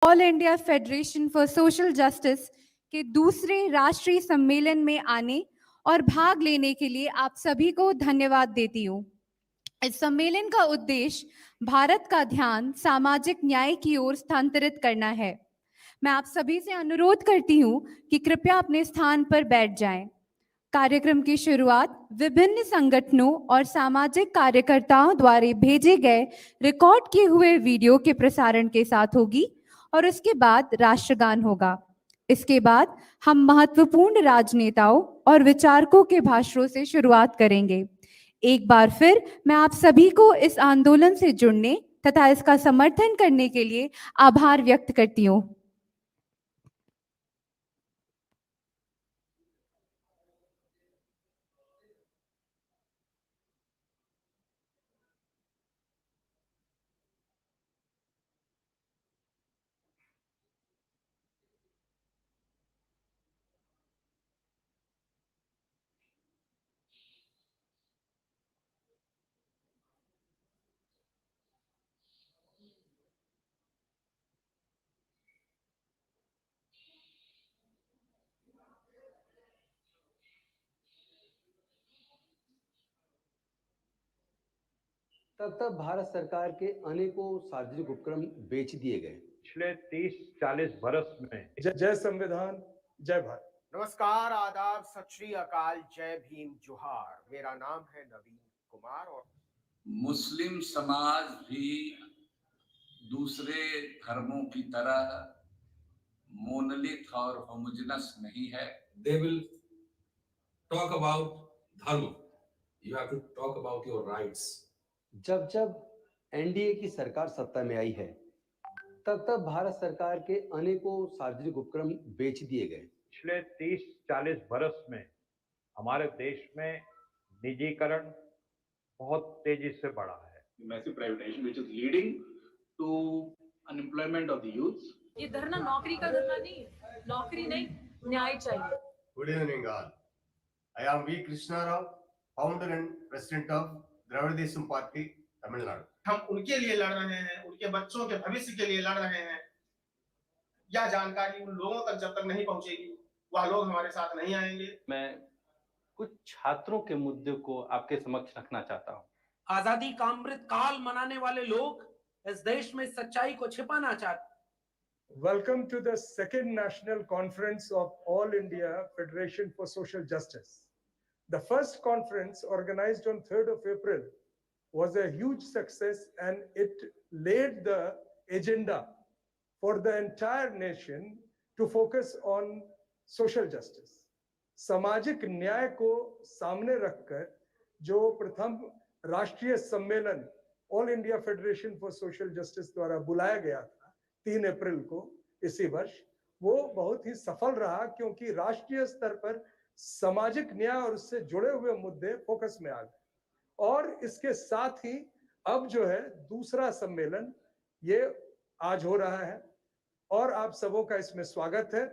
All India federation for social justice के दूसरे राष्ट्रीय सम्मेलन में आने और भाग लेने के लिए आप सभी को धन्यवाद देती हूँ। इस सम्मेलन का उद्देश्य भारत का ध्यान सामाजिक न्याय की ओर स्थानांतरित करना है। मैं आप सभी से अनुरोध करती हूँ कि कृपया अपने स्थान पर बैठ जाएं। कार्यक्रम की शुरुआत विभिन्न संगठनों और सामाजिक कार्यकर्ताओं द्वारा भेजे गए रिकॉर्ड किए हुए वीडियो के प्रसारण के साथ होगी और उसके बाद राष्ट्रगान होगा। इसके बाद हम महत्वपूर्ण राजनेताओं और विचारकों के भाषणों से शुरुआत करेंगे। एक बार फिर मैं आप सभी को इस आंदोलन से जुड़ने तथा इसका समर्थन करने के लिए आभार व्यक्त करती हूँ। तब तक भारत सरकार के अनेकों सार्वजनिक उपक्रम बेच दिए गए। पिछले 30-40 बरस में जय संविधान, जय भारत। नमस्कार, आदाब, सत श्री अकाल, जय भीम, जोहार। मेरा नाम है नवीन कुमार और मुस्लिम समाज भी दूसरे धर्मों की तरह मोनोलिथ और होमोजेनस नहीं है। They will talk about dharma. You have to talk about your rights. जब जब एनडीए की सरकार सत्ता में आई है, तब तब भारत सरकार के अनेकों सार्वजनिक उपक्रम बेच दिए गए। पिछले 30-40 बरस में हमारे देश में निजीकरण बहुत तेजी से बढ़ा है। Massive privatization which is leading to unemployment of the youth. ये धरना नौकरी का धरना नहीं है, नौकरी नहीं, न्याय चाहिए। Good evening all. I am V. Krishna Rao, founder and president of Dravida Desam party Tamil Nadu. हम उनके लिए लड़ रहे हैं, उनके बच्चों के भविष्य के लिए लड़ रहे हैं। यह जानकारी उन लोगों तक जब तक नहीं पहुंचेगी, वह लोग हमारे साथ नहीं आएंगे। मैं कुछ छात्रों के मुद्दे को आपके समक्ष रखना चाहता हूं। आजादी का अमृत काल मनाने वाले लोग इस देश में सच्चाई को छिपाना चाहते। Welcome to the second national conference of All India Federation for Social Justice. The first conference, organized on 3rd of April, was a huge success and it laid the agenda for the entire nation to focus on social justice. सामाजिक न्याय को सामने रखकर जो प्रथम राष्ट्रीय सम्मेलन all India federation for social justice द्वारा बुलाया गया था 3 अप्रैल को इसी वर्ष, वो बहुत ही सफल रहा क्योंकि राष्ट्रीय स्तर पर सामाजिक न्याय और उससे जुड़े हुए मुद्दे फोकस में आ गए। और इसके साथ ही अब जो है दूसरा सम्मेलन ये आज हो रहा है और आप सबों का इसमें स्वागत है।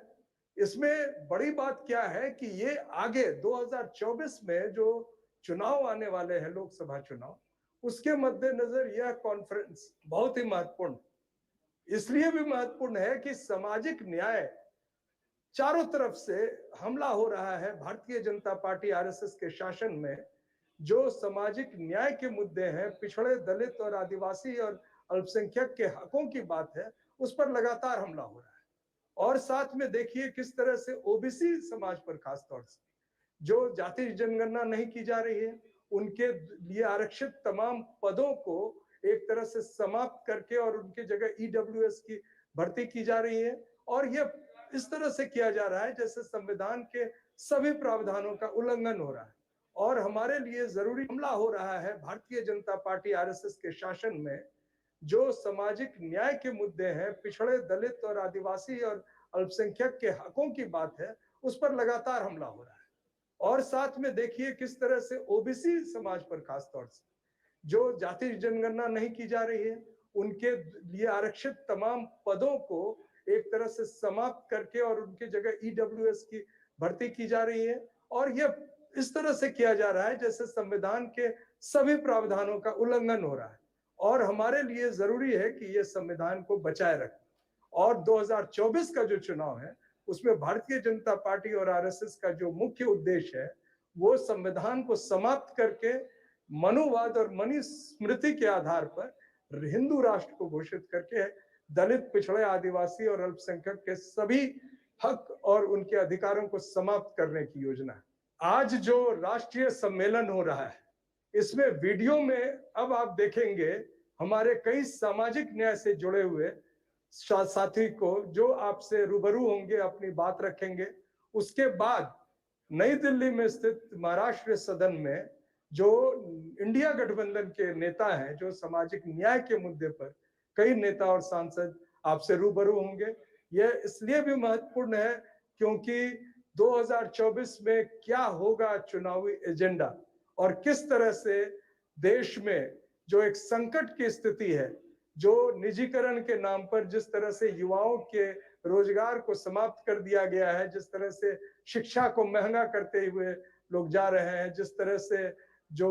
इसमें बड़ी बात क्या है कि ये आगे 2024 में जो चुनाव आने वाले हैं, लोकसभा चुनाव, उसके मद्देनजर यह कॉन्फ्रेंस बहुत ही महत्वपूर्ण, इसलिए भी महत्वपूर्ण है कि सामाजिक न्याय चारों तरफ से हमला हो रहा है। भारतीय जनता पार्टी आरएसएस के शासन में जो सामाजिक न्याय के मुद्दे हैं, पिछड़े, दलित और आदिवासी और अल्पसंख्यक के हकों की बात है, उस पर लगातार हमला हो रहा है। और साथ में देखिए किस तरह से ओबीसी समाज पर खास तौर से जो जाति जनगणना नहीं की जा रही है, उनके लिए आरक्षित तमाम पदों को एक तरह से समाप्त करके और उनकी जगह ईडब्ल्यूएस की भर्ती की जा रही है। और यह इस तरह से किया जा रहा है जैसे संविधान के सभी प्रावधानों का उल्लंघन हो रहा है। और हमारे लिए जरूरी हमला हो रहा है भारतीय जनता पार्टी आरएसएस के शासन में जो सामाजिक न्याय के मुद्दे हैं, पिछड़े, दलित और आदिवासी और अल्पसंख्यक के हकों की बात है, उस पर लगातार हमला हो रहा है। और साथ में देखिए किस तरह से ओबीसी समाज पर खास तौर से जो जाति जनगणना नहीं की जा रही है, उनके लिए आरक्षित तमाम पदों को एक तरह से समाप्त करके और उनकी जगह ईडब्ल्यूएस की भर्ती की जा रही है। और यह इस तरह से किया जा रहा है जैसे संविधान के सभी प्रावधानों का उल्लंघन हो रहा है। और हमारे लिए जरूरी है कि यह संविधान को बचाए रखें। और 2024 का जो चुनाव है उसमें भारतीय जनता पार्टी और आरएसएस का जो मुख्य उद्देश्य है वो संविधान को समाप्त करके मनुवाद और मनुस्मृति के आधार पर हिंदू राष्ट्र को घोषित करके दलित, पिछड़े, आदिवासी और अल्पसंख्यक के सभी हक और उनके अधिकारों को समाप्त करने की योजना है। आज जो राष्ट्रीय सम्मेलन हो रहा है इसमें वीडियो में अब आप देखेंगे हमारे कई सामाजिक न्याय से जुड़े हुए साथी को जो आपसे रूबरू होंगे, अपनी बात रखेंगे। उसके बाद नई दिल्ली में स्थित महाराष्ट्र सदन में जो इंडिया गठबंधन के नेता हैं, जो सामाजिक न्याय के मुद्दे पर कई नेता और सांसद आपसे रूबरू होंगे। यह इसलिए भी महत्वपूर्ण है क्योंकि 2024 में क्या होगा चुनावी एजेंडा और किस तरह से देश में जो एक संकट की स्थिति है, जो निजीकरण के नाम पर जिस तरह से युवाओं के रोजगार को समाप्त कर दिया गया है, जिस तरह से शिक्षा को महंगा करते हुए लोग जा रहे हैं, जिस तरह से जो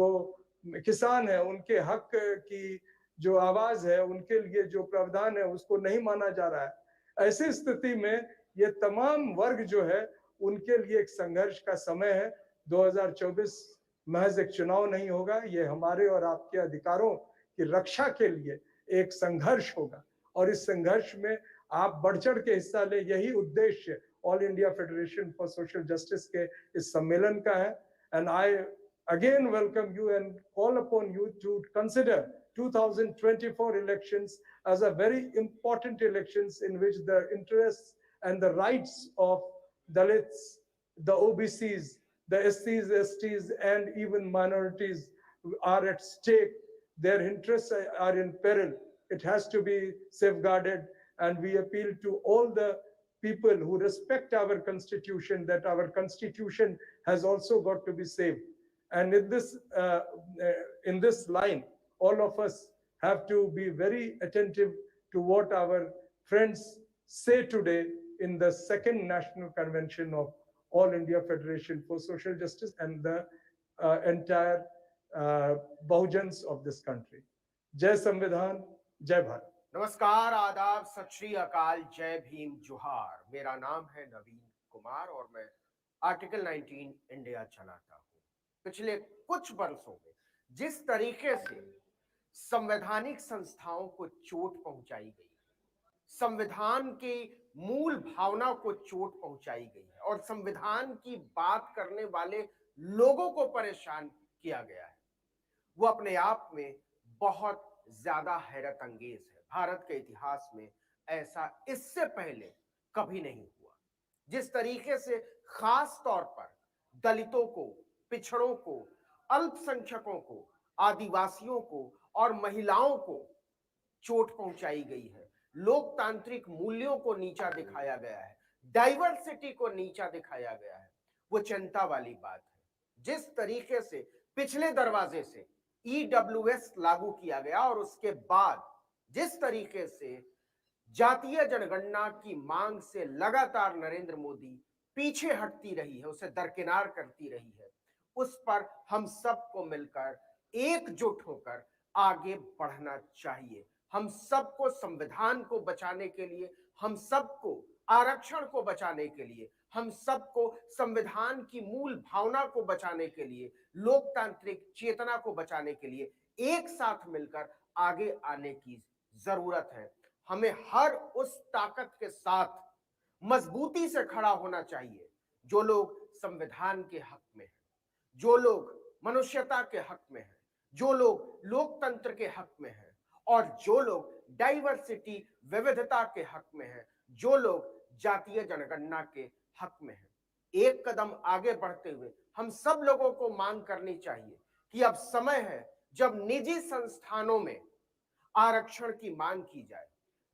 किसान है उनके हक की जो आवाज है, उनके लिए जो प्रावधान है उसको नहीं माना जा रहा है। ऐसी स्थिति में ये तमाम वर्ग जो है उनके लिए एक संघर्ष का समय है। 2024 महज एक चुनाव नहीं होगा, ये हमारे और आपके अधिकारों की रक्षा के लिए एक संघर्ष होगा और इस संघर्ष में आप बढ़ चढ़ के हिस्सा ले, यही उद्देश्य all India federation for social justice के इस सम्मेलन का है। And I again welcome you and call upon you to consider 2024 elections as a very important elections in which the interests and the rights of Dalits, the OBCs, the SCs, STs and even minorities are at stake. Their interests are in peril. It has to be safeguarded, and we appeal to all the people who respect our constitution that our constitution has also got to be saved. And in this line, all of us have to be very attentive to what our friends say today in the second national convention of All India Federation for Social Justice and the entire Bahujans of this country. Jai Samvidhan, Jai Bharat. नमस्कार, आदाब, सत श्री अकाल, जय भीम, जोहार। मेरा नाम है नवीन कुमार और मैं आर्टिकल 19 इंडिया चलाता हूं। पिछले कुछ वर्षों में जिस तरीके से संवैधानिक संस्थाओं को चोट पहुंचाई गई, संविधान की मूल भावना को चोट पहुंचाई गई है और संविधान की बात करने वाले लोगों को परेशान किया गया है, वो अपने आप में बहुत ज्यादा हैरत अंगेज है। भारत के इतिहास में ऐसा इससे पहले कभी नहीं हुआ। जिस तरीके से खास तौर पर दलितों को, पिछड़ों को, अल्पसंख्यकों को, आदिवासियों को और महिलाओं को चोट पहुंचाई गई है, लोकतांत्रिक मूल्यों को नीचा दिखाया गया है, डाइवर्सिटी को नीचा दिखाया गया है, वो चिंता वाली बात है। जिस तरीके से पिछले दरवाजे से EWS लागू किया गया और उसके बाद जिस तरीके से जातीय जनगणना की मांग से लगातार नरेंद्र मोदी पीछे हटती रही है, उसे दरकिनार करती रही है, उस पर हम सबको मिलकर एकजुट होकर आगे बढ़ना चाहिए। हम सबको संविधान को बचाने के लिए, हम सबको आरक्षण को बचाने के लिए, हम सबको संविधान की मूल भावना को बचाने के लिए, लोकतांत्रिक चेतना को बचाने के लिए एक साथ मिलकर आगे आने की जरूरत है। हमें हर उस ताकत के साथ मजबूती से खड़ा होना चाहिए जो लोग संविधान के हक में हैं, जो लोग मनुष्यता के हक में हैं, जो लोग लोकतंत्र के हक में हैं और जो लोग डाइवर्सिटी, विविधता के हक में हैं, जो लोग जातीय जनगणना के हक में हैं। एक कदम आगे बढ़ते हुए हम सब लोगों को मांग करनी चाहिए कि अब समय है जब निजी संस्थानों में आरक्षण की मांग की जाए।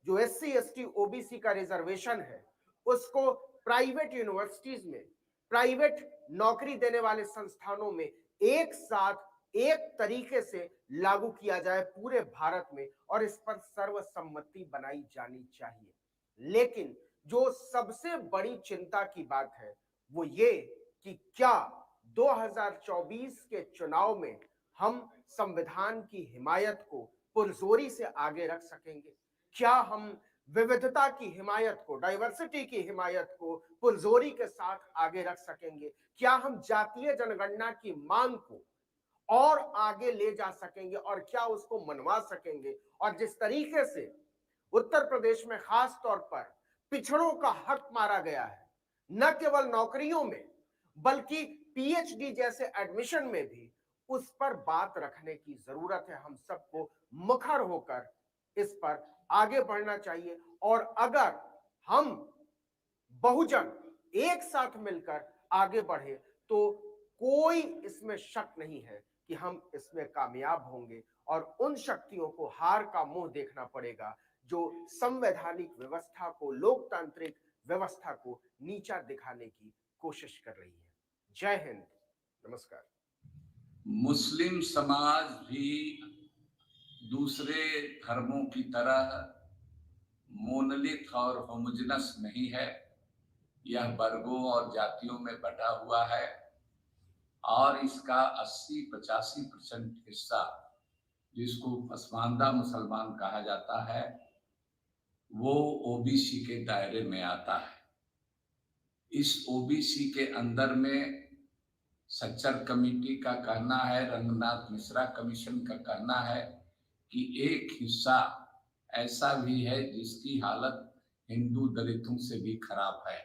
जो SC, ST, OBC का रिजर्वेशन है उसको प्राइवेट यूनिवर्सिटीज में, प्राइवेट नौकरी देने वाले संस्थानों में एक साथ एक तरीके से लागू किया जाए पूरे भारत में और इस पर सर्वसम्मति बनाई जानी चाहिए। लेकिन जो सबसे बड़ी चिंता की बात है वो ये कि क्या 2024 के चुनाव में हम संविधान की हिमायत को पुरजोरी से आगे रख सकेंगे? क्या हम विविधता की हिमायत को, डाइवर्सिटी की हिमायत को पुरजोरी के साथ आगे रख सकेंगे? क्या हम जातीय जनगणना की मांग को और आगे ले जा सकेंगे और क्या उसको मनवा सकेंगे? और जिस तरीके से उत्तर प्रदेश में खास तौर पर पिछड़ों का हक मारा गया है, न केवल नौकरियों में बल्कि पीएचडी जैसे एडमिशन में भी, उस पर बात रखने की जरूरत है। हम सबको मुखर होकर इस पर आगे बढ़ना चाहिए और अगर हम बहुजन एक साथ मिलकर आगे बढ़े तो कोई इसमें शक नहीं है कि हम इसमें कामयाब होंगे और उन शक्तियों को हार का मुंह देखना पड़ेगा जो संवैधानिक व्यवस्था को, लोकतांत्रिक व्यवस्था को नीचा दिखाने की कोशिश कर रही है। जय हिंद, नमस्कार। मुस्लिम समाज भी दूसरे धर्मों की तरह मोनोलिथ और होमोजेनस नहीं है। यह वर्गों और जातियों में बटा हुआ है और इसका 80-85% हिस्सा, जिसको पसमानदा मुसलमान कहा जाता है, वो ओबीसी के दायरे में आता है। इस ओबीसी के अंदर में सच्चर कमेटी का कहना है, रंगनाथ मिश्रा कमीशन का कहना है कि एक हिस्सा ऐसा भी है जिसकी हालत हिंदू दलितों से भी खराब है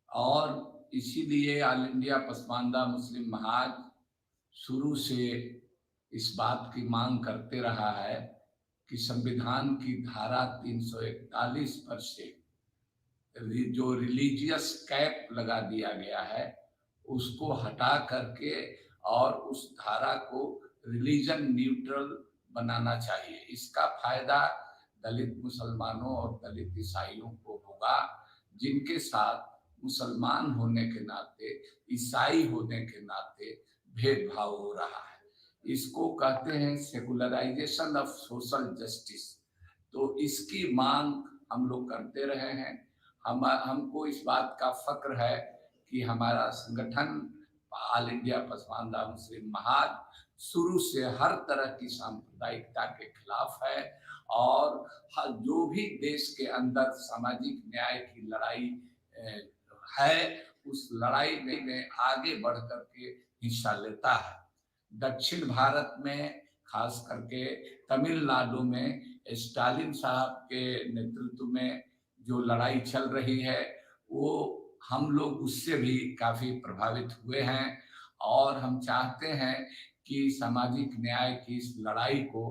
और इसीलिए ऑल इंडिया पसमानदा मुस्लिम महाज शुरू से इस बात की मांग करते रहा है कि संविधान की धारा 341 पर से जो रिलीजियस कैप लगा दिया गया है उसको हटा करके और उस धारा को रिलीजन न्यूट्रल बनाना चाहिए। इसका फायदा दलित मुसलमानों और दलित ईसाइयों को होगा, जिनके साथ मुसलमान होने के नाते, ईसाई होने के नाते भेदभाव हो रहा है। इसको कहते हैं सेकुलराइजेशन ऑफ सोशल जस्टिस। तो इसकी मांग हम लोग करते रहे हैं। हमको इस बात का फक्र है कि हमारा संगठन ऑल इंडिया पसमानदा मुस्लिम महाज शुरू से हर तरह की सांप्रदायिकता के खिलाफ है और जो भी देश के अंदर सामाजिक न्याय की लड़ाई है, उस लड़ाई में आगे बढ़ करके हिस्सा लेता है। दक्षिण भारत में खास करके तमिलनाडु में स्टालिन साहब के नेतृत्व में जो लड़ाई चल रही है वो हम लोग उससे भी काफी प्रभावित हुए हैं और हम चाहते हैं कि सामाजिक न्याय की इस लड़ाई को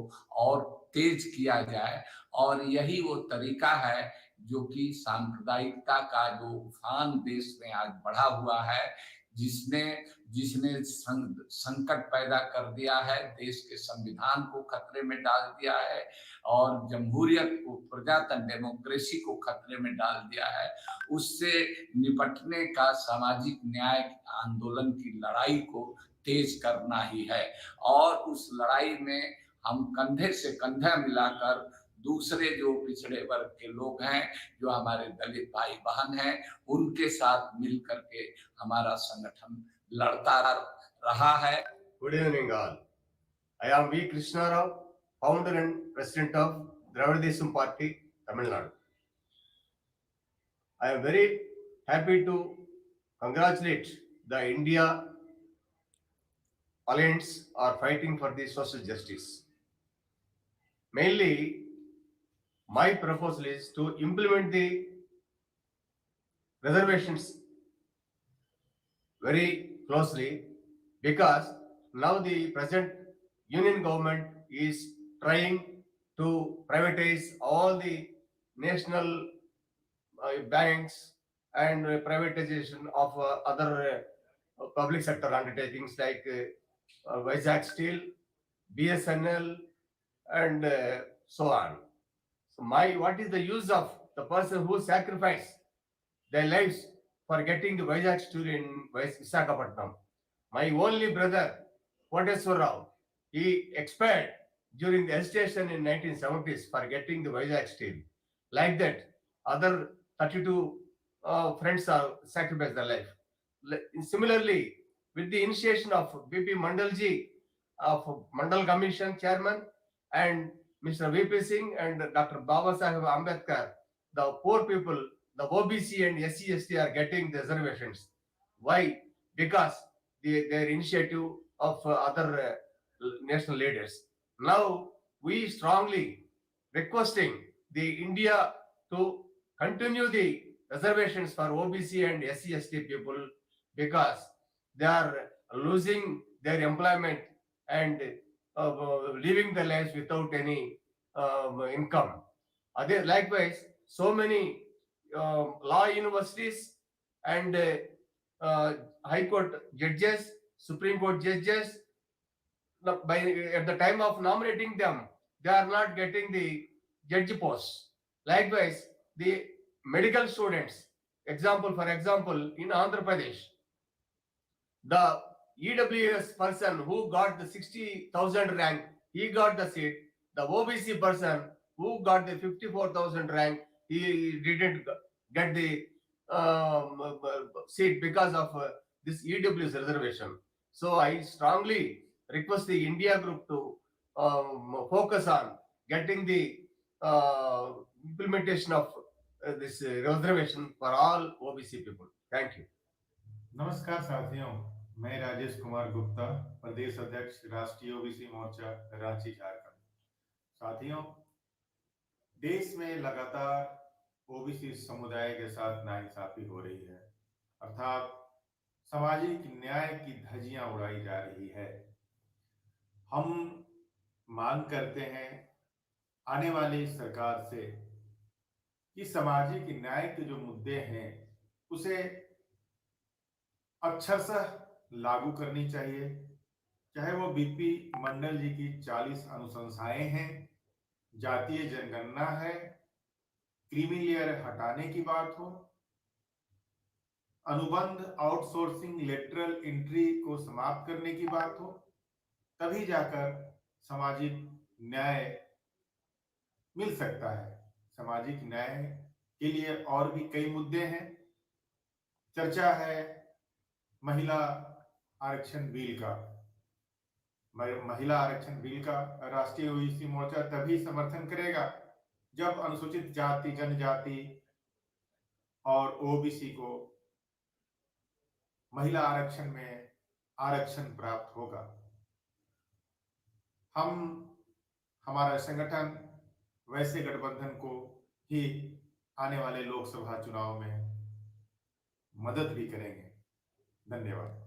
और तेज किया जाए और यही वो तरीका है जो कि सांप्रदायिकता का जो उफान देश में आज बढ़ा हुआ है, जिसने संकट पैदा कर दिया है, देश के संविधान को खतरे में डाल दिया है और जमहूरियत को, प्रजातंत्र डेमोक्रेसी को खतरे में डाल दिया है। उससे निपटने का सामाजिक न्याय आंदोलन की लड़ाई को तेज करना ही है और उस लड़ाई में हम कंधे से कंधा मिलाकर दूसरे जो पिछड़े वर्ग के लोग हैं, जो हमारे दलित भाई बहन हैं, उनके साथ मिल करके हमारा संगठन लड़ता रहा है। Good evening all. I am V. Krishna Rao, founder and president of Dravidism Party, Tamil Nadu. I am very happy to congratulate the India Alliance are fighting for the social justice. Mainly, my proposal is to implement the reservations very closely because now the present union government is trying to privatize all the national banks and privatization of other public sector undertakings like Vizag Steel, BSNL, and so on. So what is the use of the person who sacrificed their lives for getting the Vizag Steel in Visakhapatnam? My only brother, Koteswar Rao, he expired during the hesitation in 1970s for getting the Vizag Steel. Like that, other 32 friends are sacrificed their life. Similarly, with the initiation of BP Mandalji of Mandal Commission Chairman and Mr. V.P. Singh and Dr. Babasaheb Ambedkar, the poor people, the OBC and SC/ST are getting the reservations. Why? Because their initiative of other national leaders. Now we strongly requesting the India to continue the reservations for OBC and SC/ST people because they are losing their employment and living their lives without any income. Likewise, so many law universities and High Court judges, Supreme Court judges, at the time of nominating them, they are not getting the judge posts. Likewise, the medical students, for example, in Andhra Pradesh, the EWS person who got the 60,000 rank, he got the seat. The OBC person who got the 54,000 rank, he didn't get the seat because of this EWS reservation. So I strongly request the India group to focus on getting the implementation of this reservation for all OBC people. Thank you. नमस्कार साथियों, मैं राजेश कुमार गुप्ता, प्रदेश अध्यक्ष राष्ट्रीय OBC मोर्चा रांची झारखंड। साथियों, देश में लगातार OBC समुदाय के साथ नाइंसाफी हो रही है, अर्थात सामाजिक न्याय की धज्जियां उड़ाई जा रही है। हम मांग करते हैं आने वाली सरकार से कि सामाजिक न्याय के जो मुद्दे हैं उसे अक्षरशः लागू करनी चाहिए, चाहे वो बीपी मंडल जी की 40 अनुशंसाएं हैं, जातीय जनगणना है, क्रीमी लेयर हटाने की बात हो, अनुबंध आउटसोर्सिंग लेटरल एंट्री को समाप्त करने की बात हो, तभी जाकर सामाजिक न्याय मिल सकता है। सामाजिक न्याय के लिए और भी कई मुद्दे हैं। चर्चा है महिला आरक्षण बिल का। महिला आरक्षण बिल का राष्ट्रीय ओबीसी मोर्चा तभी समर्थन करेगा जब अनुसूचित जाति, जनजाति और ओबीसी को महिला आरक्षण में आरक्षण प्राप्त होगा। हमारा संगठन वैसे गठबंधन को ही आने वाले लोकसभा चुनाव में मदद भी करेंगे। धन्यवाद।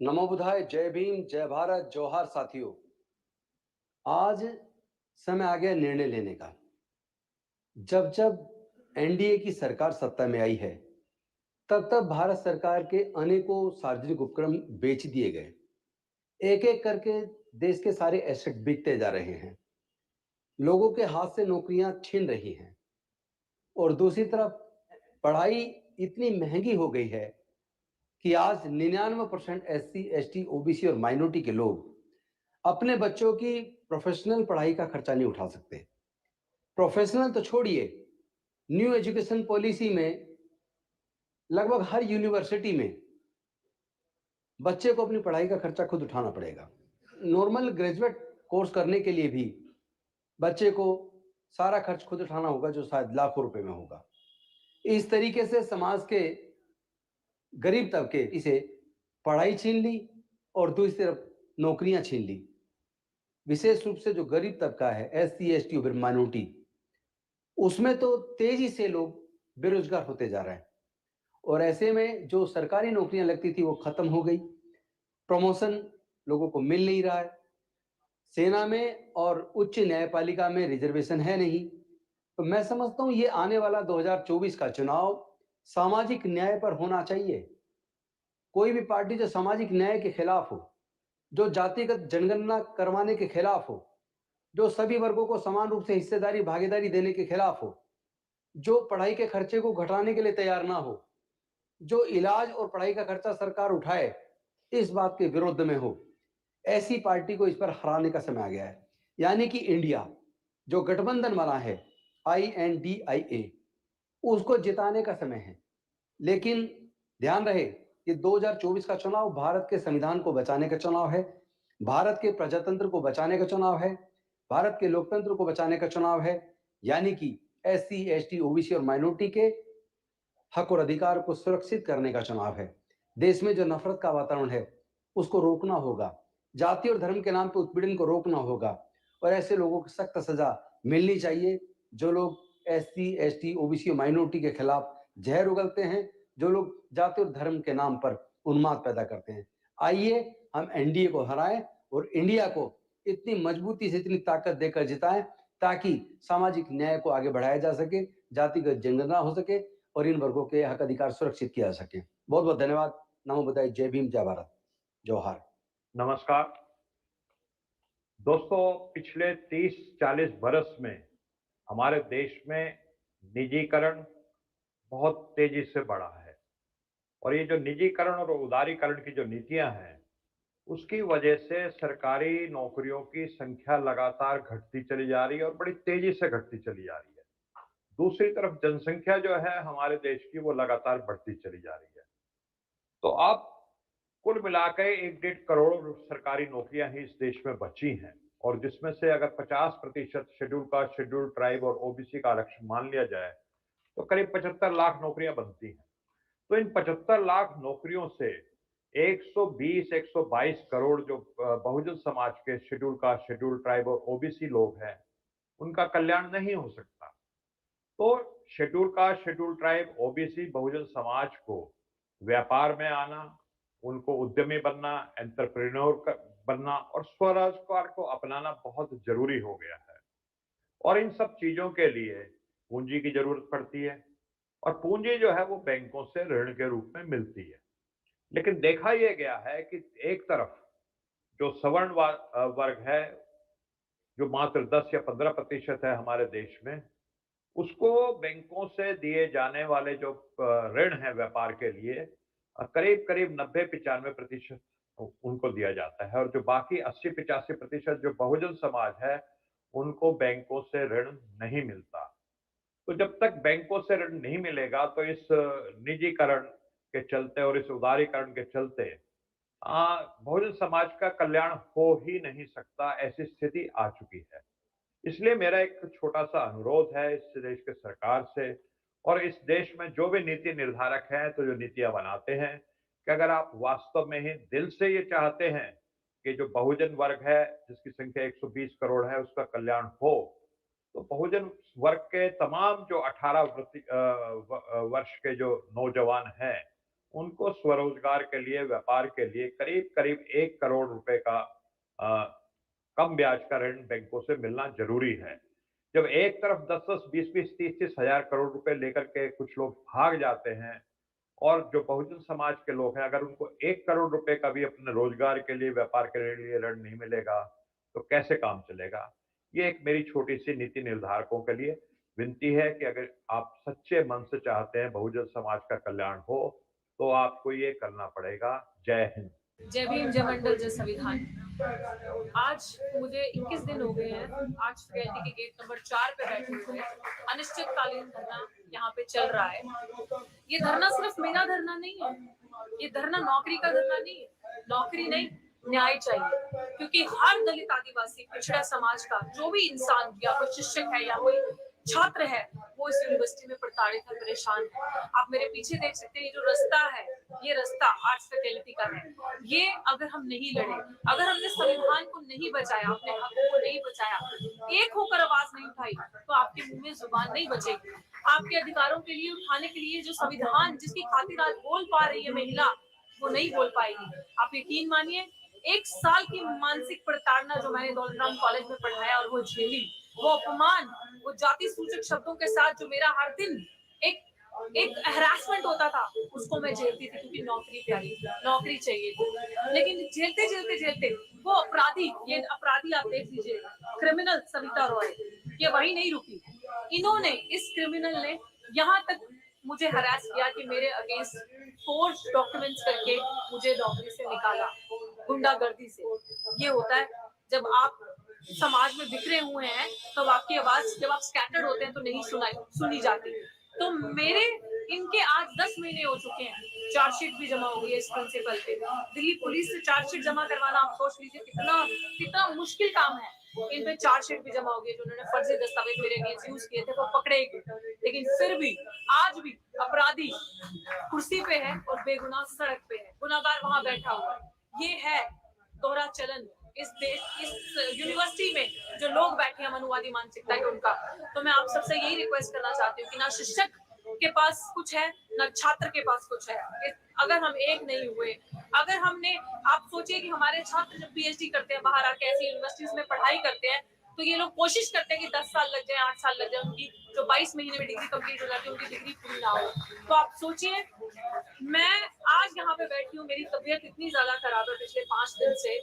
नमो बुधाय, जय भीम, जय भारत, जोहार साथियों। आज समय आ गया निर्णय लेने का। जब जब एनडीए की सरकार सत्ता में आई है, तब तब भारत सरकार के अनेकों सार्वजनिक उपक्रम बेच दिए गए। एक एक करके देश के सारे एसेट बिकते जा रहे हैं, लोगों के हाथ से नौकरियां छीन रही हैं, और दूसरी तरफ पढ़ाई इतनी महंगी हो गई है कि आज 99% एससी, एसटी, ओबीसी और माइनॉरिटी के लोग अपने बच्चों की प्रोफेशनल पढ़ाई का खर्चा नहीं उठा सकते। प्रोफेशनल तो छोड़िए, न्यू एजुकेशन पॉलिसी में लगभग हर यूनिवर्सिटी में बच्चे को अपनी पढ़ाई का खर्चा खुद उठाना पड़ेगा। नॉर्मल ग्रेजुएट कोर्स करने के लिए भी बच्चे को सारा खर्च खुद उठाना होगा, जो शायद लाखों रुपए में होगा। इस तरीके से समाज के गरीब तबके इसे पढ़ाई छीन ली और दूसरी तरफ नौकरियां छीन ली। विशेष रूप से जो गरीब तबका है, एससी, एसटी और माइनॉरिटी, उसमें तो तेजी से लोग बेरोजगार होते जा रहे हैं, और ऐसे में जो सरकारी नौकरियां लगती थी वो खत्म हो गई। प्रमोशन लोगों को मिल नहीं रहा है। सेना में और उच्च न्यायपालिका में रिजर्वेशन है नहीं। तो मैं समझता हूं ये आने वाला 2024 का चुनाव सामाजिक न्याय पर होना चाहिए। कोई भी पार्टी जो सामाजिक न्याय के खिलाफ हो, जो जातिगत जनगणना करवाने के खिलाफ हो, जो सभी वर्गों को समान रूप से हिस्सेदारी भागीदारी देने के खिलाफ हो, जो पढ़ाई के खर्चे को घटाने के लिए तैयार ना हो, जो इलाज और पढ़ाई का खर्चा सरकार उठाए इस बात के विरुद्ध में हो, ऐसी पार्टी को इस पर हराने का समय आ गया है। यानी कि इंडिया जो गठबंधन बना है I.N.D.I.A, उसको जिताने का समय है। लेकिन ध्यान रहे, ये 2024 का चुनाव भारत के संविधान को बचाने का चुनाव है, भारत के प्रजातंत्र को बचाने का चुनाव है, भारत के लोकतंत्र को बचाने का चुनाव है, यानी कि SC, ST, OBC और माइनॉरिटी के हक और अधिकार को सुरक्षित करने का चुनाव है। देश में जो नफरत का वातावरण है उसको रोकना होगा, जाति और धर्म के नाम पर उत्पीड़न को रोकना होगा और ऐसे लोगों को सख्त सजा मिलनी चाहिए जो लोग SC, ST, OBC और माइनॉरिटी के खिलाफ जहर उगलते हैं, जो लोग जाति और धर्म के नाम पर उन्माद पैदा करते हैं। आइए हम NDA को हराएं और इंडिया को इतनी मजबूती से, इतनी ताकत देकर जिताएं ताकि सामाजिक न्याय को आगे बढ़ाया जा सके, जातिगत जंग ना हो सके और इन वर्गों के हक अधिकार सुरक्षित किया जा सके। बहुत बहुत धन्यवाद। नमो बुद्धाय। जय भीम, जय भारत, जोहार। नमस्कार दोस्तों, पिछले 30-40 बरस में हमारे देश में निजीकरण बहुत तेजी से बढ़ा है और ये जो निजीकरण और उदारीकरण की जो नीतियां हैं उसकी वजह से सरकारी नौकरियों की संख्या लगातार घटती चली जा रही है और बड़ी तेजी से घटती चली जा रही है। दूसरी तरफ जनसंख्या जो है हमारे देश की वो लगातार बढ़ती चली जा रही है। तो अब कुल मिलाकर 1.5 करोड़ सरकारी नौकरियां ही इस देश में बची हैं और जिसमें से अगर 50% शेड्यूल कास्ट, शेड्यूल ट्राइब और OBC का आरक्षण मान लिया जाए तो करीब 75 लाख नौकरियां बनती हैं। तो इन 75 लाख नौकरियों से 122 करोड़ जो बहुजन समाज के शेड्यूल कास्ट, शेड्यूल ट्राइब और OBC लोग हैं उनका कल्याण नहीं हो सकता। तो schedule caste, schedule tribe, OBC Bahujan Samaj को व्यापार में आना, उनको उद्यमी बनना, एंटरप्रेन्योर बनना और स्वरोजगार को अपनाना बहुत जरूरी हो गया है और इन सब चीजों के लिए पूंजी की जरूरत पड़ती है और पूंजी जो है वो बैंकों से ऋण के रूप में मिलती है। लेकिन देखा यह गया है कि एक तरफ जो सवर्ण वर्ग है जो मात्र 10 या 15% है हमारे देश में, उसको बैंकों से दिए जाने वाले जो ऋण है व्यापार के लिए करीब करीब 90-95% उनको दिया जाता है और जो बाकी 80-85% जो बहुजन समाज है उनको बैंकों से ऋण नहीं मिलता। तो जब तक बैंकों से ऋण नहीं मिलेगा तो इस निजीकरण के चलते और इस उदारीकरण के चलते बहुजन समाज का कल्याण हो ही नहीं सकता, ऐसी स्थिति आ चुकी है। इसलिए मेरा एक छोटा सा अनुरोध है इस देश के सरकार से और इस देश में जो भी नीति निर्धारक हैं, तो जो नीतियां बनाते हैं, कि अगर आप वास्तव में ही दिल से ये चाहते हैं कि जो बहुजन वर्ग है जिसकी संख्या 120 करोड़ है उसका कल्याण हो, तो बहुजन वर्ग के तमाम जो 18 वर्ष के जो नौजवान हैं उनको स्वरोजगार के लिए, व्यापार के लिए करीब करीब 1 करोड़ रुपए का कम ब्याज का ऋण बैंकों से मिलना जरूरी है। जब एक तरफ 10-10, 20-20, 30-30 हजार करोड़ रुपए लेकर के कुछ लोग भाग जाते हैं और जो बहुजन समाज के लोग हैं अगर उनको 1 करोड़ रुपए का भी अपने रोजगार के लिए, व्यापार के लिए ऋण नहीं मिलेगा तो कैसे काम चलेगा। ये एक मेरी छोटी सी नीति निर्धारकों के लिए विनती है कि अगर आप सच्चे मन से चाहते हैं बहुजन समाज का कल्याण हो तो आपको ये करना पड़ेगा। जय हिंद। जय भीम, जय मंडल, जय संविधान। आज मुझे 21 दिन हो गए हैं आज फैकल्टी के गेट नंबर 4 पे बैठे हुए। अनिश्चितकालीन धरना यहाँ पे चल रहा है। ये धरना सिर्फ मेरा धरना नहीं है, ये धरना नौकरी का धरना नहीं है। नौकरी नहीं, न्याय चाहिए, क्योंकि हर दलित, आदिवासी, पिछड़ा समाज का जो भी इंसान या कोई शिक्षक है या कोई छात्र है वो इस यूनिवर्सिटी में प्रताड़ित है, परेशान है। आप मेरे पीछे देख सकते हैं ये जो रास्ता है, ये रास्ता आर्ट्स फैकल्टी का है। ये अगर हम नहीं लड़े, अगर हमने संविधान को नहीं बचाया, अपने हकों को नहीं बचाया, एक होकर आवाज नहीं उठाई, तो आपके मुंह में जुबान नहीं बचेगी। आपके अधिकारों के लिए उठाने के लिए जो संविधान जिसकी खातिर आज बोल पा रही है महिला, वो नहीं बोल पाएगी। आप यकीन मानिए 1 साल की मानसिक प्रताड़ना जो मैंने दौलतराम कॉलेज में पढ़ाया और वो झेली, वो अपमान, वो जाति सूचक शब्दों के साथ जो मेरा हर दिन एक हरासमेंट होता था, उसको मैं झेलती थी क्योंकि नौकरी प्यारी, नौकरी चाहिए थी। लेकिन झेलते वो अपराधी, ये अपराधी आप देख लीजिए, क्रिमिनल सविता रॉय, ये वही नहीं रुकी। इन्होंने, इस क्रिमिनल ने यहाँ तक मुझे हरास किया कि मेरे अगेंस्ट फोर्ज डॉक्यूमेंट्स करके मुझे नौकरी से निकाला, गुंडागर्दी से। ये होता है जब आप समाज में बिखरे हुए हैं, तब आपकी आवाज, जब आप स्कैटर्ड होते हैं तो नहीं सुनी जाती। तो मेरे इनके आज 10 महीने हो चुके हैं, चार्जशीट भी जमा हो गई है इस प्रिंसिपल पे। दिल्ली पुलिस से चार्जशीट जमा करवाना, आप सोच लीजिए कितना मुश्किल काम है। इन पे चार्जशीट भी जमा हो गई, जो उन्होंने फर्जी दस्तावेज मेरे अगेंस्ट यूज किए थे वो पकड़े गए, लेकिन फिर भी आज भी अपराधी कुर्सी पे है और बेगुनाह सड़क पे है, गुनाहगार वहां बैठा हुआ है। ये है दोहरा चलन इस देश, इस यूनिवर्सिटी में जो लोग बैठे हैं मनुवादी मानसिकता के उनका। तो मैं आप सबसे यही रिक्वेस्ट करना चाहती हूँ कि ना शिक्षक के पास कुछ है ना छात्र के पास कुछ है। अगर हम एक नहीं हुए, अगर हमने, आप सोचिए कि हमारे छात्र जब पीएचडी करते हैं बाहर आके ऐसी यूनिवर्सिटीज में पढ़ाई करते हैं, तो ये लोग कोशिश करते हैं कि 10 साल लग जाए, 8 साल लग जाए, उनकी जो 22 महीने में डिग्री कंप्लीट हो जाती है उनकी डिग्री पूरी ना हो। तो आप सोचिए, मैं आज यहाँ पे बैठी हूँ, मेरी तबीयत इतनी ज्यादा खराब है पिछले 5 दिन से,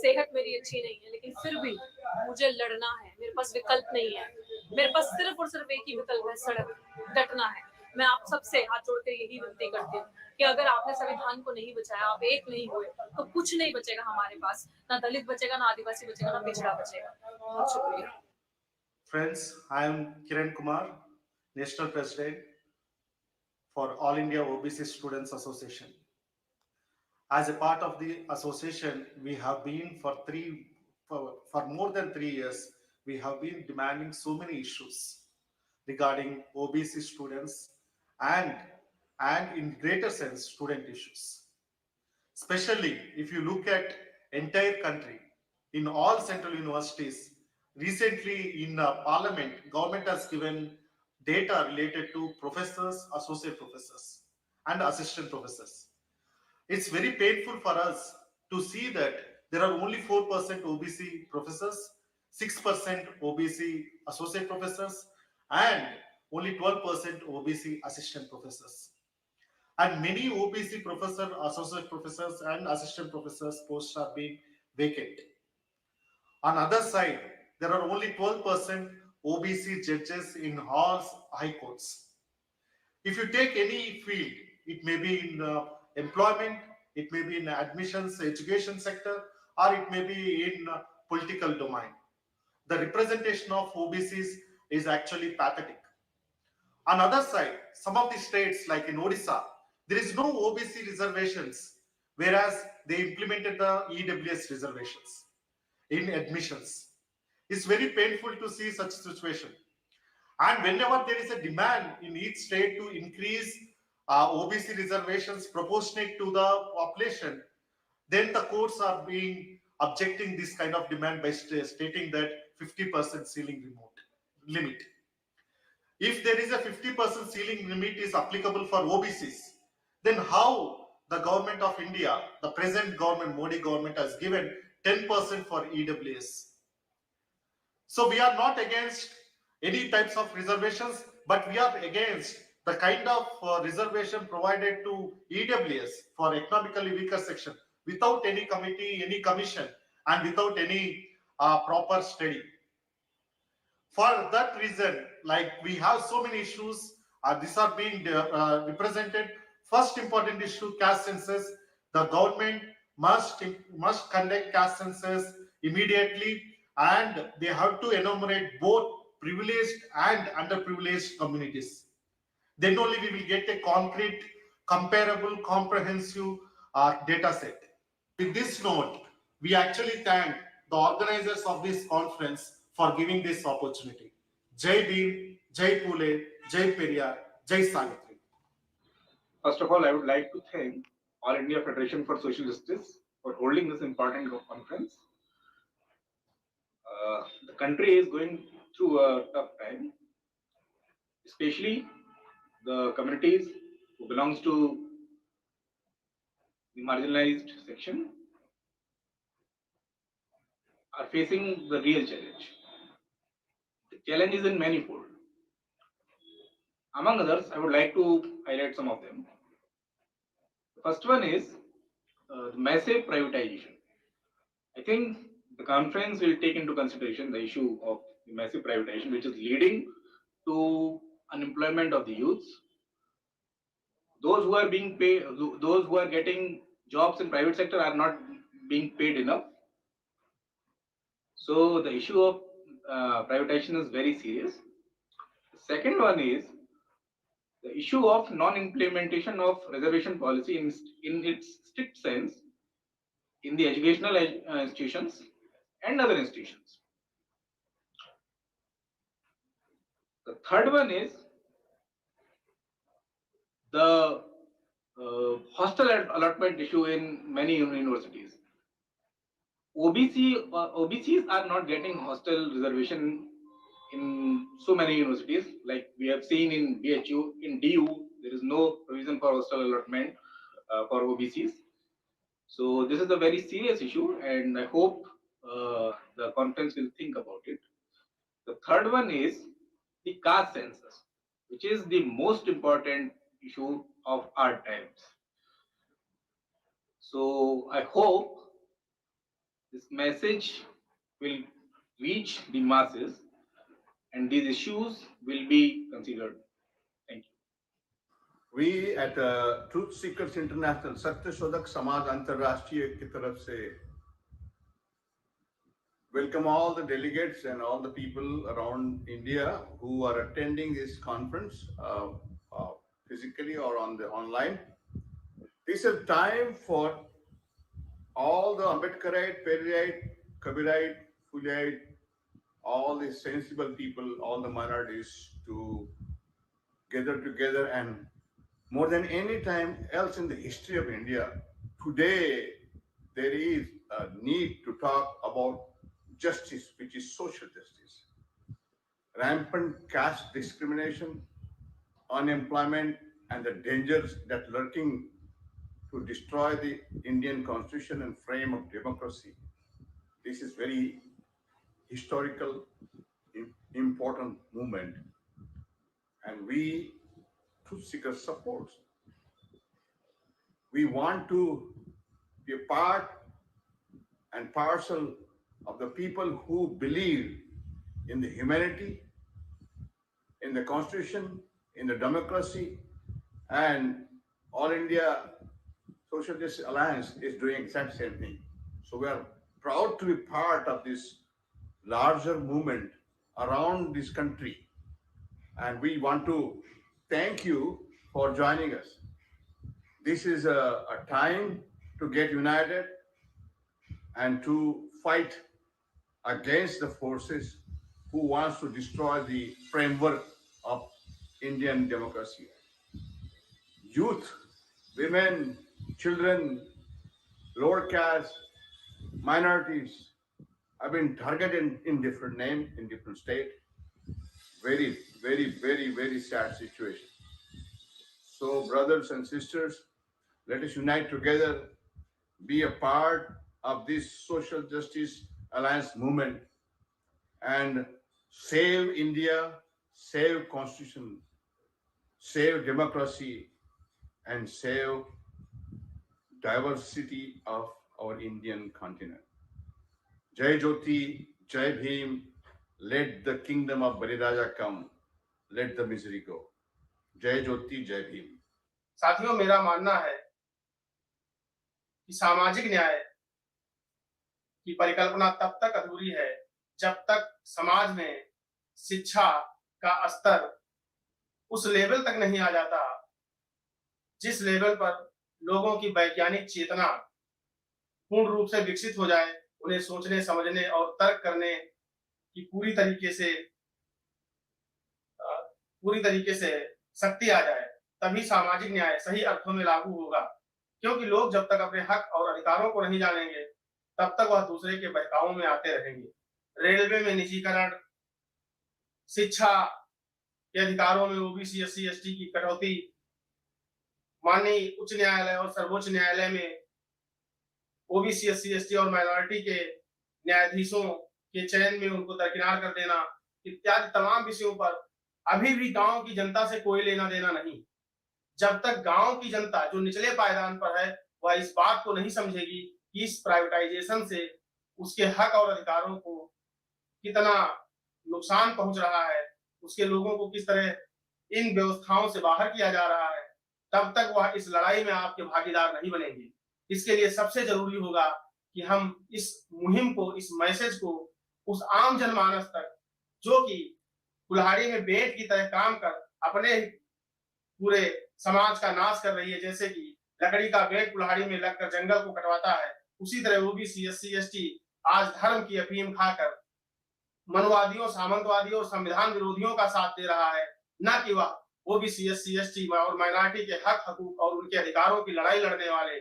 सेहत मेरी अच्छी नहीं है, लेकिन फिर भी मुझे लड़ना है, मेरे पास विकल्प नहीं है, मेरे पास सिर्फ और सिर्फ एक ही विकल्प है, सड़क, डटना है। मैं आप सबसे हाथ जोड़ के यही विनती करती हूँ कि अगर आपने संविधान को नहीं बचाया, आप एक नहीं हुए, तो कुछ नहीं बचेगा हमारे पास, ना दलित बचेगा, ना आदिवासी बचेगा, ना पिछड़ा बचेगा। बहुत शुक्रिया। Friends, I am Kiran Kumar, National President for All India OBC Students Association. As a part of the association, we have been for more than 3 years, we have been demanding so many issues regarding OBC students and in greater sense, student issues. Especially if you look at entire country, in all central universities, recently in parliament, government has given data related to professors, associate professors, and assistant professors. It's very painful for us to see that there are only 4% OBC professors, 6% OBC associate professors, and only 12% OBC assistant professors. And many OBC professor, associate professors, and assistant professors posts are being vacant. On other side, there are only 12% OBC judges in all high courts. If you take any field, it may be in employment, it may be in admissions, education sector, or it may be in political domain. The representation of OBCs is actually pathetic. On other side, some of the states like in Odisha, there is no OBC reservations, whereas they implemented the EWS reservations in admissions. It's very painful to see such situation. And whenever there is a demand in each state to increase OBC reservations proportionate to the population, then the courts are being objecting this kind of demand by stating that 50% ceiling limit. If there is a 50% ceiling limit is applicable for OBCs, then how the government of India, the present government, Modi government, has given 10% for EWS? So we are not against any types of reservations, but we are against the kind of reservation provided to EWS for economically weaker section without any committee, any commission, and without any proper study. For that reason, like we have so many issues, these are being represented. First important issue, caste census. The government must conduct caste census immediately, and they have to enumerate both privileged and underprivileged communities. Then only we will get a concrete, comparable, comprehensive data set. With this note, we actually thank the organizers of this conference for giving this opportunity. Jai Bhim, Jai Pule, Jai Periyar, Jai Savitri. First of all, I would like to thank All India Federation for Social Justice for holding this important conference. The country is going through a tough time, especially the communities who belongs to the marginalized section are facing the real challenge. The challenge is in manifold. Among others, I would like to highlight some of them. The first one is the massive privatization. I think the conference will take into consideration the issue of the massive privatization, which is leading to unemployment of the youths. Those who are being paid, those who are getting jobs in private sector are not being paid enough. So the issue of privatization is very serious. The second one is the issue of non-implementation of reservation policy in its strict sense in the educational institutions and other institutions. The third one is the hostel allotment issue in many universities. OBCs are not getting hostel reservation in so many universities. Like we have seen in BHU, in DU, there is no provision for hostel allotment for OBCs. So this is a very serious issue, and I hope the conference will think about it. The third one is the caste census, which is the most important issue of our times. So I hope this message will reach the masses and these issues will be considered. Thank you. We at Truth Seekers International, सत्य शोधक समाज अंतरराष्ट्रीय की तरफ से welcome all the delegates and all the people around India who are attending this conference physically or on the online. This is time for all the Ambedkarite, Pvt.Ltd, Kabirite, Fuliite, all the sensible people, all the minorities to gather together, and more than any time else in the history of India, today there is a need to talk about justice, which is social justice. Rampant caste discrimination, unemployment, and the dangers that lurking to destroy the Indian constitution and frame of democracy. This is very historical, important movement, and we, Truth Seekers, support. We want to be a part and parcel of the people who believe in the humanity, in the constitution, in the democracy, and All India Social Justice Alliance is doing exact same thing. So we are proud to be part of this larger movement around this country, and we want to thank you for joining us. This is a time to get united and to fight against the forces who wants to destroy the framework of Indian democracy. Youth, women, children, lower caste, minorities have been targeted in different names, in different states. Very, very, very, very sad situation. So brothers and sisters, let us unite together, be a part of this social justice alliance movement, and save India, save constitution, save democracy, and save diversity of our Indian continent. Jai Jyoti, Jai Bhim, let the kingdom of Baliraja come, let the misery go. Jai Jyoti, Jai Bhim. साथियों, मेरा मानना है कि सामाजिक न्याय की परिकल्पना तब तक अधूरी है जब तक समाज में शिक्षा का स्तर उस लेवल तक नहीं आ जाता जिस लेवल पर लोगों की वैज्ञानिक चेतना पूर्ण रूप से विकसित हो जाए, उन्हें सोचने, समझने और तर्क करने की पूरी तरीके से शक्ति आ जाए, तभी सामाजिक न्याय सही अर्थों में लागू होगा। क्योंकि लोग जब तक अपने हक और अधिकारों को नहीं जानेंगे, तब तक वह दूसरे के बहकावों में आते रहेंगे। रेलवे में निजीकरण, शिक्षा के अधिकारों में ओबीसी, एससी, एसटी की कटौती, माननीय उच्च न्यायालय और सर्वोच्च न्यायालय में ओबीसी, एससी, एसटी और माइनॉरिटी के न्यायाधीशों के चयन में उनको दरकिनार कर देना, इत्यादि तमाम विषयों पर अभी भी गांव की जनता से कोई लेना देना नहीं। जब तक गांव की जनता जो निचले पायदान पर है, वह इस बात को नहीं समझेगी कि इस प्राइवेटाइजेशन से उसके हक और अधिकारों को कितना नुकसान पहुंच रहा है, उसके लोगों को किस तरह इन व्यवस्थाओं से बाहर किया जा रहा है, तब तक वह इस लड़ाई में आपके भागीदार नहीं बनेंगे। इसके लिए सबसे जरूरी होगा कि हम इस मुहिम को, इस मैसेज को उस आम जनमानस तक, जो कि कुल्हाड़ी में बेंट की तरह काम कर अपने पूरे समाज का नाश कर रही है, जैसे कि लकड़ी का बेंट कुल्हाड़ी में लगकर जंगल को कटवाता है, उसी तरह ओबीसी, एससी, एसटी आज धर्म की अफीम खाकर मनवादियों, सामंतवादियों और संविधान विरोधियों का साथ दे रहा है, न कि वह ओबीसी, एससी, एसटी और माइनॉरिटी के हक, हकूक और उनके अधिकारों की लड़ाई लड़ने वाले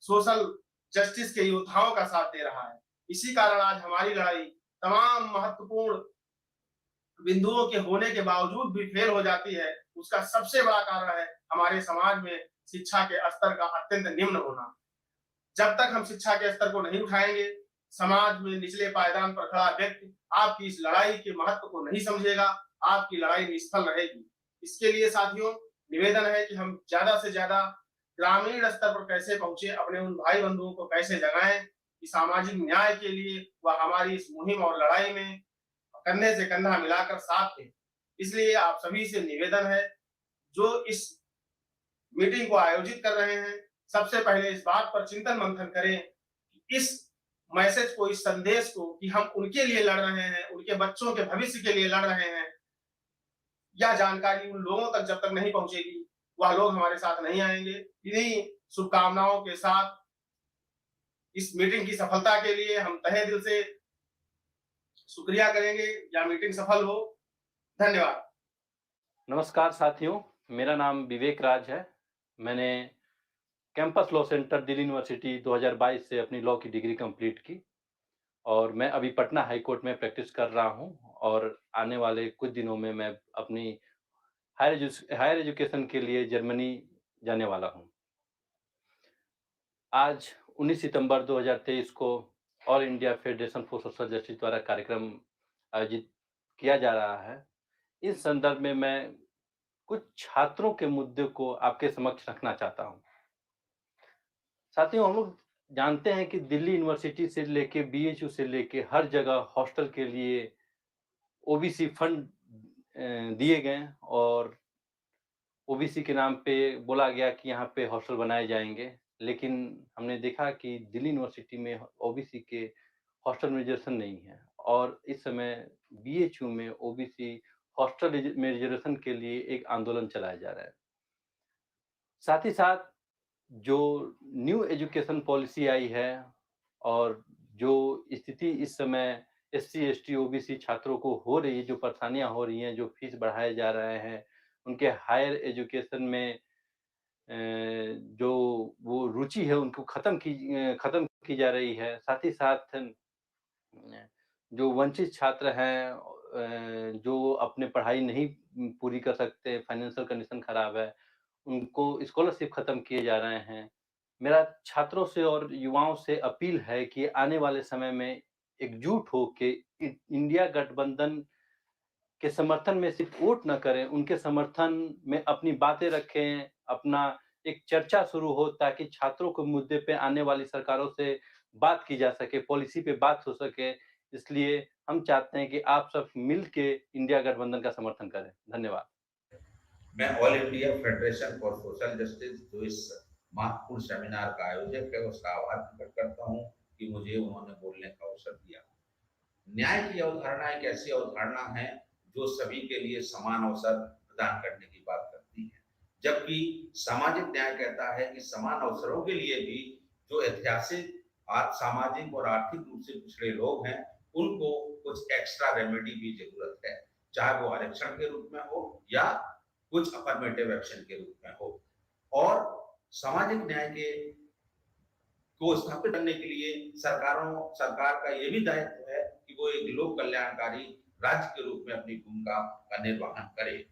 सोशल जस्टिस के योद्धाओं का साथ दे रहा है। इसी कारण आज हमारी लड़ाई तमाम महत्वपूर्ण बिंदुओं के होने के बावजूद भी फेल हो जाती है। उसका सबसे बड़ा कारण है हमारे समाज में शिक्षा के स्तर का अत्यंत निम्न होना। जब तक हम शिक्षा के स्तर को नहीं उठाएंगे, समाज में निचले पायदान पर खड़ा व्यक्ति आपकी इस लड़ाई के महत्व को नहीं समझेगा, आपकी लड़ाई निष्फल रहेगी। इसके लिए साथियों निवेदन है कि हम ज्यादा से ज्यादा ग्रामीण स्तर पर कैसे पहुंचे, अपने उन भाई बंधुओं को कैसे जगाएं कि सामाजिक न्याय के लिए वह हमारी इस मुहिम और लड़ाई में कंधे से कंधा मिलाकर साथ थे। इसलिए आप सभी से निवेदन है, जो इस मीटिंग को आयोजित कर रहे हैं, सबसे पहले इस बात पर चिंतन मंथन करें कि इस मैसेज को, इस संदेश को कि हम उनके लिए लड़ रहे हैं, उनके बच्चों के भविष्य के लिए लड़ रहे हैं, यह जानकारी उन लोगों तक जब तक नहीं पहुंचेगी, वह लोग हमारे साथ नहीं आएंगे। इन्हीं शुभकामनाओं के साथ इस मीटिंग की सफलता के लिए हम तहे दिल से शुक्रिया करेंगे। यह मीटिंग सफल हो। धन्यवाद। नमस्कार साथियों, मेरा नाम विवेक राज है। मैंने campus law centre Delhi university 2022 से अपनी लॉ की डिग्री कंप्लीट की और मैं अभी पटना हाई कोर्ट में प्रैक्टिस कर रहा हूं और आने वाले कुछ दिनों में मैं अपनी हायर एजुकेशन के लिए जर्मनी जाने वाला हूं। आज 19 सितंबर 2023 को all India federation for social justice द्वारा कार्यक्रम आयोजित किया जा रहा है। इस संदर्भ में मैं कुछ छात्रों के मुद्दे को आपके समक्ष रखना चाहता हूं। साथियों, हम लोग जानते हैं कि दिल्ली यूनिवर्सिटी से लेके बीएचयू से लेके हर जगह हॉस्टल के लिए ओबीसी फंड दिए गए और ओबीसी के नाम पे बोला गया कि यहाँ पे हॉस्टल बनाए जाएंगे, लेकिन हमने देखा कि दिल्ली यूनिवर्सिटी में ओबीसी के हॉस्टल में रिजर्वेशन नहीं है और इस समय बीएचयू में ओबीसी हॉस्टल में रिजर्वेशन के लिए एक आंदोलन चलाया जा रहा है। साथ ही साथ जो न्यू एजुकेशन पॉलिसी आई है और जो स्थिति इस समय एससी, एसटी, ओबीसी छात्रों को हो रही है, जो परेशानियां हो रही हैं, जो फीस बढ़ाए जा रहे हैं, उनके हायर एजुकेशन में जो वो रुचि है उनको खत्म की जा रही है। साथ ही साथ जो वंचित छात्र हैं, जो अपने पढ़ाई नहीं पूरी कर सकते, फाइनेंशियल कंडीशन खराब है, उनको स्कॉलरशिप खत्म किए जा रहे हैं। मेरा छात्रों से और युवाओं से अपील है कि आने वाले समय में एकजुट होके इंडिया गठबंधन के समर्थन में सिर्फ वोट न करें, उनके समर्थन में अपनी बातें रखें, अपना एक चर्चा शुरू हो ताकि छात्रों के मुद्दे पे आने वाली सरकारों से बात की जा सके, पॉलिसी पे बात हो सके। इसलिए हम चाहते हैं कि आप सब मिल के इंडिया गठबंधन का समर्थन करें। धन्यवाद। मैं all India federation for social justice जो इस महत्वपूर्ण सेमिनार का आयोजक है उसका आभार प्रकट करता हूं कि मुझे उन्होंने बोलने का अवसर दिया। न्याय की अवधारणा एक ऐसी अवधारणा है जो सभी के लिए समान अवसर प्रदान करने की बात करती है, जबकि सामाजिक न्याय कहता है कि समान अवसरों के लिए भी जो ऐतिहासिक, सामाजिक और आर्थिक रूप से पिछड़े लोग हैं उनको कुछ एक्स्ट्रा रेमेडी की जरूरत है, चाहे वो आरक्षण के रूप में हो या कुछ अफर्मेटिव एक्शन के रूप में हो। और सामाजिक न्याय को स्थापित करने के लिए सरकार का ये भी दायित्व है कि वो एक लोक कल्याणकारी राज्य के रूप में अपनी भूमिका का निर्वहन करे।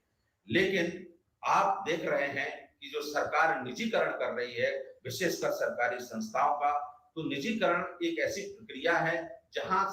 लेकिन आप देख रहे हैं कि जो सरकार निजीकरण कर रही है, विशेषकर सरकारी संस्थाओं का, तो निजीकरण एक ऐसी प्रक्रिया है जहां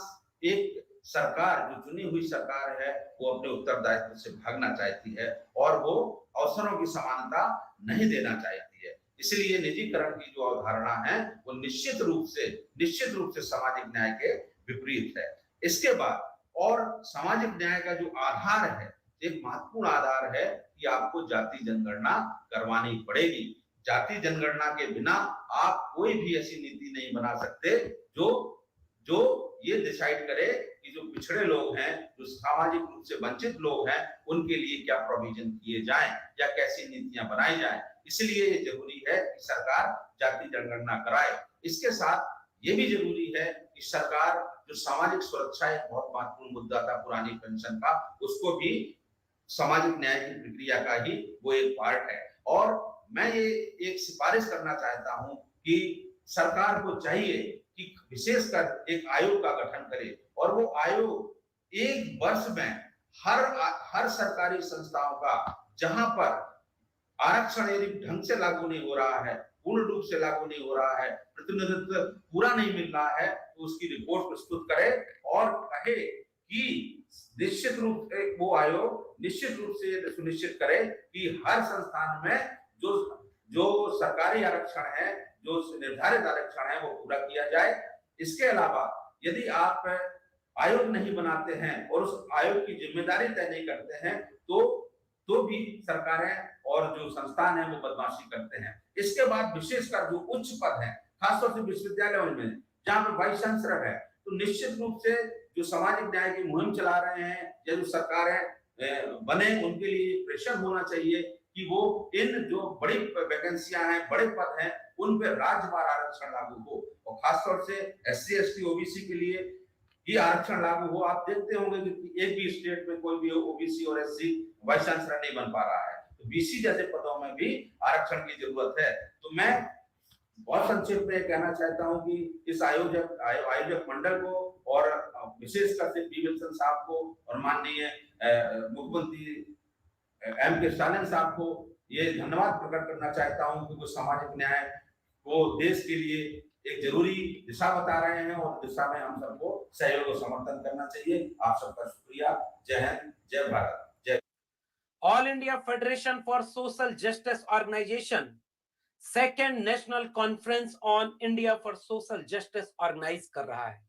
एक सरकार, जो चुनी हुई सरकार है, वो अपने उत्तरदायित्व से भागना चाहती है और वो अवसरों की समानता नहीं देना चाहती है। इसलिए निजीकरण की जो अवधारणा है वो निश्चित रूप से सामाजिक न्याय के विपरीत है। इसके बाद और सामाजिक न्याय का जो आधार है, एक महत्वपूर्ण आधार है कि आपको जाति जनगणना करवानी पड़ेगी। जाति जनगणना के बिना आप कोई भी ऐसी नीति नहीं बना सकते जो ये डिसाइड करे कि जो पिछड़े लोग हैं, जो सामाजिक रूप से वंचित लोग हैं, उनके लिए क्या प्रोविजन किए जाएं या कैसी नीतियां बनाई जाएं। इसलिए ये जरूरी है कि सरकार जाति जनगणना कराए। इसके साथ ये भी जरूरी है कि सरकार जो सामाजिक सुरक्षा एक बहुत महत्वपूर्ण मुद्दा था पुरानी पेंशन का, उसको भी सामाजिक न्याय की प्रक्रिया का ही वो एक पार्ट है। और मैं ये एक सिफारिश करना चाहता हूं कि सरकार को चाहिए कि विशेषकर एक आयोग का गठन करे और वो आयोग एक वर्ष में हर सरकारी संस्थाओं का जहां पर आरक्षण यदि ढंग से लागू नहीं हो रहा है, पूर्ण रूप से लागू नहीं हो रहा है, प्रतिनिधित्व पूरा नहीं मिल रहा है, तो उसकी रिपोर्ट प्रस्तुत करे और कहे कि निश्चित रूप से वो आयोग निश्चित रूप से सुनिश्चित करे कि हर संस्थान में जो सरकारी आरक्षण है, जो निर्धारित आरक्षण है, वो पूरा किया जाए। इसके अलावा यदि आप आयोग नहीं बनाते हैं और उस आयोग की जिम्मेदारी तय नहीं करते हैं तो भी सरकारें और जो संस्थान है वो बदमाशी करते हैं। इसके बाद विशेषकर जो उच्च पद है, खासतौर से विश्वविद्यालयों में जहां पर वाइस चांसलर है, तो निश्चित रूप से जो सामाजिक न्याय की मुहिम चला रहे हैं या जो सरकारें बने, उनके लिए प्रेशर होना चाहिए कि वो इन जो बड़ी वैकेंसियां हैं, बड़े पद हैं, उन पे राज्यवार आरक्षण लागू हो और खासतौर से SC ST OBC के लिए ये आरक्षण लागू हो। आप देखते होंगे कि एक भी स्टेट में कोई भी OBC और SC वाइस चांसलर नहीं बन पा रहा है, तो BC जैसे पदों में भी आरक्षण की जरूरत है। तो मैं बहुत संक्षेप में कहना चाहता हूं कि इस आयोजक मंडल को और विशेषकर से पी. साहब को और माननीय मुख्यमंत्री M.K. स्टालिन साहब को ये धन्यवाद प्रकट करना चाहता हूं कि वो सामाजिक न्याय को देश के लिए एक जरूरी दिशा बता रहे हैं और दिशा में हम सबको सहयोग और समर्थन करना चाहिए। आप सबका शुक्रिया। जय हिंद, जय भारत, जय। All India federation for social justice organisation second national conference on India for social justice organise कर रहा है।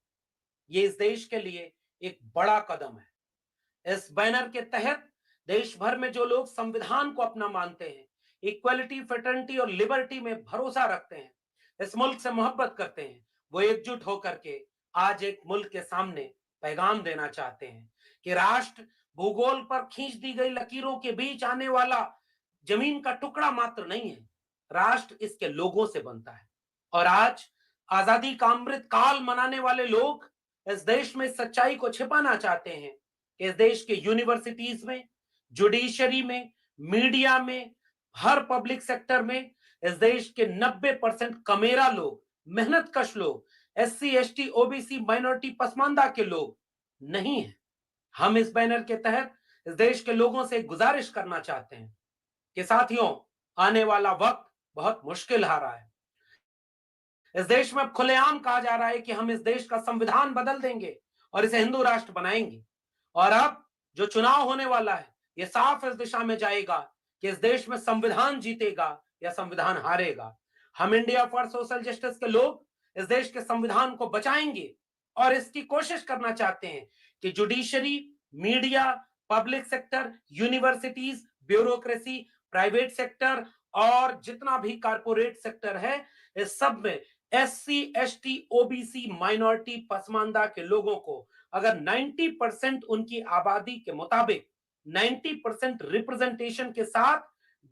ये इस देश के लिए एक बड़ा कदम है। इस बैनर के तहत देश भर में जो लोग संविधान को अपना मानते हैं, इक्वालिटी, फ्रेटर्निटी और लिबर्टी में भरोसा रखते हैं, इस मुल्क से मोहब्बत करते हैं, वो एकजुट होकर के आज एक मुल्क के सामने पैगाम देना चाहते हैं कि राष्ट्र भूगोल पर खींच दी गई लकीरों के बीच आने वाला जमीन का टुकड़ा मात्र नहीं है, राष्ट्र इसके लोगों से बनता है। और आज आजादी का अमृत काल मनाने वाले लोग इस देश में सच्चाई को छिपाना चाहते हैं कि इस देश के यूनिवर्सिटीज में, जुडिशरी में, मीडिया में, हर पब्लिक सेक्टर में इस देश के 90% कमेरा लोग, मेहनतकश लोग, SC ST OBC minority Pasmanda के लोग नहीं है। हम इस बैनर के तहत इस देश के लोगों से गुजारिश करना चाहते हैं कि साथियों, आने वाला वक्त बहुत मुश्किल आ रहा है। इस देश में अब खुलेआम कहा जा रहा है कि हम इस देश का संविधान बदल देंगे और इसे हिंदू राष्ट्र बनाएंगे। और अब जो चुनाव होने वाला है, ये साफ इस दिशा में जाएगा कि इस देश में संविधान जीतेगा या संविधान हारेगा। हम इंडिया फॉर सोशल जस्टिस के लोग इस देश के संविधान को बचाएंगे और इसकी कोशिश करना चाहते हैं कि judiciary, media, public sector, universities, bureaucracy, private sector और जितना भी कारपोरेट सेक्टर है, इस सब में SC ST OBC minority Pasmanda के लोगों को अगर 90% उनकी आबादी के मुताबिक 90% रिप्रेजेंटेशन के साथ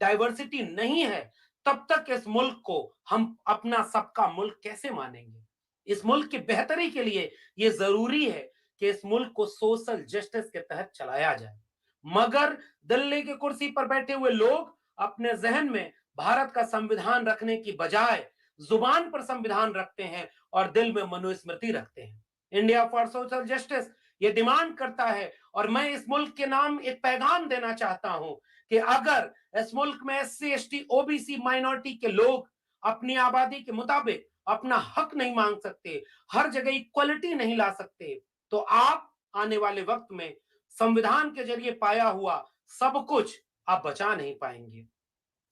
डाइवर्सिटी नहीं है, तब तक इस मुल्क को हम अपना सबका मुल्क कैसे मानेंगे। इस मुल्क की बेहतरी के लिए यह जरूरी है कि इस मुल्क को सोशल जस्टिस के तहत चलाया जाए। मगर दिल्ली की कुर्सी पर बैठे हुए लोग अपने जहन में भारत का संविधान रखने की बजाय जुबान पर संविधान रखते हैं और दिल में मनुस्मृति रखते हैं। इंडिया फॉर सोशल जस्टिस ये डिमांड करता है और मैं इस मुल्क के नाम एक पैगाम देना चाहता हूं कि अगर इस मुल्क में SC ST OBC माइनॉरिटी के लोग अपनी आबादी के मुताबिक अपना हक नहीं मांग सकते, हर जगह इक्वलिटी नहीं ला सकते, तो आप आने वाले वक्त में संविधान के जरिए पाया हुआ सब कुछ आप बचा नहीं पाएंगे।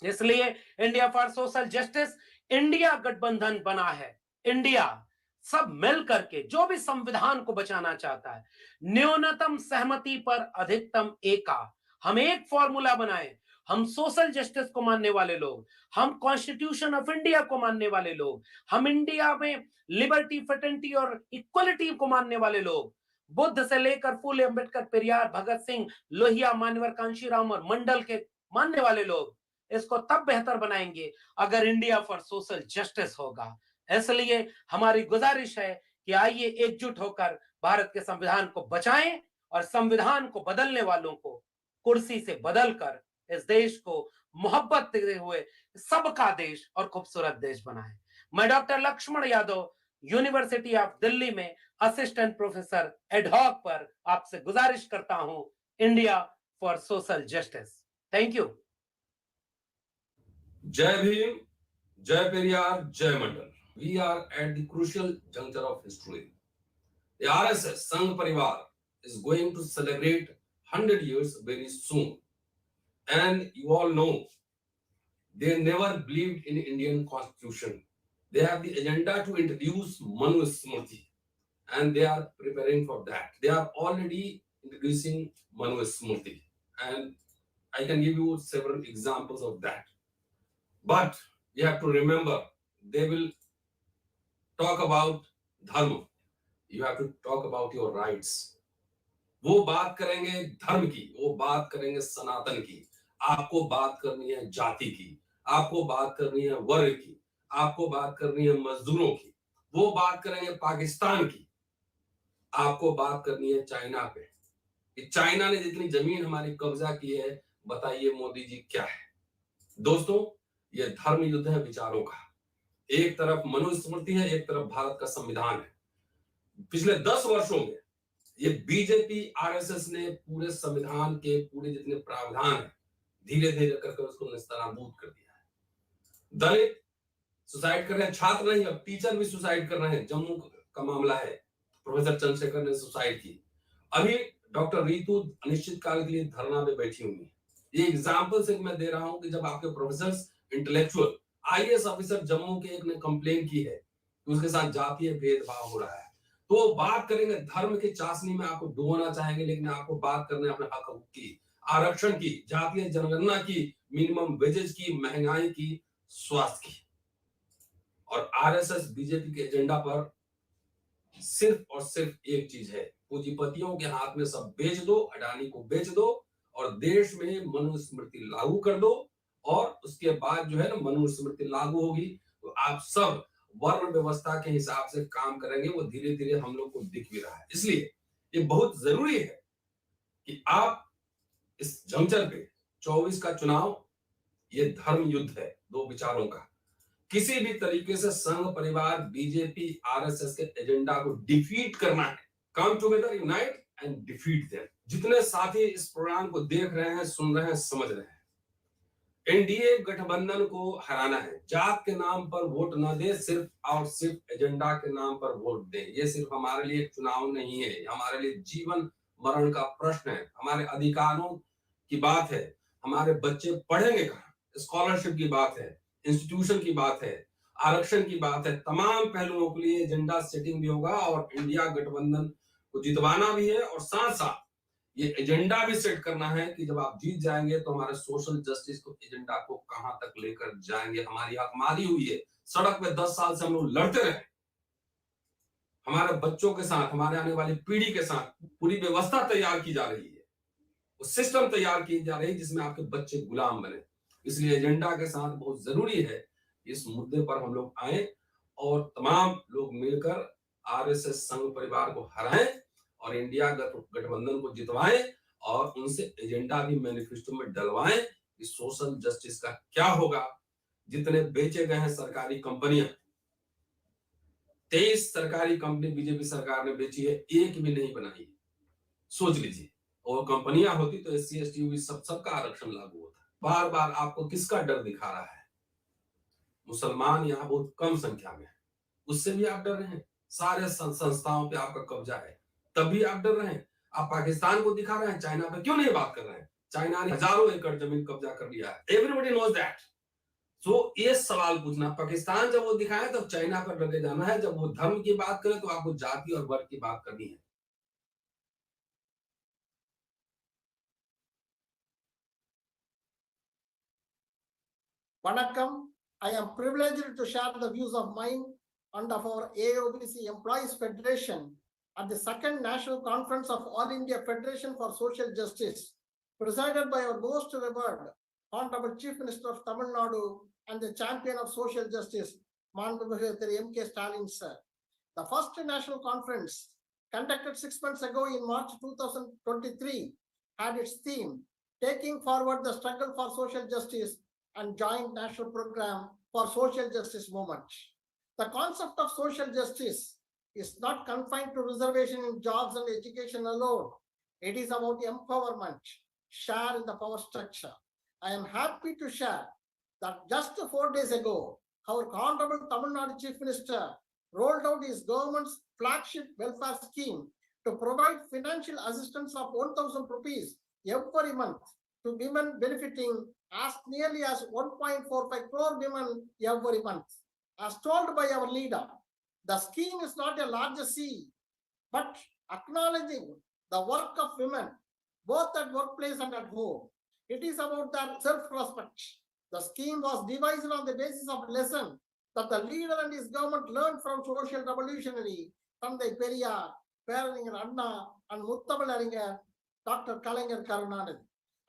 इसलिए India for social justice India गठबंधन बना है। इंडिया सब मिल करके जो भी संविधान को बचाना चाहता है, न्यूनतम सहमति पर अधिकतम एका, हम एक फॉर्मूला बनाए। हम सोशल जस्टिस को मानने वाले लोग, हम कॉन्स्टिट्यूशन ऑफ इंडिया को मानने वाले लोग, हम इंडिया में लिबर्टी, फ्रेटर्निटी और इक्वलिटी को मानने वाले लोग, बुद्ध से लेकर फूले, अम्बेडकर, पेरियार, भगत सिंह, लोहिया, मानवर, कांशीराम और मंडल के मानने वाले लोग इसको तब बेहतर बनाएंगे अगर इंडिया फॉर सोशल जस्टिस होगा। इसलिए हमारी गुजारिश है कि आइए एकजुट होकर भारत के संविधान को बचाएं और संविधान को बदलने वालों को कुर्सी से बदलकर इस देश को मोहब्बत देते हुए सबका देश और खूबसूरत देश बनाएं। मैं doctor Laxman Yadav university of Delhi में असिस्टेंट प्रोफेसर एडहॉक पर आपसे गुजारिश करता हूं, India for social justice. Thank you. जय भीम, जय पेरियार, जय मंडल। We are at the crucial juncture of history. The RSS Sangh Parivar is going to celebrate 100 years very soon. And you all know, they never believed in Indian constitution. They have the agenda to introduce Manu Smriti. And they are preparing for that. They are already introducing Manu Smriti. And I can give you several examples of that. But you have to remember, they will talk about dharma. You have to talk about your rights. वो बात करेंगे धर्म की, वो बात करेंगे सनातन की। आपको बात करनी है जाति की, आपको बात करनी है वर्ग की, आपको बात करनी है मजदूरों की, वो बात करेंगे पाकिस्तान की, आपको बात करनी है चाइना पे कि चाइना ने जितनी जमीन हमारी कब्जा की है, बताइए मोदी जी क्या है। दोस्तों, ये धर्म युद्ध है विचारों का। एक तरफ मनुस्मृति है, एक तरफ भारत का संविधान है। पिछले 10 वर्षों में ये बीजेपी आरएसएस ने पूरे संविधान के पूरे जितने प्रावधान है धीरे धीरे करके उसको निस्तानाबूद कर दिया है। दलित सुसाइड कर रहे हैं, छात्र नहीं अब टीचर भी सुसाइड कर रहे हैं। जम्मू का मामला है, प्रोफेसर चंद्रशेखर ने सुसाइड की। अभी डॉक्टर रीतू अनिश्चित काल के लिए धरना पे बैठी हुई है। ये एग्जाम्पल से मैं दे रहा हूं कि जब आपके professor intellectual IAS officer Jammu के एक ने कंप्लेन की है कि उसके साथ जातीय भेदभाव हो रहा है, तो बात करेंगे धर्म के चाशनी में आपको डुबोना चाहेंगे, लेकिन आपको बात करने अपने हक की, आरक्षण की, जातीय जनगणना की, मिनिमम वेजेज की, महंगाई की, स्वास्थ्य की। और आरएसएस बीजेपी के एजेंडा पर सिर्फ और सिर्फ एक चीज है, पूंजीपतियों के हाथ में सब बेच दो, अडानी को बेच दो और देश में मनुस्मृति लागू कर दो। और उसके बाद जो है ना मनुस्मृति लागू होगी तो आप सब वर्ण व्यवस्था के हिसाब से काम करेंगे। वो धीरे धीरे हम लोग को दिख भी रहा है। इसलिए ये बहुत जरूरी है कि आप इस जंक्शन पे 24 का चुनाव, ये धर्म युद्ध है दो विचारों का। किसी भी तरीके से संघ परिवार बीजेपी आरएसएस के एजेंडा को डिफीट करना है। Come together, unite and defeat them. जितने साथी इस प्रोग्राम को देख रहे हैं, सुन रहे हैं, समझ रहे हैं, एनडीए गठबंधन को हराना है। जात के नाम पर वोट न दे, सिर्फ और सिर्फ एजेंडा के नाम पर वोट दे। ये सिर्फ हमारे लिए एक चुनाव नहीं है, हमारे लिए जीवन मरण का प्रश्न है। हमारे अधिकारों की बात है, हमारे बच्चे पढ़ेंगे कहाँ, स्कॉलरशिप की बात है, इंस्टीट्यूशन की बात है, आरक्षण की बात है। तमाम पहलुओं के लिए एजेंडा सेटिंग भी होगा और इंडिया गठबंधन को जितवाना भी है। और साथ साथ ये एजेंडा भी सेट करना है कि जब आप जीत जाएंगे तो हमारे सोशल जस्टिस को एजेंडा को कहां तक लेकर जाएंगे। हमारी हकमारी हुई है, सड़क पे 10 साल से हम लोग लड़ते रहे। हमारे बच्चों के साथ, हमारे आने वाली पीढ़ी के साथ पूरी व्यवस्था तैयार की जा रही है, वो सिस्टम तैयार की जा रही है जिसमें आपके बच्चे गुलाम बने। इसलिए एजेंडा के साथ बहुत जरूरी है इस मुद्दे पर हम लोग आए और तमाम लोग मिलकर आरएसएस संघ परिवार को हराएं और इंडिया गठबंधन को जितवाएं और उनसे एजेंडा भी मैनिफेस्टो में डलवाएं कि सोशल जस्टिस का क्या होगा। जितने बेचे गए हैं सरकारी कंपनियां, 23 सरकारी कंपनी बीजेपी सरकार ने बेची है, एक भी नहीं बनाई। सोच लीजिए, और कंपनियां होती तो एससी एसटी ओबीसी सबका आरक्षण लागू होता। बार बार आपको किसका डर दिखा रहा है? मुसलमान यहाँ बहुत कम संख्या में है, उससे भी आप डर रहे हैं। सारे संस्थाओं पे आपका कब्जा है, तब भी आप डर रहे हैं। आप पाकिस्तान को दिखा रहे हैं, चाइना पे क्यों नहीं बात कर रहे हैं? चाइना ने हजारों एकड़ जमीन कब्जा कर लिया है, एवरीबॉडी नोज दैट। सो ये सवाल पूछना, पाकिस्तान जब वो दिखाए तो चाइना पर डर के जाना है, जब वो धर्म की बात करे तो आपको जाति और वर्ग की बात करनी है। Vanakkam, I am privileged to share the views of mine and of our AOBC Employees Federation at the second National Conference of All India Federation for Social Justice, presided by our most revered Honorable Chief Minister of Tamil Nadu and the champion of social justice, Manpumiகு M.K. Stalin sir. The first national conference conducted 6 months ago in March 2023 had its theme, Taking Forward the Struggle for Social Justice and Joint National Program for Social Justice Movement. The concept of social justice is not confined to reservation in jobs and education alone. It is about empowerment, share in the power structure. I am happy to share that just 4 days ago, our Honorable Tamil Nadu Chief Minister rolled out his government's flagship welfare scheme to provide financial assistance of 1,000 rupees every month to women benefiting as nearly as 1.45 crore women every month. As told by our leader, the scheme is not a large C, but acknowledging the work of women, both at workplace and at home. It is about their self-respect. The scheme was devised on the basis of lesson that the leader and his government learned from social revolutionary Tandai Periyar, Pevaringer Anna, and Muttamal Dr. Kalaignar Karunanidhi.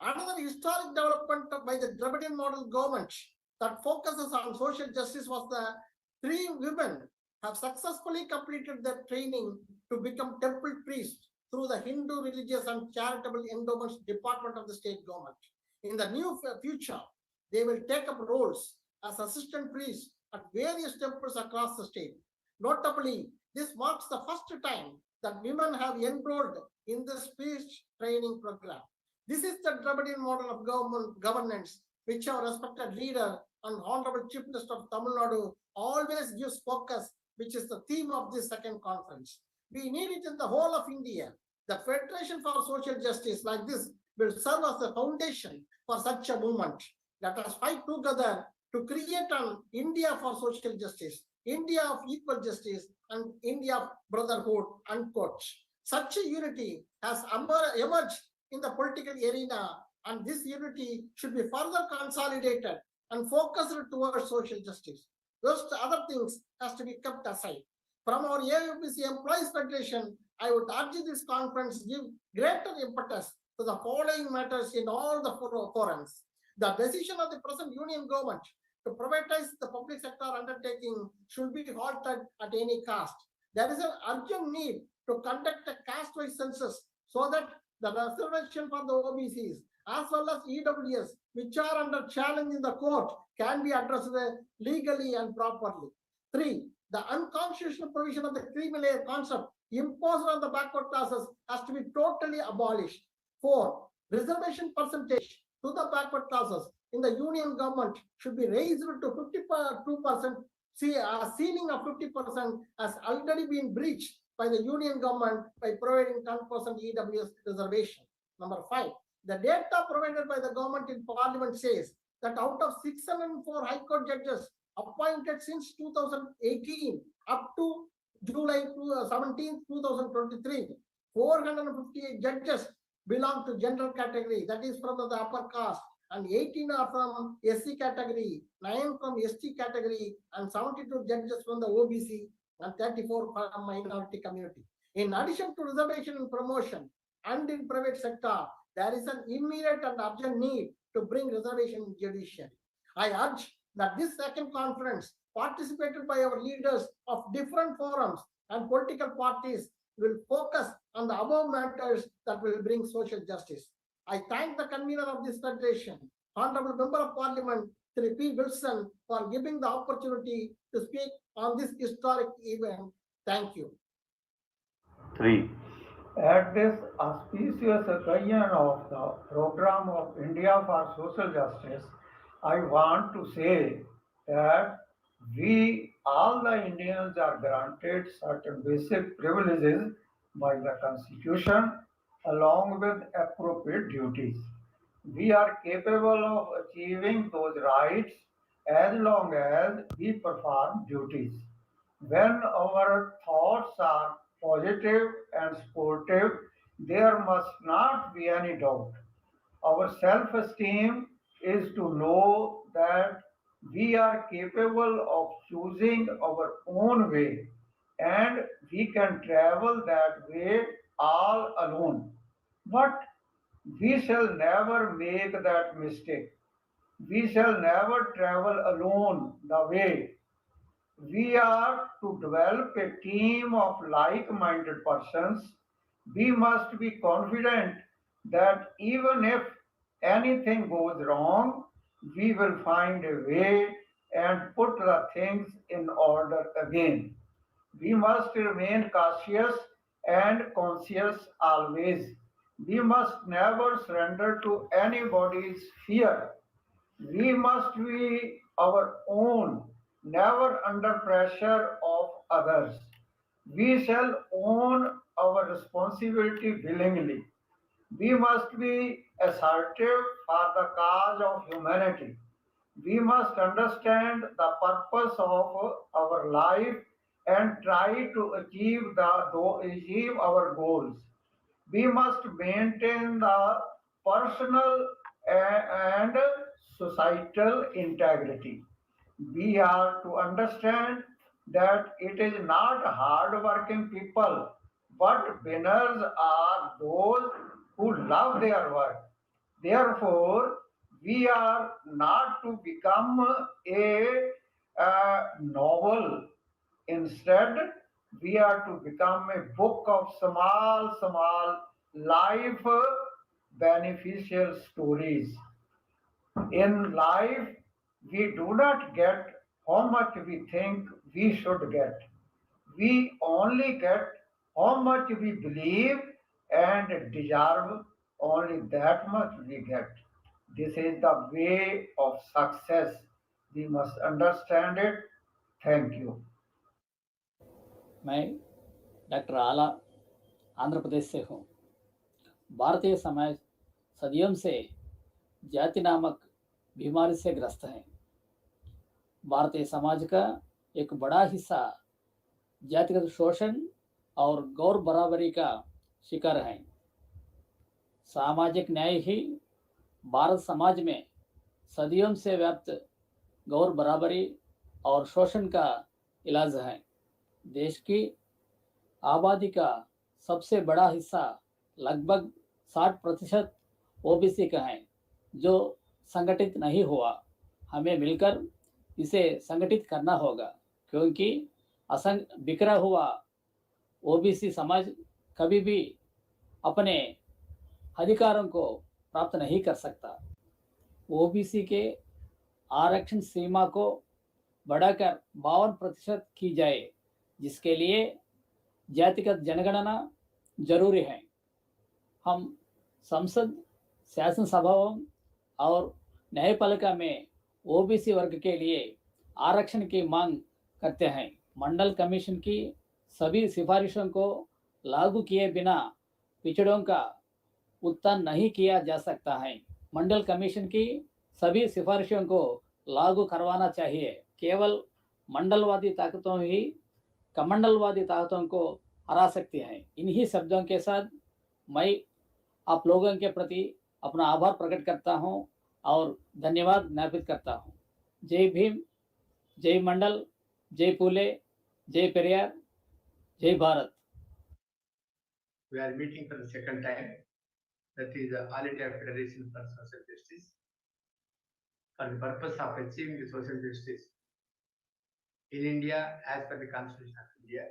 Another historic development by the Dravidian model government that focuses on social justice was the 3 women have successfully completed their training to become temple priests through the Hindu Religious and Charitable Endowments Department of the state government. In the near future, they will take up roles as assistant priests at various temples across the state. Notably, this marks the first time that women have enrolled in the speech training program. This is the Dravidian model of governance, which our respected leader and Honorable Chief Minister of Tamil Nadu always gives focus, which is the theme of this second conference. We need it in the whole of India. The Federation for Social Justice like this will serve as the foundation for such a movement. Let us fight together to create an India for social justice, India of equal justice, and India of brotherhood, unquote. Such a unity has emerged in the political arena, and this unity should be further consolidated and focused towards social justice. Those other things has to be kept aside. From our AOBC Employees Federation, I would urge this conference give greater impetus to the following matters in all the forums. The decision of the present union government to privatize the public sector undertaking should be halted at any cost. There is an urgent need to conduct a caste-wise census so that the reservation for the OBCs as well as EWS, which are under challenge in the court, can be addressed legally and properly. 3. The unconstitutional provision of the creamy layer concept imposed on the backward classes has to be totally abolished. 4. Reservation percentage to the backward classes in the union government should be raised to 52%. Ceiling of 50% has already been breached by the union government by providing 10% EWS reservation. Number 5. The data provided by the government in parliament says that out of 604 high court judges appointed since 2018 up to July 17, 2023, 458 judges belong to general category, that is from the upper caste, and 18 are from SC category, 9 from ST category, and 72 judges from the OBC, and 34 from minority community. In addition to reservation and promotion, and in private sector, there is an immediate and urgent need to bring reservation in judiciary. I urge that this second conference, participated by our leaders of different forums and political parties, will focus on the above matters that will bring social justice. I thank the convener of this federation, Honorable Member of Parliament, Sri P. Wilson, for giving the opportunity to speak on this historic event. Thank you. 3. At this auspicious occasion of the program of India for Social Justice, I want to say that we, all the Indians, are granted certain basic privileges by the Constitution along with appropriate duties. We are capable of achieving those rights as long as we perform duties. When our thoughts are positive and supportive, there must not be any doubt. Our self-esteem is to know that we are capable of choosing our own way and we can travel that way all alone. But we shall never make that mistake. We shall never travel alone the way. We are to develop a team of like-minded persons. We must be confident that even if anything goes wrong, we will find a way and put the things in order again. We must remain cautious and conscious always. We must never surrender to anybody's fear. We must be our own, never under pressure of others. We shall own our responsibility willingly. We must be assertive for the cause of humanity. We must understand the purpose of our life and try to achieve our goals. We must maintain the personal and societal integrity. We are to understand that it is not hard-working people, but winners are those who love their work. Therefore, we are not to become a novel. Instead, we are to become a book of small life beneficial stories. In life, we do not get how much we think we should get. We only get how much we believe and deserve, only that much we get. This is the way of success. We must understand it. Thank you. मैं doctor आला आंध्र प्रदेश से हूँ। भारतीय समाज सदियों से जाति नामक बीमारी से ग्रस्त है। भारतीय समाज का एक बड़ा हिस्सा जातिगत शोषण और गौर बराबरी का शिकार है। सामाजिक न्याय ही भारत समाज में सदियों से व्याप्त गौर बराबरी और शोषण का इलाज है। देश की आबादी का सबसे बड़ा हिस्सा लगभग 60% ओबीसी का है, जो संगठित नहीं हुआ। हमें मिलकर इसे संगठित करना होगा, क्योंकि बिखरा हुआ ओबीसी समाज कभी भी अपने अधिकारों को प्राप्त नहीं कर सकता। ओबीसी के आरक्षण सीमा को बढ़ाकर 52% की जाए, जिसके लिए जातिगत जनगणना जरूरी है। हम संसद, शासन सभाओं और न्यायपालिका में ओबीसी वर्ग के लिए आरक्षण की मांग करते हैं। मंडल कमीशन की सभी सिफारिशों को लागू किए बिना पिछड़ों का उत्थान नहीं किया जा सकता है। मंडल कमीशन की सभी सिफारिशों को लागू करवाना चाहिए। केवल मंडलवादी ताकतों ही कमंडलवादी ताकतों को हरा सकती हैं। इन्हीं शब्दों के साथ मैं आप लोगों के प्रति अपना आभार प्रकट करता हूं और धन्यवाद ज्ञापित करता हूं। जय भीम, जय मंडल, जय पुले, जय पेरियार, जय Bharat. We are meeting for the second time. That is the All India Federation for Social Justice, for the purpose of achieving the social justice in India as per the Constitution of India.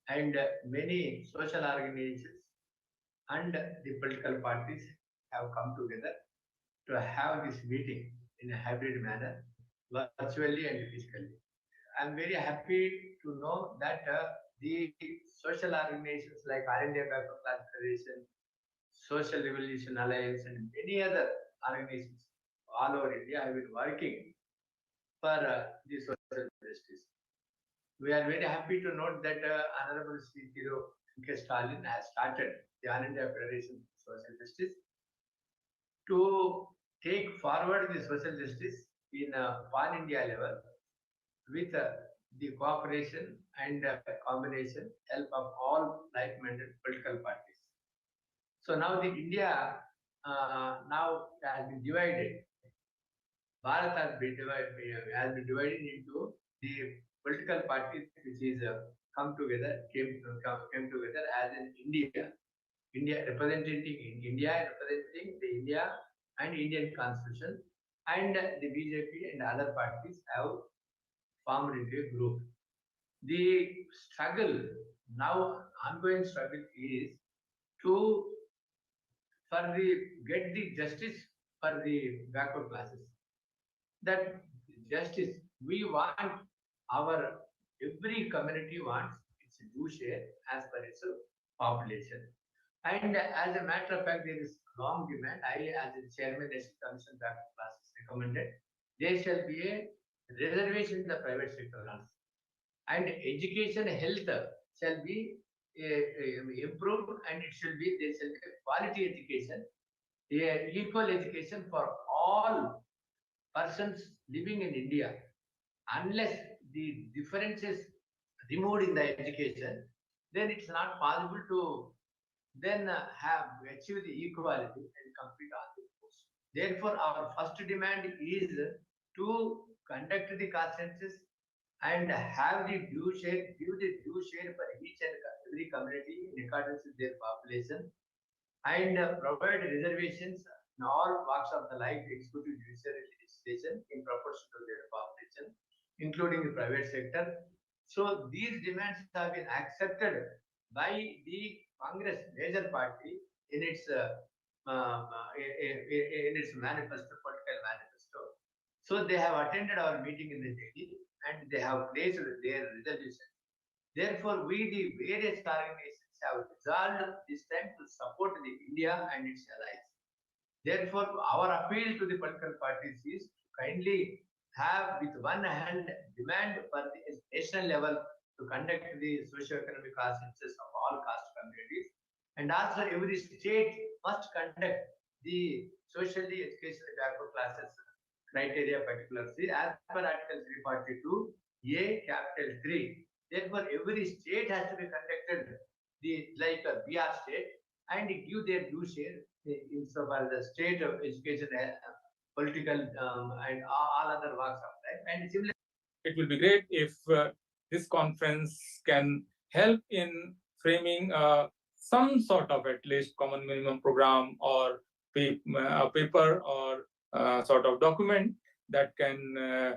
And many social organizations and the political parties have come together to have this meeting in a hybrid manner, virtually and physically. I'm very happy to know that the social organizations like I.N.D.I.A Backward Class Federation, Social Revolution Alliance, and many other organizations all over India have been working for the social justice. We are very happy to note that Honorable Sri M.K. Stalin has started the All-India Federation for Social Justice to take forward the social justice in pan-India level with the cooperation and combination help of all like-minded political parties. So now the India now has been divided. Bharat has been divided into the political parties which is came together as in India representing India, representing the India and Indian Constitution, and the BJP and other parties have formed into a group. The struggle, now ongoing struggle, is to get the justice for the backward classes. That justice, we want our, every community wants its due share as per its population. And as a matter of fact, there is long demand. I, as the chairman, National Commission Backward Classes, recommended there shall be a reservation in the private sector also. And education, health shall be improved, and it shall be, there shall be quality education, equal education for all persons living in India. Unless the difference is removed in the education, then it's not possible to then achieve the equality and complete all the posts. Therefore, our first demand is to conduct the caste census and have the due share, give the due share for each and every community in accordance with their population, and provide reservations in all walks of the life, executive, judicial, legislation in proportion to their population, including the private sector. So these demands have been accepted by the Congress major party in its manifesto, political manifesto. So they have attended our meeting in the Delhi and they have placed their resolution. Therefore, we, the various organizations, have resolved this time to support the India and its allies. Therefore, our appeal to the political parties is to kindly have with one hand demand for the national level to conduct the socio-economic caste census of all caste communities, and also every state must conduct the socially educational backward classes criteria particularly as per Article 342A capital 3. Therefore, every state has to be conducted like a BR state and give their due share insofar as the state of education, political and all other walks of life. And similarly, it will be great if this conference can help in framing some sort of at least common minimum program or a paper or sort of document that can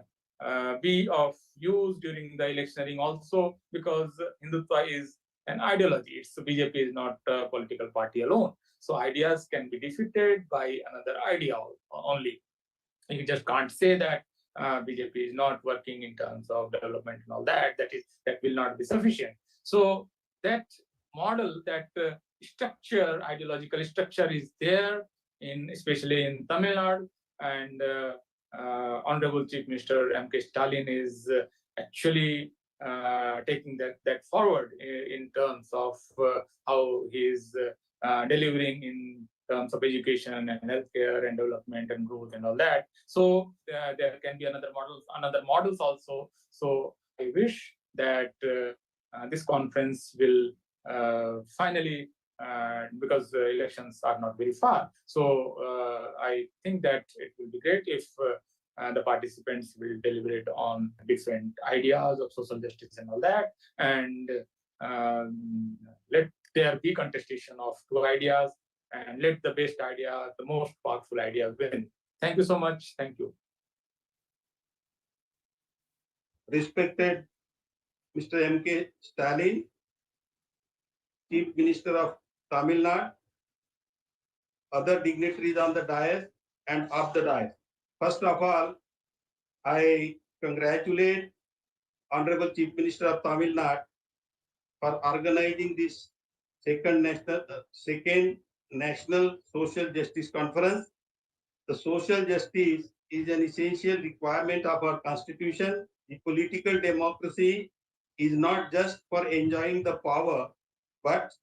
be of use during the electioneering also, because Hindutva is an ideology. It's BJP is not a political party alone. So ideas can be defeated by another idea only. You just can't say that BJP is not working in terms of development and all that. That will not be sufficient. So that model, that structure, ideological structure is there especially in Tamil Nadu, and Honorable Chief Minister M.K. Stalin is actually taking that forward in terms of how he is delivering in terms of education and healthcare and development and growth and all that. So there can be another models also. So I wish that this conference will finally, because elections are not very far. So I think that it will be great if the participants will deliberate on different ideas of social justice and all that, and let there be contestation of two ideas, and let the best idea, the most powerful idea win. Thank you so much. Thank you. Respected Mr. M.K. Stalin, Chief Minister of Tamil Nadu, other dignitaries on the dais and off the dais. First of all, I congratulate Honorable Chief Minister of Tamil Nadu for organizing this second national social justice conference. The social justice is an essential requirement of our constitution. The political democracy is not just for enjoying the power, but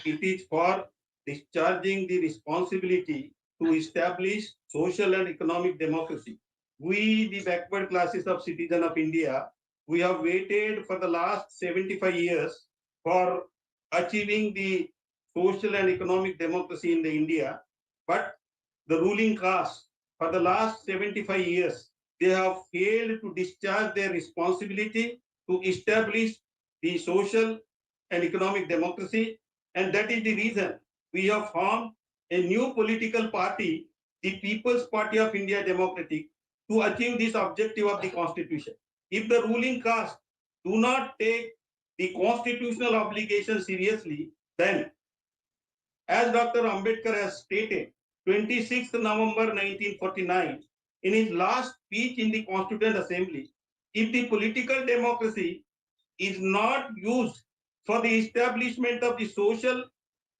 it is for discharging the responsibility to establish social and economic democracy. We, the backward classes of citizens of India, we have waited for the last 75 years for achieving the social and economic democracy in the India. But the ruling caste, for the last 75 years, they have failed to discharge their responsibility to establish the social and economic democracy. And that is the reason we have formed a new political party, the People's Party of India Democratic, to achieve this objective of the Constitution. if the ruling caste do not take the constitutional obligation seriously, then, as Dr. Ambedkar has stated, 26th November 1949, in his last speech in the Constituent Assembly, if the political democracy is not used for the establishment of the social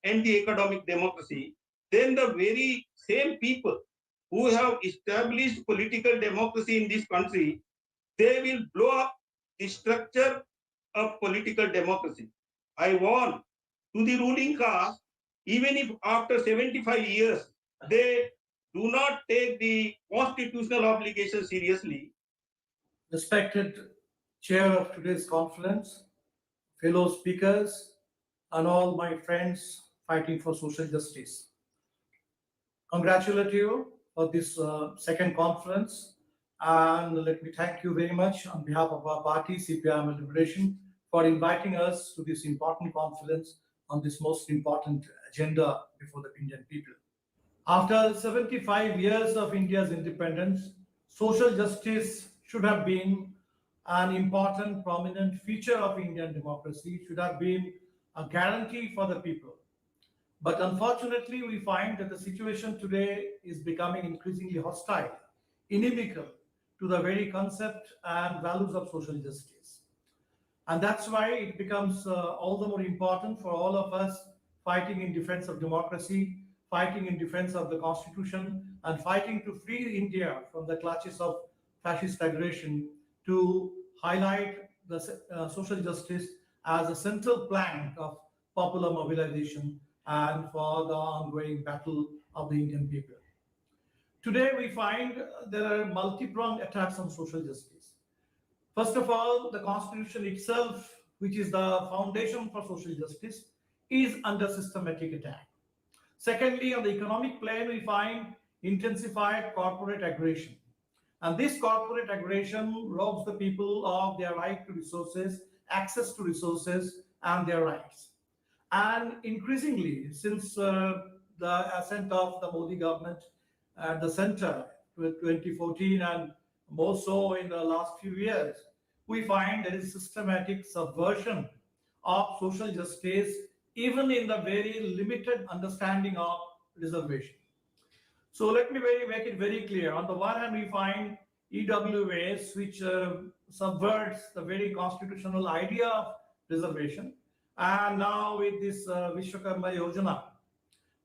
and the economic democracy, then the very same people who have established political democracy in this country, they will blow up the structure of political democracy. I warn to the ruling caste, even if after 75 years they do not take the constitutional obligation seriously. Respected chair of today's conference, fellow speakers, and all my friends fighting for social justice. Congratulate you for this second conference, and let me thank you very much on behalf of our party, CPI Liberation, for inviting us to this important conference on this most important agenda before the Indian people. After 75 years of India's independence, social justice should have been an important, prominent feature of Indian democracy, should have been a guarantee for the people. But unfortunately, we find that the situation today is becoming increasingly hostile, inimical to the very concept and values of social justice. And that's why it becomes all the more important for all of us fighting in defense of democracy, fighting in defense of the Constitution, and fighting to free India from the clutches of fascist aggression, to highlight the social justice as a central plank of popular mobilization and for the ongoing battle of the Indian people. Today, we find there are multi-pronged attacks on social justice. First of all, the Constitution itself, which is the foundation for social justice, is under systematic attack. Secondly, on the economic plane, we find intensified corporate aggression. And this corporate aggression robs the people of their right to resources, access to resources, and their rights. And increasingly, since the ascent of the Modi government at the center with 2014 and more so in the last few years, we find there is systematic subversion of social justice, even in the very limited understanding of reservation. So let me make it very clear. On the one hand, we find EWAs, which subverts the very constitutional idea of reservation. And now with this Vishwakarma Yojana,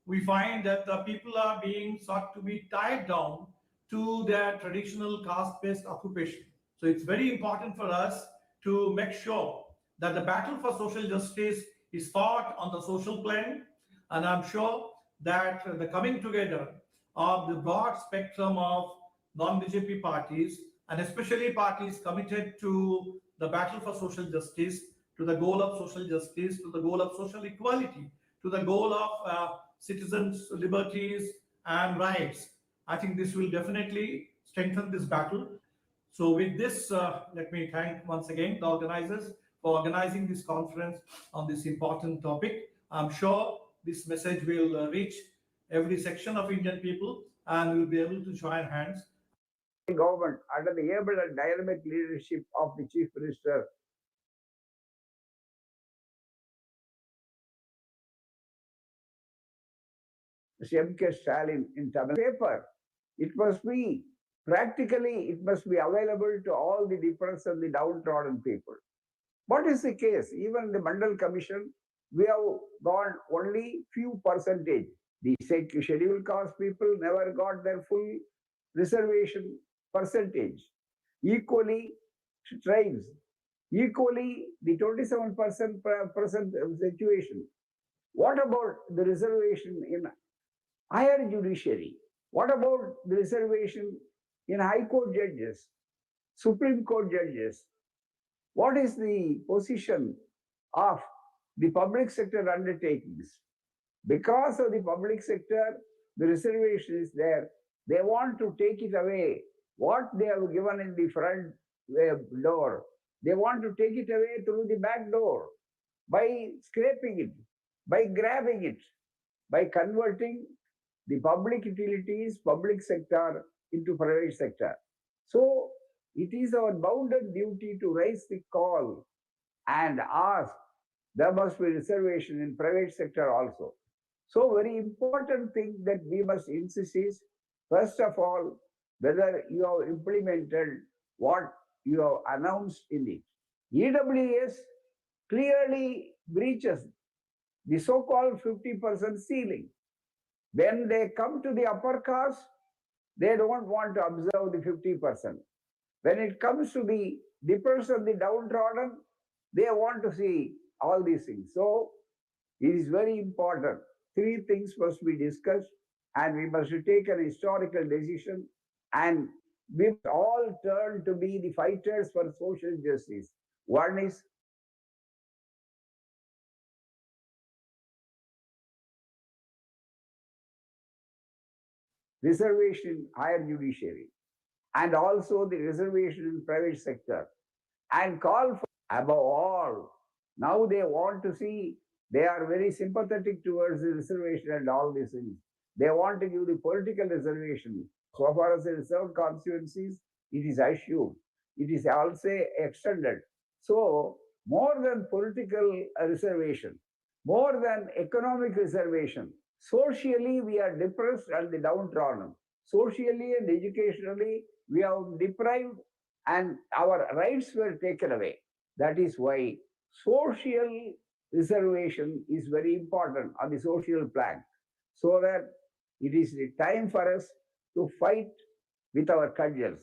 we find that the people are being sought to be tied down to their traditional caste-based occupation. So it's very important for us to make sure that the battle for social justice is fought on the social plane. And I'm sure that the coming together of the broad spectrum of non-BJP parties, and especially parties committed to the battle for social justice, to the goal of social justice, to the goal of social equality, to the goal of citizens' liberties and rights. I think this will definitely strengthen this battle. So with this, let me thank once again the organizers for organizing this conference on this important topic. I'm sure this message will reach every section of Indian people, and we'll be able to join hands. The government, under the able and dynamic leadership of the Chief Minister, M.K. Stalin, in Tamil paper, it must be practically, it must be available to all the depressed and the downtrodden people. What is the case? Even in the Mandal Commission, we have got only few percentage. The scheduled caste people never got their full reservation percentage. Equally, tribes, equally the 27% situation. What about the reservation in higher judiciary? What about the reservation in High Court judges, Supreme Court judges? What is the position of the public sector undertakings? Because of the public sector, the reservation is there. They want to take it away. What they have given in the front door, they want to take it away through the back door by scraping it, by grabbing it, by converting the public utilities, public sector into private sector. So it is our bounden duty to raise the call and ask. There must be reservation in private sector also. So very important thing that we must insist is, first of all, whether you have implemented what you have announced in it. EWS clearly breaches the so-called 50% ceiling. When they come to the upper caste, they don't want to observe the 50%. When it comes to the dippers and the downtrodden, they want to see all these things. So it is very important. Three things must be discussed, and we must take an historical decision, and we must all turn to be the fighters for social justice. One is reservation in higher judiciary, and also the reservation in private sector, and call for, above all, now they want to see, they are very sympathetic towards the reservation and all these things. They want to give the political reservation. So far as the reserved constituencies, it is assumed. It is also extended. So more than political reservation, more than economic reservation, socially we are depressed and the downtrodden. Socially and educationally we are deprived and our rights were taken away. That is why social reservation is very important on the social plan, so that it is the time for us to fight with our cudgels.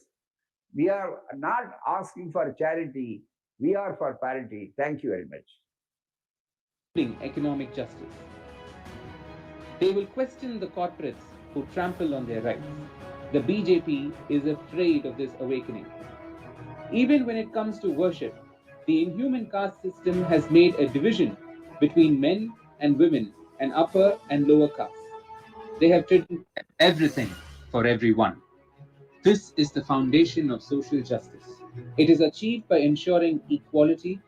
We are not asking for charity, we are for parity. Thank you very much. Economic justice. They will question the corporates who trample on their rights. The BJP is afraid of this awakening. Even when it comes to worship, the inhuman caste system has made a division between men and women and upper and lower castes. They have treated everything for everyone. This is the foundation of social justice. It is achieved by ensuring equality,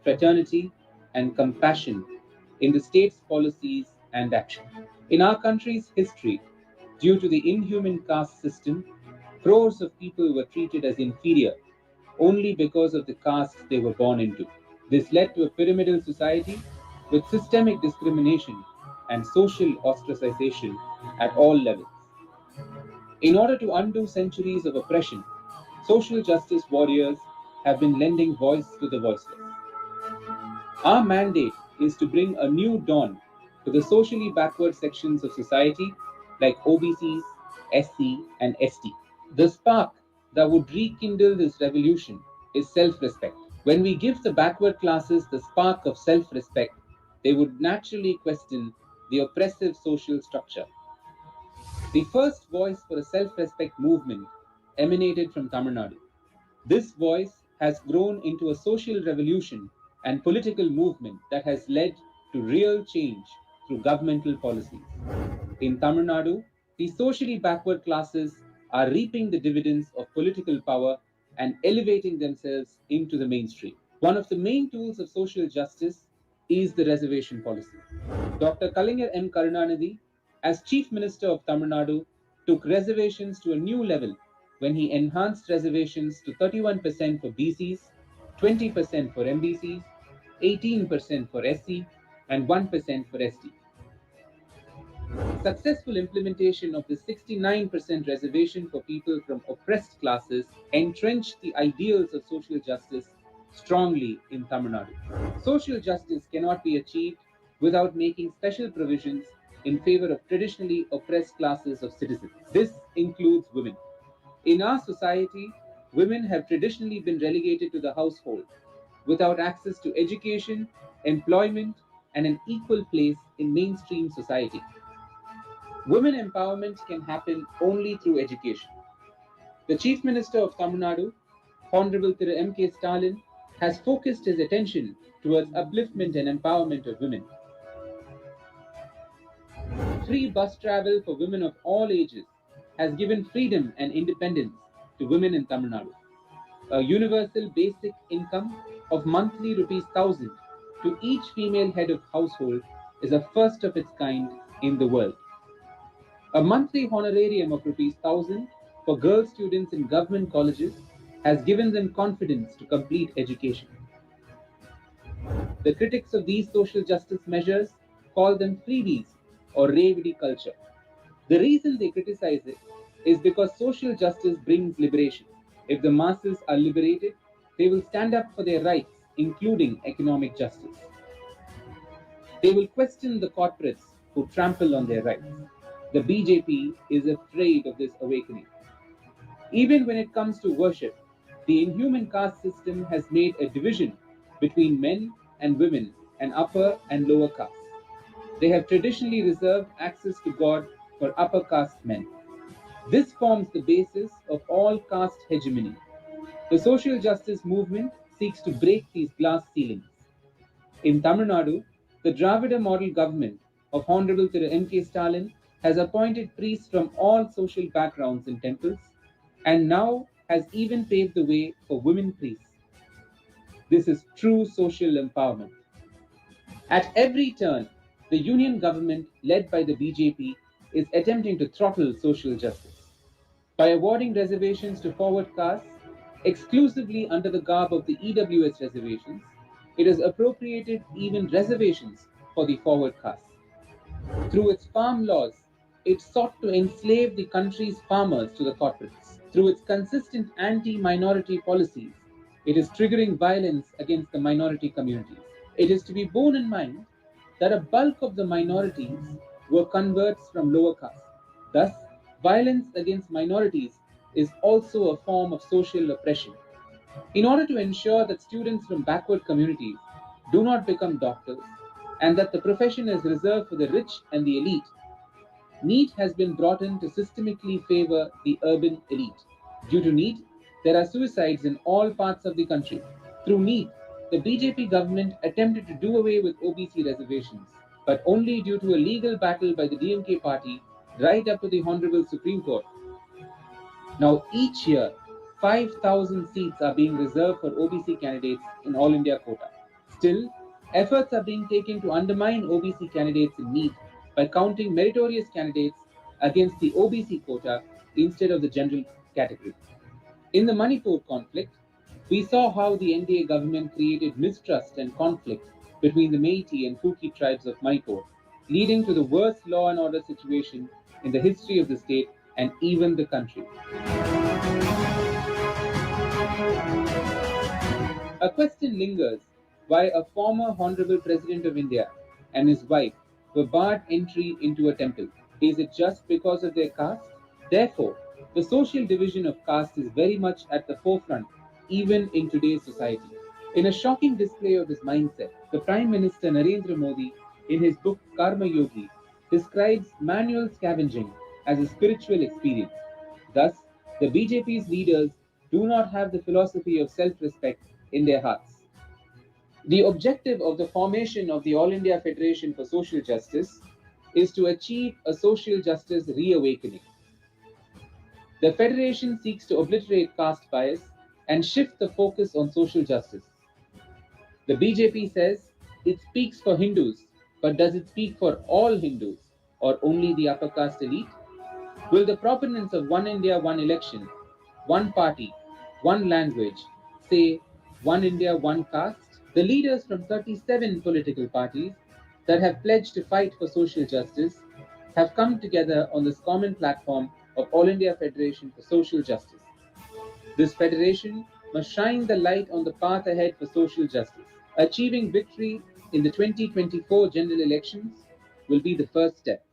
fraternity, and compassion in the state's policies and action. In our country's history, due to the inhuman caste system, crores of people were treated as inferior only because of the caste they were born into. This led to a pyramidal society with systemic discrimination and social ostracization at all levels. In order to undo centuries of oppression, social justice warriors have been lending voice to the voiceless. Our mandate is to bring a new dawn to the socially backward sections of society like OBCs, SC, and ST. The spark that would rekindle this revolution is self-respect. When we give the backward classes the spark of self-respect, they would naturally question the oppressive social structure. The first voice for a self-respect movement emanated from Tamil Nadu. This voice has grown into a social revolution and political movement that has led to real change through governmental policies. In Tamil Nadu, the socially backward classes are reaping the dividends of political power and elevating themselves into the mainstream. One of the main tools of social justice is the reservation policy. Dr. Kalaignar M. Karunanidhi, as Chief Minister of Tamil Nadu, took reservations to a new level when he enhanced reservations to 31% for BCs, 20% for MBCs, 18% for SC, and 1% for ST. Successful implementation of the 69% reservation for people from oppressed classes entrenched the ideals of social justice strongly in Tamil Nadu. Social justice cannot be achieved without making special provisions in favor of traditionally oppressed classes of citizens. This includes women. In our society, women have traditionally been relegated to the household without access to education, employment, and an equal place in mainstream society. Women empowerment can happen only through education. The Chief Minister of Tamil Nadu, Honorable Thiru M.K. Stalin, has focused his attention towards upliftment and empowerment of women. Free bus travel for women of all ages has given freedom and independence to women in Tamil Nadu. A universal basic income of monthly ₹1,000 to each female head of household is a first of its kind in the world. A monthly honorarium of ₹1,000 for girl students in government colleges has given them confidence to complete education. The critics of these social justice measures call them freebies or Revidi culture. The reason they criticize it is because social justice brings liberation. If the masses are liberated, they will stand up for their rights, including economic justice. They will question the corporates who trample on their rights. The BJP is afraid of this awakening. Even when it comes to worship, the inhuman caste system has made a division between men and women and upper and lower castes. They have traditionally reserved access to God for upper caste men. This forms the basis of all caste hegemony. The social justice movement seeks to break these glass ceilings. In Tamil Nadu, the Dravida model government of Honorable Thiru M.K. Stalin has appointed priests from all social backgrounds in temples and now has even paved the way for women priests. This is true social empowerment. At every turn, the union government led by the BJP is attempting to throttle social justice. By awarding reservations to forward castes exclusively under the garb of the EWS reservations, it has appropriated even reservations for the forward castes. Through its farm laws, it sought to enslave the country's farmers to the corporates. Through its consistent anti-minority policies, it is triggering violence against the minority communities. It is to be borne in mind that a bulk of the minorities were converts from lower castes. Thus, violence against minorities is also a form of social oppression. In order to ensure that students from backward communities do not become doctors and that the profession is reserved for the rich and the elite, NEET has been brought in to systemically favor the urban elite. Due to NEET, there are suicides in all parts of the country. Through NEET, the BJP government attempted to do away with OBC reservations, but only due to a legal battle by the DMK party right up to the Honorable Supreme Court. Now, each year, 5,000 seats are being reserved for OBC candidates in All India quota. Still, efforts are being taken to undermine OBC candidates in NEET by counting meritorious candidates against the OBC quota instead of the general category. In the Manipur conflict, we saw how the NDA government created mistrust and conflict between the Meiteis and Kuki tribes of Manipur, leading to the worst law and order situation in the history of the state and even the country. A question lingers why a former Honorable President of India and his wife were barred entry into a temple. Is it just because of their caste? Therefore, the social division of caste is very much at the forefront even in today's society. In a shocking display of his mindset, the Prime Minister Narendra Modi, in his book Karma Yogi, describes manual scavenging as a spiritual experience. Thus, the BJP's leaders do not have the philosophy of self-respect in their hearts. The objective of the formation of the All India Federation for Social Justice is to achieve a social justice reawakening. The Federation seeks to obliterate caste bias and shift the focus on social justice. The BJP says it speaks for Hindus, but does it speak for all Hindus or only the upper caste elite? Will the proponents of One India, One Election, One Party, One Language say One India, One Caste? The leaders from 37 political parties that have pledged to fight for social justice have come together on this common platform of All India Federation for Social Justice. This federation must shine the light on the path ahead for social justice. Achieving victory in the 2024 general elections will be the first step.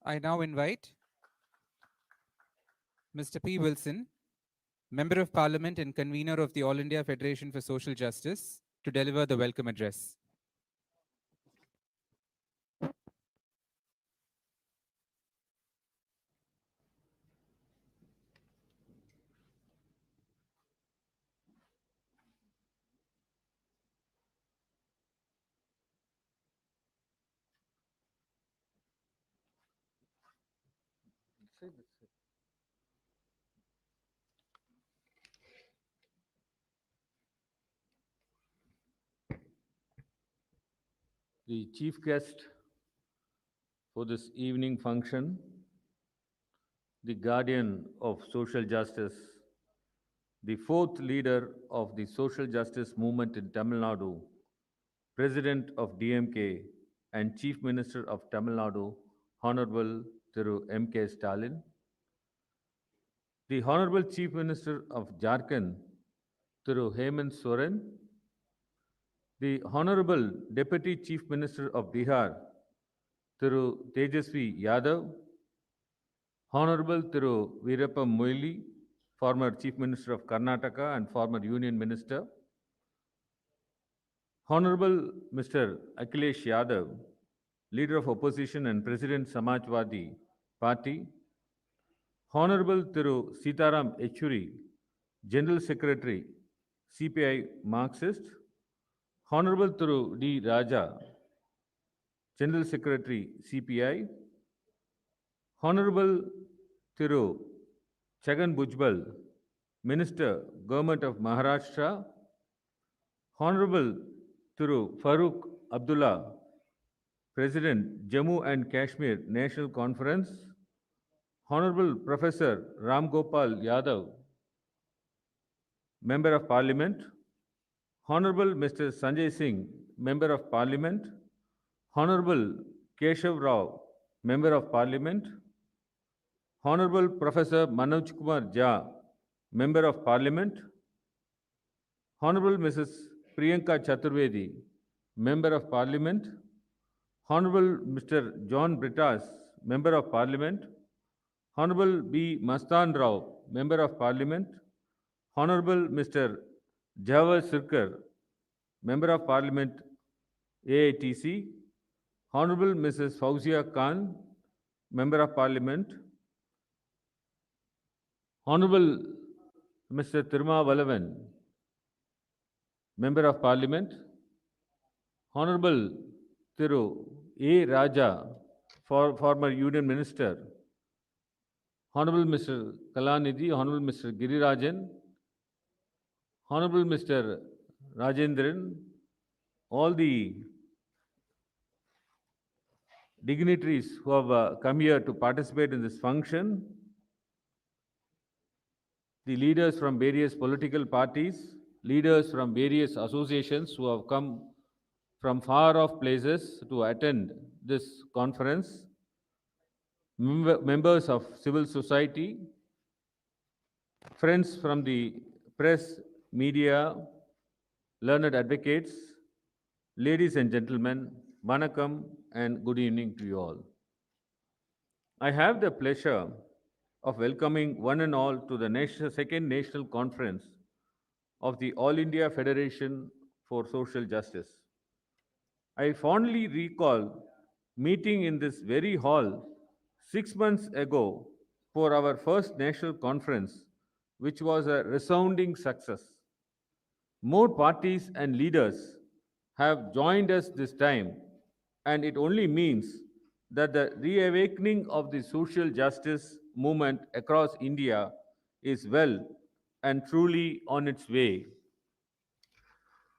I now invite Mr. P. Wilson, Member of Parliament and convener of the All India Federation for Social Justice, to deliver the welcome address. The chief guest for this evening function, the guardian of social justice, the fourth leader of the social justice movement in Tamil Nadu, President of DMK and Chief Minister of Tamil Nadu, Honorable Thiru M.K. Stalin, the Honorable Chief Minister of Jharkhand, Thiru Hemant Soren, the Honorable Deputy Chief Minister of Bihar, Thiru Tejasvi Yadav, Honorable Thiru Veerappa Moily, former Chief Minister of Karnataka and former Union Minister, Honorable Mr. Akhilesh Yadav, Leader of Opposition and President Samajwadi Party, Honorable Thiru Sitaram Yechuri, General Secretary CPI Marxist, Honorable Thiru D. Raja, General Secretary CPI, Honorable Thiru Chagan Bhujbal, Minister, Government of Maharashtra, Honorable Thiru Farooq Abdullah, President, Jammu and Kashmir National Conference, Honorable Professor Ram Gopal Yadav, Member of Parliament, Honorable Mr. Sanjay Singh, Member of Parliament, Honorable Keshav Rao, Member of Parliament, Honorable Professor Manoj Kumar Jha, Member of Parliament, Honorable Mrs. Priyanka Chaturvedi, Member of Parliament, Honorable Mr. John Brittas, Member of Parliament, Honorable B. Mastan Rao, Member of Parliament, Honorable Mr. Jawar Sirkar, Member of Parliament, AITC, Honorable Mrs. Fauzia Khan, Member of Parliament, Honorable Mr. Tiruma Valavan, Member of Parliament, Honorable Thiru A. Raja, former Union Minister, Honorable Mr. Kalanidhi, Honorable Mr. Girirajan, Honorable Mr. Rajendran, all the dignitaries who have come here to participate in this function, the leaders from various political parties, leaders from various associations who have come from far off places to attend this conference, members of civil society, friends from the press, media, learned advocates, ladies and gentlemen, Vanakkam and good evening to you all. I have the pleasure of welcoming one and all to the second national conference of the All India Federation for Social Justice. I fondly recall meeting in this very hall 6 months ago for our first national conference, which was a resounding success. More parties and leaders have joined us this time, and it only means that the reawakening of the social justice movement across India is well and truly on its way.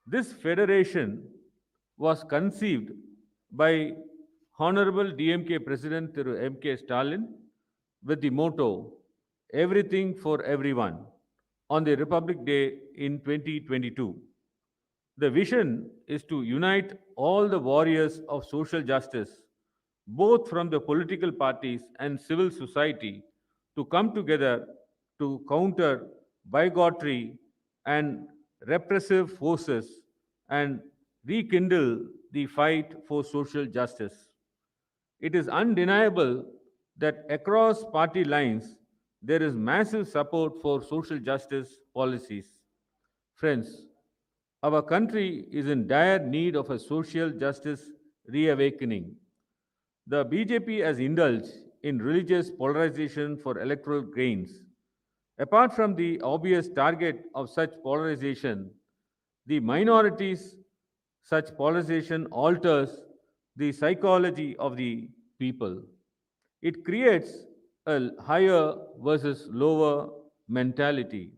This federation was conceived by Honorable DMK President Thiru M.K. Stalin with the motto, Everything for Everyone, on the Republic Day in 2022. The vision is to unite all the warriors of social justice, both from the political parties and civil society, to come together to counter bigotry and repressive forces and rekindle the fight for social justice. It is undeniable that across party lines, there is massive support for social justice policies. Friends, our country is in dire need of a social justice reawakening. The BJP has indulged in religious polarization for electoral gains. Apart from the obvious target of such polarization, the minorities, such polarization alters the psychology of the people. It creates a higher versus lower mentality.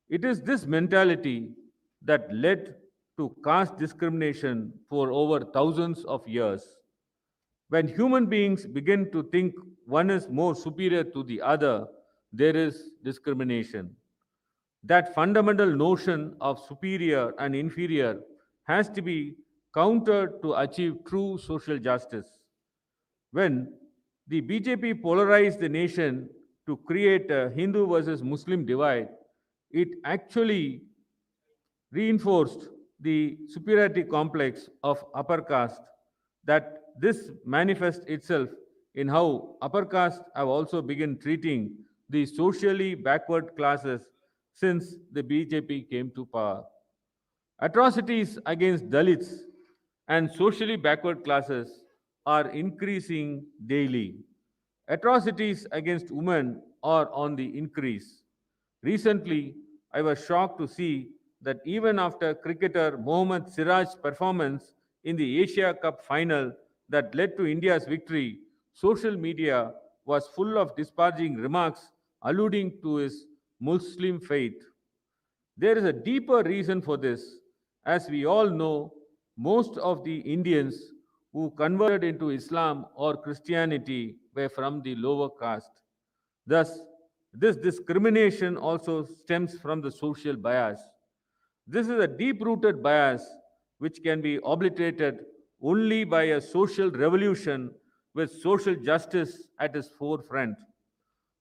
It is this mentality that led to caste discrimination for over thousands of years. When human beings begin to think one is more superior to the other, there is discrimination. That fundamental notion of superior and inferior has to be countered to achieve true social justice. When the BJP polarized the nation to create a Hindu versus Muslim divide, it actually reinforced the superiority complex of upper caste. That this manifests itself in how upper caste have also begun treating the socially backward classes since the BJP came to power. Atrocities against Dalits and socially backward classes are increasing daily. Atrocities against women are on the increase. Recently, I was shocked to see that even after cricketer Mohammad Siraj's performance in the Asia Cup final that led to India's victory, social media was full of disparaging remarks alluding to his Muslim faith. There is a deeper reason for this. As we all know, most of the Indians who converted into Islam or Christianity were from the lower caste. Thus, this discrimination also stems from the social bias. This is a deep rooted bias which can be obliterated only by a social revolution with social justice at its forefront.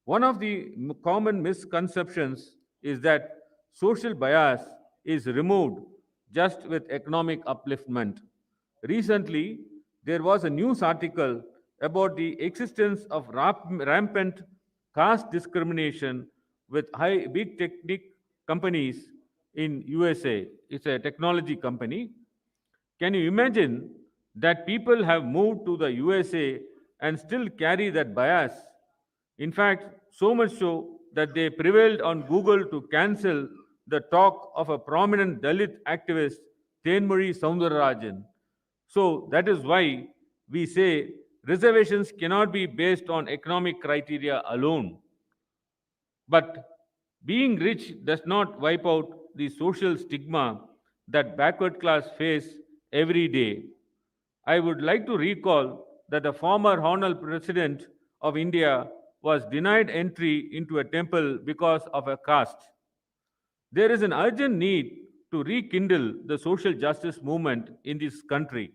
One of the common misconceptions is that social bias is removed just with economic upliftment. Recently, there was a news article about the existence of rampant caste discrimination with big tech companies in USA. It's a technology company. Can you imagine that people have moved to the USA and still carry that bias? In fact, so much so that they prevailed on Google to cancel the talk of a prominent Dalit activist, Tenmuri Soundararajan. So that is why we say reservations cannot be based on economic criteria alone. But being rich does not wipe out the social stigma that backward class face every day. I would like to recall that the former Honorable President of India was denied entry into a temple because of a caste. There is an urgent need to rekindle the social justice movement in this country.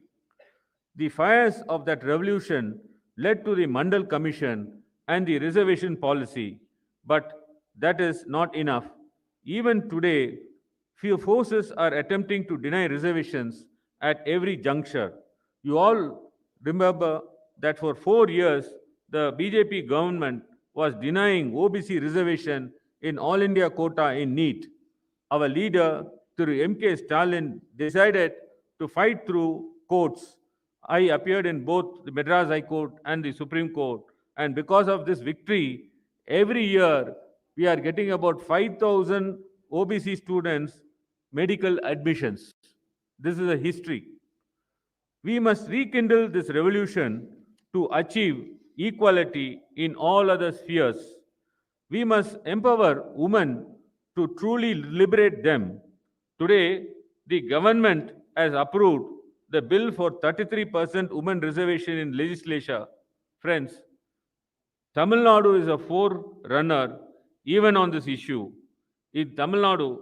The fires of that revolution led to the Mandal Commission and the reservation policy, but that is not enough. Even today, few forces are attempting to deny reservations at every juncture. You all remember that for 4 years, the BJP government was denying OBC reservation in All India quota in NEET. Our leader, through M.K. Stalin, decided to fight through courts. I appeared in both the Madras High Court and the Supreme Court. And because of this victory, every year we are getting about 5,000 OBC students medical admissions. This is a history. We must rekindle this revolution to achieve equality in all other spheres. We must empower women to truly liberate them. Today, the government has approved the bill for 33% women reservation in legislature. Friends, Tamil Nadu is a forerunner even on this issue. In Tamil Nadu,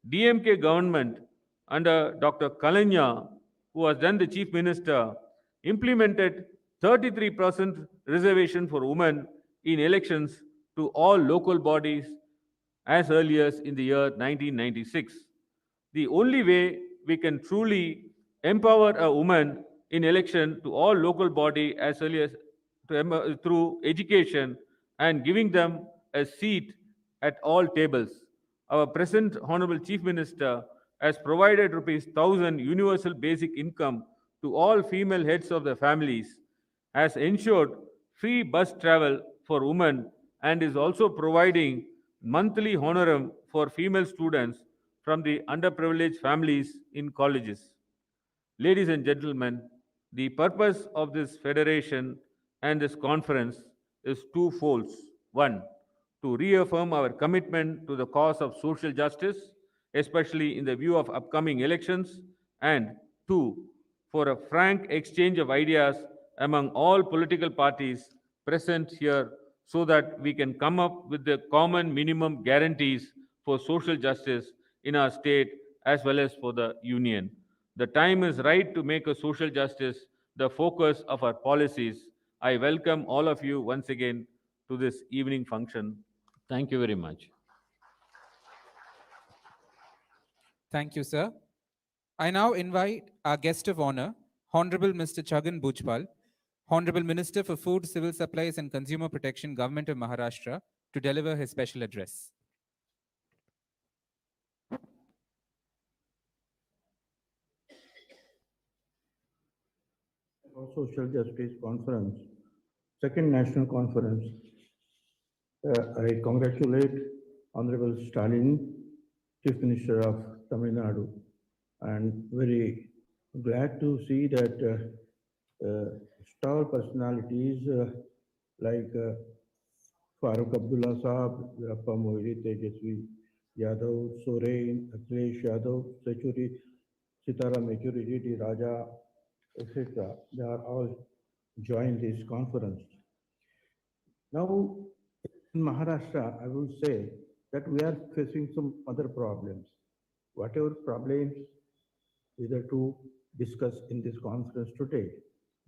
DMK government under Dr. Kalanya, who was then the chief minister, implemented 33% reservation for women in elections to all local bodies as early as in the year 1996. The only way we can truly empower a woman in election to all local body as early as through education and giving them a seat at all tables. Our present Honorable Chief Minister has provided ₹1,000 universal basic income to all female heads of the families, has ensured free bus travel for women, and is also providing monthly honorum for female students from the underprivileged families in colleges. Ladies and gentlemen, the purpose of this federation and this conference is twofold. One, to reaffirm our commitment to the cause of social justice, especially in the view of upcoming elections, and two, for a frank exchange of ideas among all political parties present here so that we can come up with the common minimum guarantees for social justice in our state as well as for the union. The time is right to make a social justice the focus of our policies. I welcome all of you once again to this evening function. Thank you very much. Thank you, sir. I now invite our guest of honor, Honorable Mr. Chhagan Bhujbal, Honorable Minister for Food, Civil Supplies and Consumer Protection, Government of Maharashtra, to deliver his special address. Social Justice Conference, second national conference. I congratulate Honorable Stalin, Chief Minister of Tamil Nadu, and very glad to see that star personalities like Farooq Abdullah Saab, Virappa Moili, Tejasvi Yadav, Soren, Akhilesh Yadav, Sechuri, Sitaram Yechuri, D. Raja, etc. They are all joined this conference. Now, in Maharashtra, I will say that we are facing some other problems. Whatever problems we are to discuss in this conference today,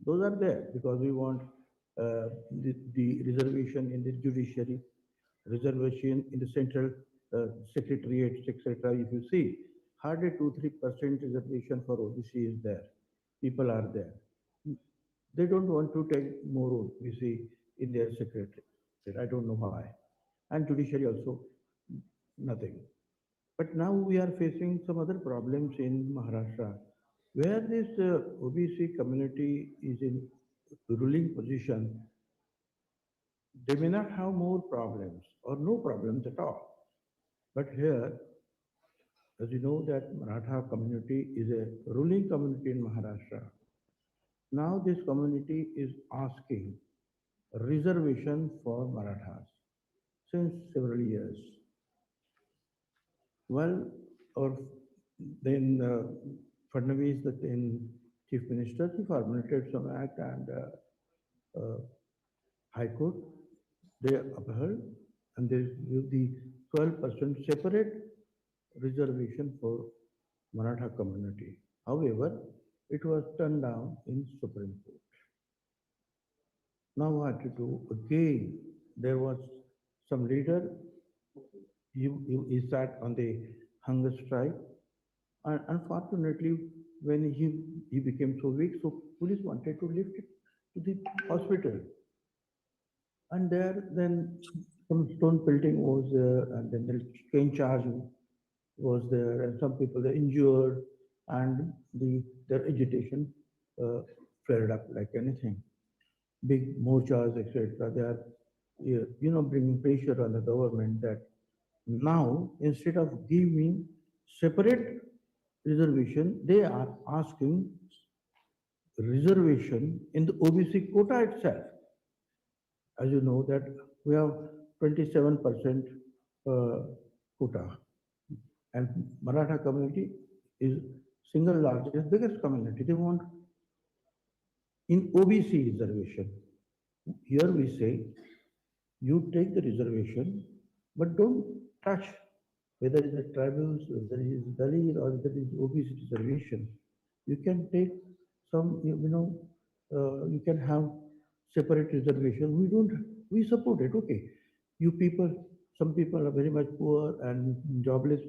those are there because we want the reservation in the judiciary, reservation in the central secretariats, etc. If you see, hardly 2-3% reservation for OBC is there. People are there. They don't want to take more road, you see, in their secretary. I don't know why. And judiciary also, nothing. But now we are facing some other problems in Maharashtra, where this OBC community is in ruling position. They may not have more problems or no problems at all. But here, as you know, that Maratha community is a ruling community in Maharashtra. Now this community is asking reservation for Marathas since several years. Well, or then Fadnavis, the then Chief Minister, he formulated some act and High Court, they upheld and they give the 12% separate reservation for Maratha community. However, it was turned down in Supreme Court. Now what to do? Again, there was some leader, he sat on the hunger strike, and unfortunately, when he became so weak, so police wanted to lift it to the hospital. And there, then some stone pelting was there, and then the cane charge was there, and some people were injured, and their agitation flared up like anything. Big morchas, etc. They are, bringing pressure on the government that now, instead of giving separate reservation, they are asking reservation in the OBC quota itself. As you know that we have 27% quota, and Maratha community is single largest, biggest community. They want in OBC reservation. Here we say, you take the reservation, but don't touch whether it is tribals, whether it is Dalit, or whether it is OBC reservation. You can take some, you can have separate reservation. We support it. Okay, you people, some people are very much poor and jobless.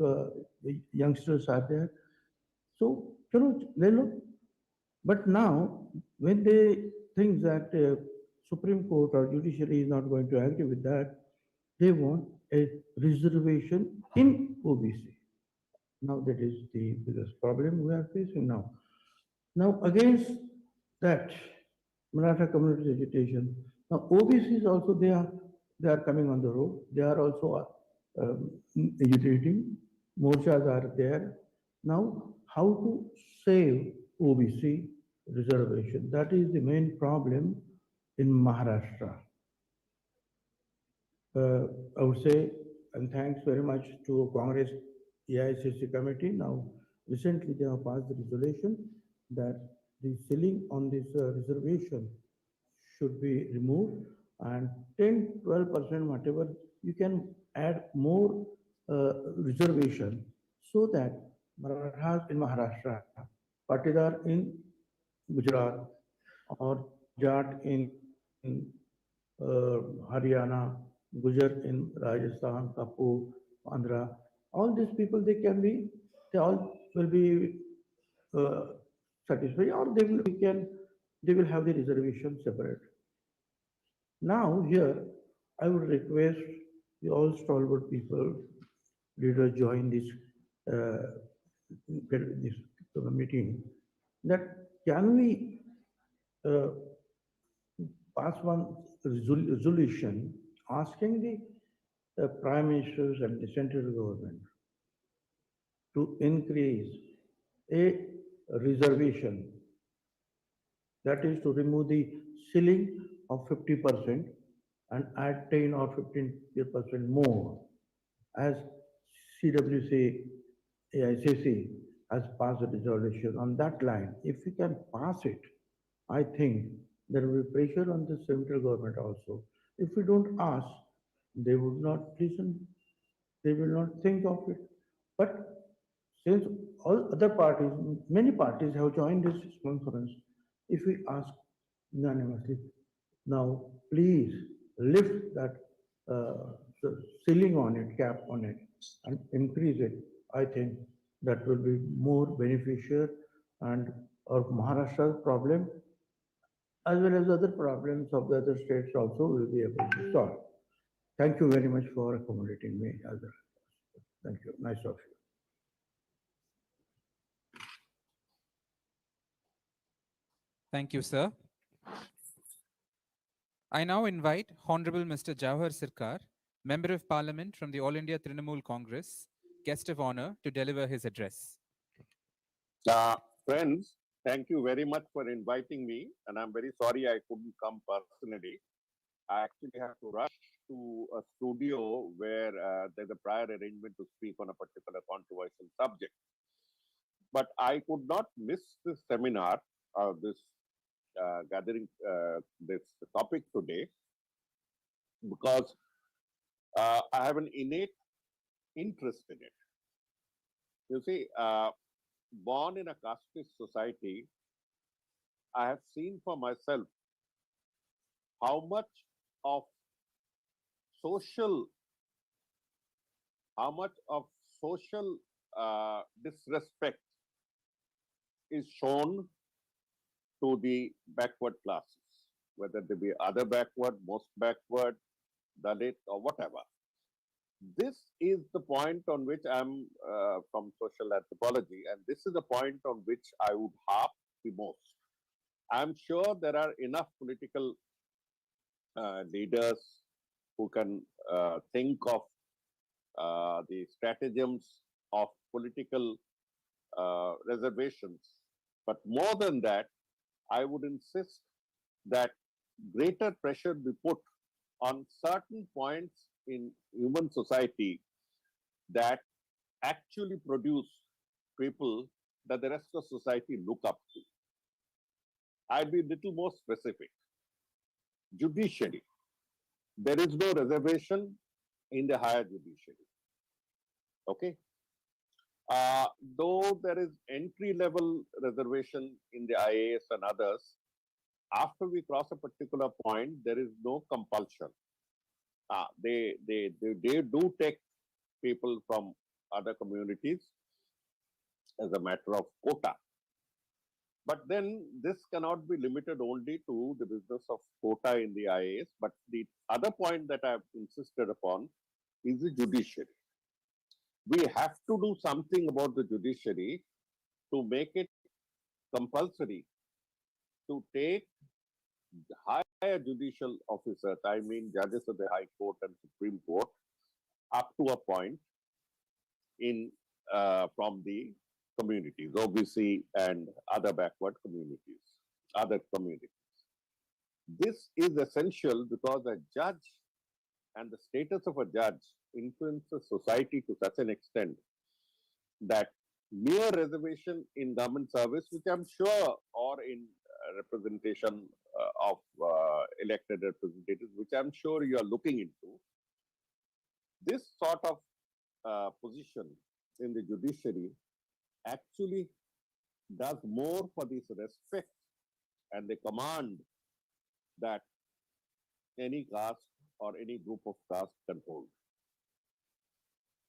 Youngsters are there. So, but now when they think that Supreme Court or judiciary is not going to agree with that, they want a reservation in OBC. Now that is the biggest problem we are facing now. Now against that, Maratha community agitation. Now OBCs also they are coming on the road. They are also agitating. Morchas are there. Now how to save OBC reservation? That is the main problem in Maharashtra. I would say, and thanks very much to Congress AIFSC committee. Now, recently they have passed the resolution that the ceiling on this reservation should be removed, and 10-12% whatever you can add more reservation, so that Marathas in Maharashtra, Patidar in Gujarat, or Jat in Haryana, Gujar in Rajasthan, Kapur, Andhra, all these people, they all will be satisfied, or they will have the reservation separate. Now here, I would request the all stalwart people, leaders join this meeting, that can we pass one resolution asking the prime ministers and the central government to increase a reservation, that is to remove the ceiling of 50% and add 10 or 15% more, as CWC, AICC has passed a resolution on that line. If we can pass it, I think there will be pressure on the central government also. If we don't ask, they would not listen, they will not think of it. But since all other parties, many parties have joined this conference, if we ask unanimously, now please lift that ceiling on it, cap on it, and increase it, I think that will be more beneficial, and our Maharashtra's problem as well as other problems of the other states also will be able to solve. Thank you very much for accommodating me. Thank you. Nice of you. Thank you, sir. I now invite Honorable Mr. Jawahar Sirkar, Member of Parliament from the All India Trinamool Congress, guest of honor, to deliver his address. Friends, thank you very much for inviting me, and I'm very sorry I couldn't come personally. I actually have to rush to a studio where there's a prior arrangement to speak on a particular controversial subject. But I could not miss this seminar, this gathering, this topic today, because I have an innate interest in it. You see, born in a casteist society, I have seen for myself how much of social disrespect is shown to the backward classes, whether they be other backward, most backward, Dalit, or whatever. This is the point on which I'm from social anthropology, and this is the point on which I would harp the most. I'm sure there are enough political leaders who can think of the stratagems of political reservations. But more than that, I would insist that greater pressure be put on certain points in human society that actually produce people that the rest of society look up to. I'll be a little more specific. Judiciary. There is no reservation in the higher judiciary. Okay? Though there is entry-level reservation in the IAS and others, after we cross a particular point, there is no compulsion. They do take people from other communities as a matter of quota. But then this cannot be limited only to the business of quota in the IAS. But the other point that I've insisted upon is the judiciary. We have to do something about the judiciary to make it compulsory to take higher judicial officers, I mean judges of the High Court and Supreme Court, up to a point in from the communities, OBC and other backward communities, other communities. This is essential because a judge and the status of a judge influences society to such an extent that mere reservation in government service, which I'm sure, or in representation of elected representatives, which I'm sure you are looking into. This sort of position in the judiciary actually does more for this respect and the command that any caste or any group of caste can hold.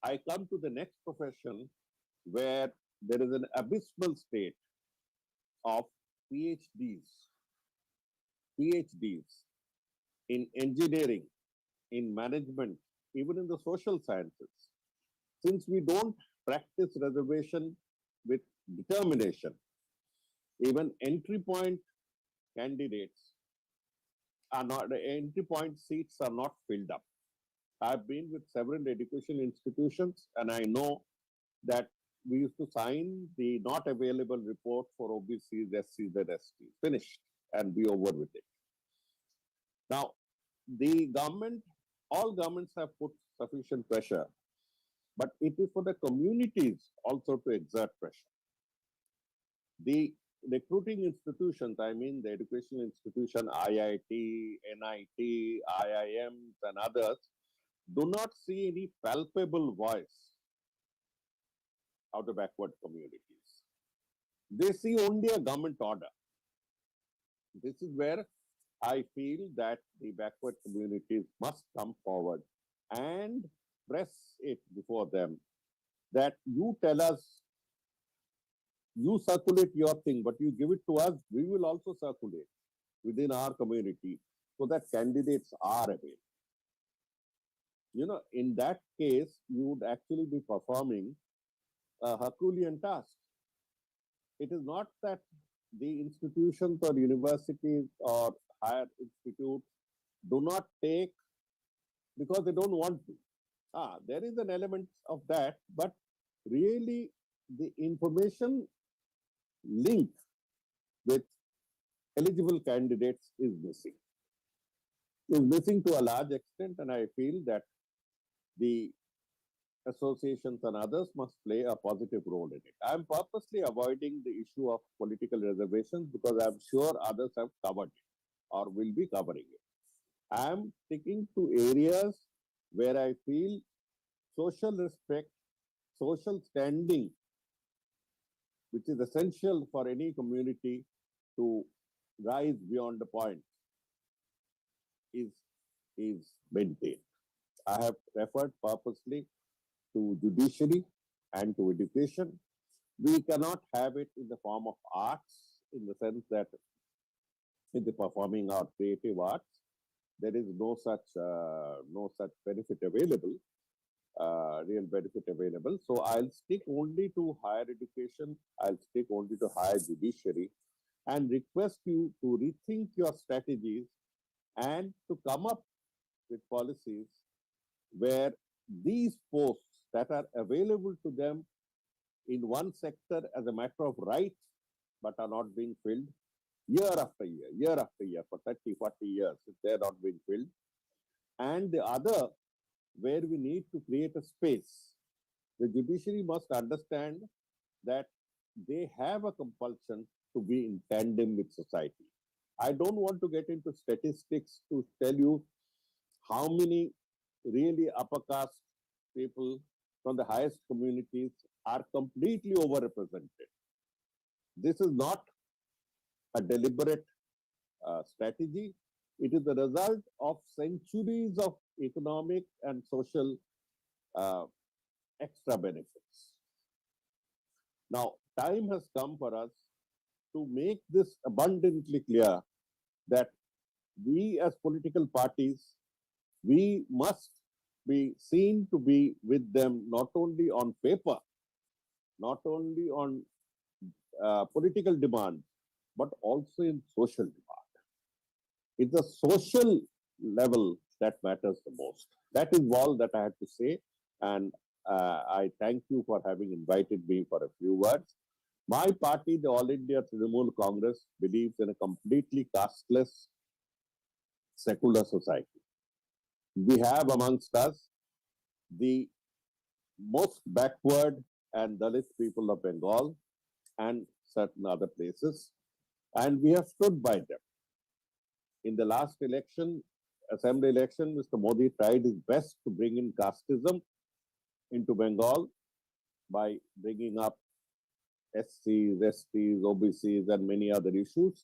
I come to the next profession where there is an abysmal state of PhDs in engineering, in management, even in the social sciences. Since we don't practice reservation with determination, even entry point candidates are not, the entry point seats are not filled up. I've been with several educational institutions and I know that we used to sign the not available report for OBCs, SCs and STs, finished and be over with it. Now, the government, all governments have put sufficient pressure, but it is for the communities also to exert pressure. The recruiting institutions, I mean the educational institution, IIT, NIT, IIMs and others, do not see any palpable voice of the backward communities. They see only a government order. This is where I feel that the backward communities must come forward and press it before them that you tell us, you circulate your thing, but you give it to us, we will also circulate within our community so that candidates are available. You know, in that case, you would actually be performing a Herculean task. It is not that the institutions or universities or higher institutes do not take because they don't want to. There is an element of that, but really the information link with eligible candidates is missing. Is missing to a large extent, and I feel that the associations and others must play a positive role in it. I am purposely avoiding the issue of political reservations because I am sure others have covered it or will be covering it. I am sticking to areas where I feel social respect, social standing, which is essential for any community to rise beyond the point, is maintained. I have referred purposely to judiciary and to education. We cannot have it in the form of arts, in the sense that in the performing or creative arts, there is no such benefit available, real benefit available. So I'll stick only to higher education, I'll stick only to higher judiciary, and request you to rethink your strategies and to come up with policies where these posts that are available to them in one sector as a matter of right, but are not being filled year after year for 30, 40 years, if they're not being filled. And the other, where we need to create a space. The judiciary must understand that they have a compulsion to be in tandem with society. I don't want to get into statistics to tell you how many really upper caste people from the highest communities are completely overrepresented. This is not a deliberate strategy. It is the result of centuries of economic and social extra benefits. Now, time has come for us to make this abundantly clear that we as political parties, we must be seen to be with them not only on paper, not only on political demand, but also in social demand. It's the social level that matters the most. That is all that I have to say. And I thank you for having invited me for a few words. My party, the All India Trinamool Congress, believes in a completely casteless, secular society. We have amongst us the most backward and Dalit people of Bengal and certain other places. and we have stood by them. In the last election, assembly election, Mr. Modi tried his best to bring in casteism into Bengal by bringing up SCs, STs, OBCs, and many other issues.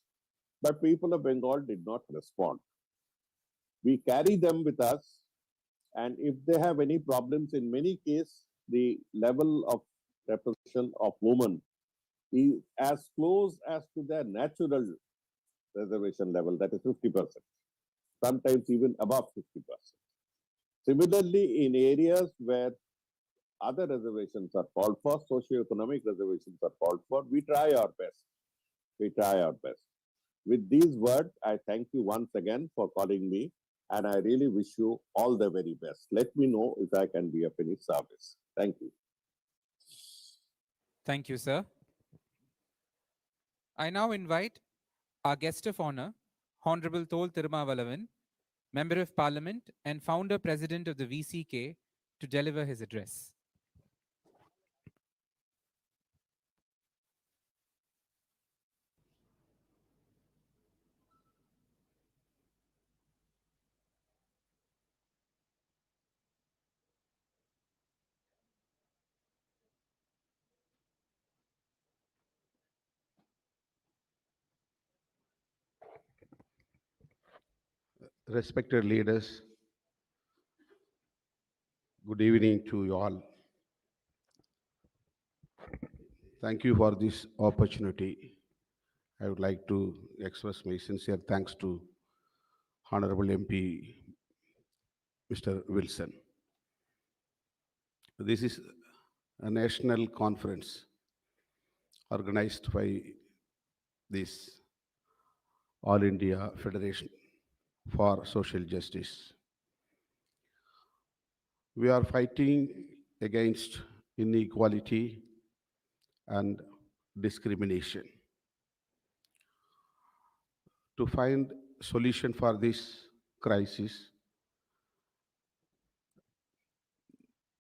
But people of Bengal did not respond. We carry them with us, and if they have any problems, in many cases, the level of representation of women is as close as to their natural reservation level, that is 50%, sometimes even above 50%. Similarly, in areas where other reservations are called for, socio-economic reservations are called for, we try our best. We try our best. With these words, I thank you once again for calling me, and I really wish you all the very best. Let me know if I can be of any service. Thank you. Thank you, sir. I now invite our guest of honor, Honorable Thol Tirumavalavan, Member of Parliament and Founder President of the VCK, to deliver his address. Respected leaders, good evening to you all. Thank you for this opportunity. I would like to express my sincere thanks to Honorable MP, Mr. Wilson. This is a national conference organized by this All India Federation for Social Justice. We are fighting against inequality and discrimination. To find solution for this crisis,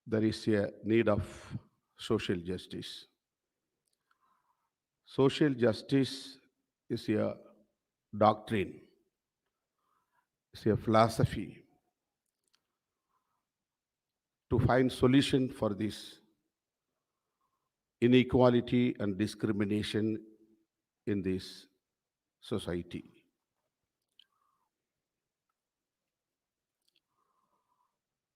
there is a need of social justice. Social justice is a doctrine, it's a philosophy. To find solution for this inequality and discrimination in this society.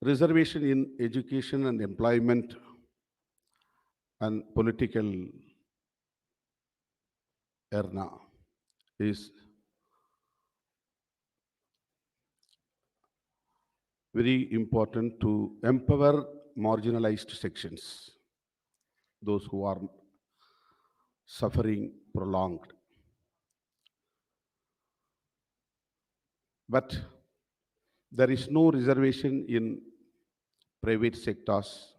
Reservation in education and employment and political arena is very important to empower marginalized sections, those who are suffering prolonged. But there is no reservation in private sectors.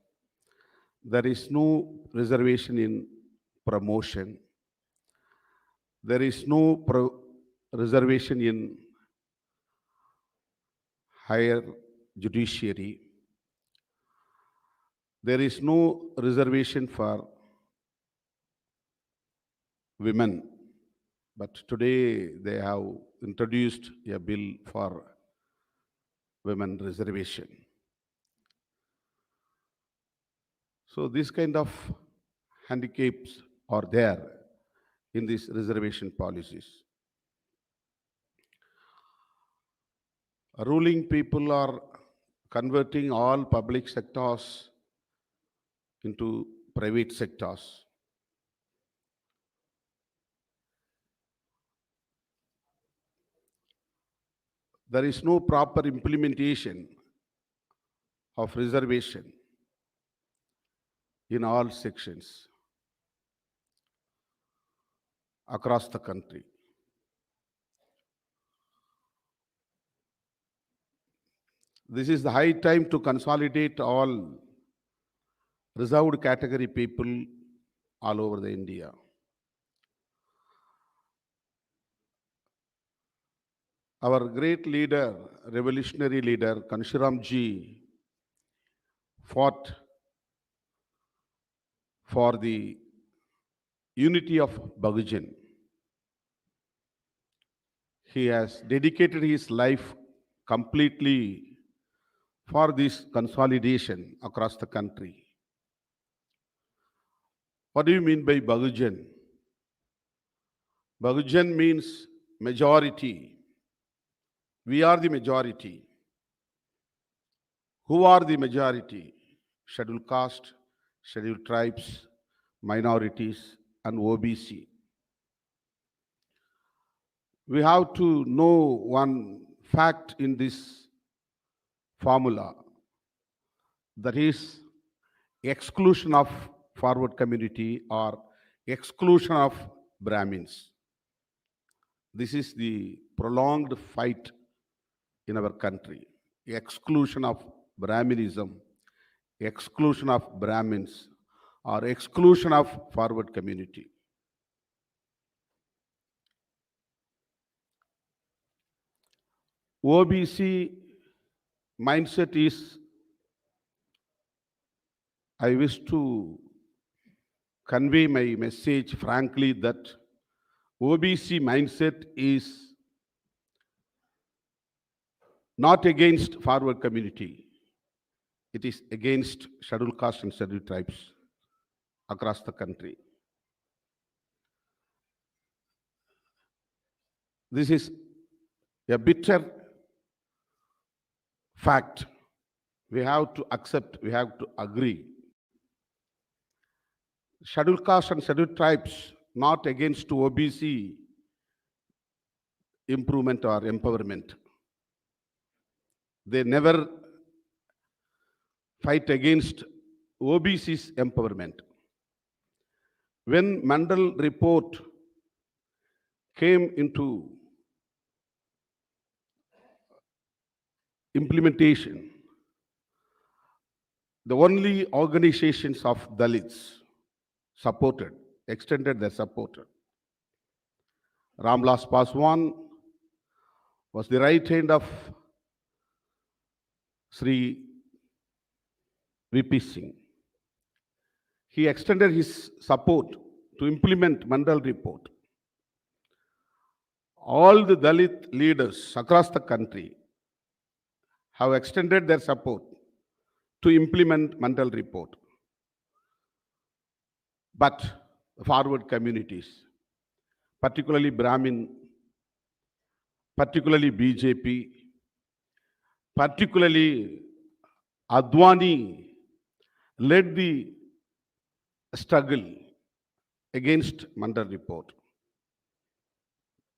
There is no reservation in promotion. There is no reservation in higher judiciary. There is no reservation for women. But today they have introduced a bill for women reservation. So this kind of handicaps are there in these reservation policies. Ruling people are converting all public sectors into private sectors. There is no proper implementation of reservation in all sections across the country. This is the high time to consolidate all reserved category people all over the India. Our great leader, revolutionary leader, Kanshiram Ji, fought for the unity of Bahujan. He has dedicated his life completely for this consolidation across the country. What do you mean by Bahujan? Bahujan means majority. We are the majority. Who are the majority? Scheduled caste, scheduled tribes, minorities, and OBC. We have to know one fact in this formula, that is exclusion of forward community or exclusion of Brahmins. This is the prolonged fight in our country. Exclusion of Brahminism, exclusion of Brahmins, or exclusion of forward community. OBC mindset is, I wish to convey my message frankly, that OBC mindset is not against forward community. It is against scheduled caste and scheduled tribes across the country. This is a bitter fact. We have to accept, we have to agree. Scheduled caste and scheduled tribes not against OBC improvement or empowerment. They never fight against OBC's empowerment. When Mandal report came into implementation, the only organizations of Dalits supported, extended their support. Ramlas Paswan was the right hand of Sri VP Singh. He extended his support to implement Mandal report. All the Dalit leaders across the country have extended their support to implement Mandal report. But forward communities, particularly Brahmin, particularly BJP, particularly Advani, led the struggle against Mandal report.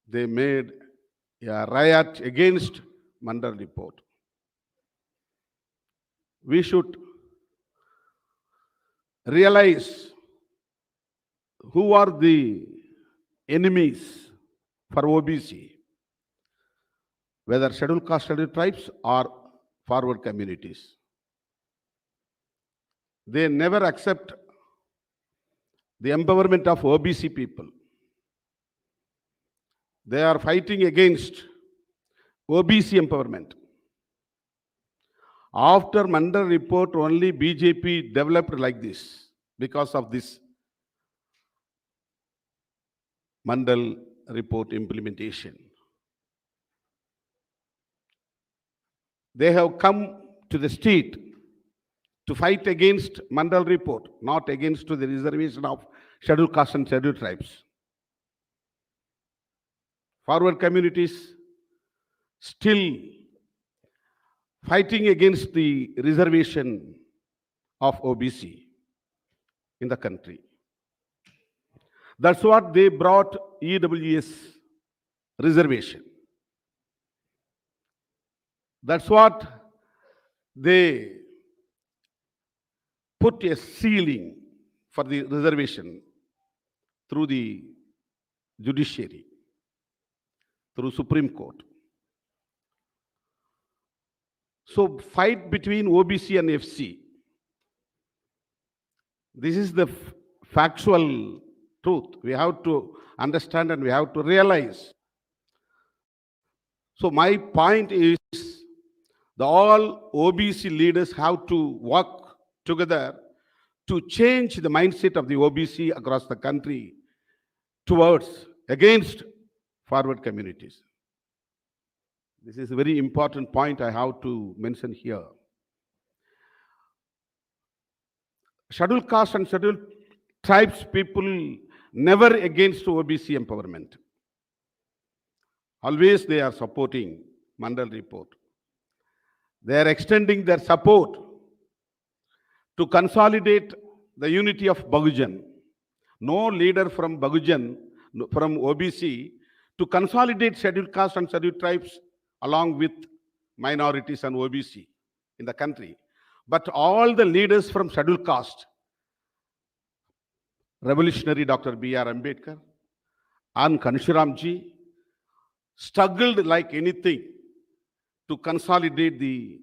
They made a riot against Mandal report. We should realize who are the enemies for OBC, whether scheduled caste, scheduled tribes, or forward communities. They never accept the empowerment of OBC people. They are fighting against OBC empowerment. After Mandal report, only BJP developed like this because of this Mandal report implementation. They have come to the street to fight against Mandal report, not against the reservation of scheduled caste and scheduled tribes. Forward communities still fighting against the reservation of OBC in the country. That's what they brought EWS reservation. That's what they put a ceiling for the reservation through the judiciary, through Supreme Court. So fight between OBC and FC. This is the factual truth. We have to understand and we have to realize. So my point is, all OBC leaders have to work together to change the mindset of the OBC across the country towards, against forward communities. This is a very important point I have to mention here. Scheduled caste and scheduled tribes people never against OBC empowerment. Always they are supporting Mandal report. They are extending their support to consolidate the unity of Bahujan. No leader from Bahujan, from OBC, to consolidate scheduled caste and scheduled tribes along with minorities and OBC in the country. But all the leaders from scheduled caste, revolutionary Dr. B.R. Ambedkar and Kanshiramji, struggled like anything to consolidate the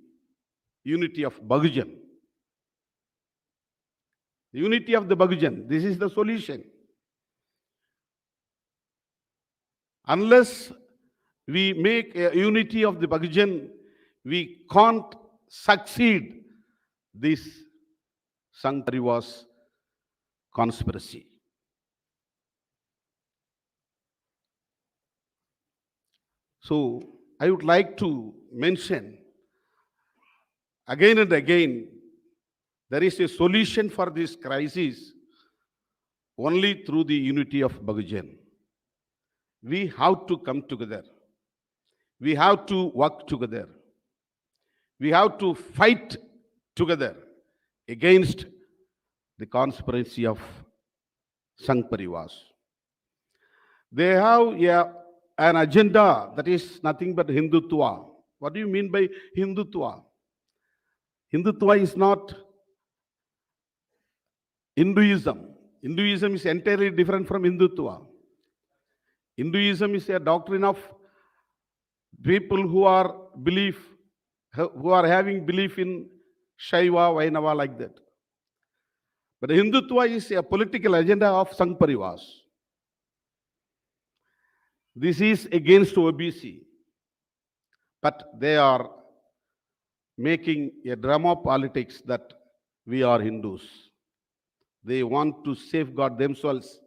unity of Bahujan. The unity of the Bahujan, this is the solution. Unless we make a unity of the Bahujan, we can't succeed this Sangh Parivar's conspiracy. So I would like to mention again and again, there is a solution for this crisis only through the unity of Bahujan. We have to come together. We have to work together. We have to fight together against the conspiracy of Sangh Parivars. They have an agenda that is nothing but Hindutva. What do you mean by Hindutva? Hindutva is not Hinduism. Hinduism is entirely different from Hindutva. Hinduism is a doctrine of people who are having belief in Shaiva, Vainava, like that. But Hindutva is a political agenda of Sangh Parivars. This is against OBC. But they are making a drama politics that we are Hindus. They want to safeguard themselves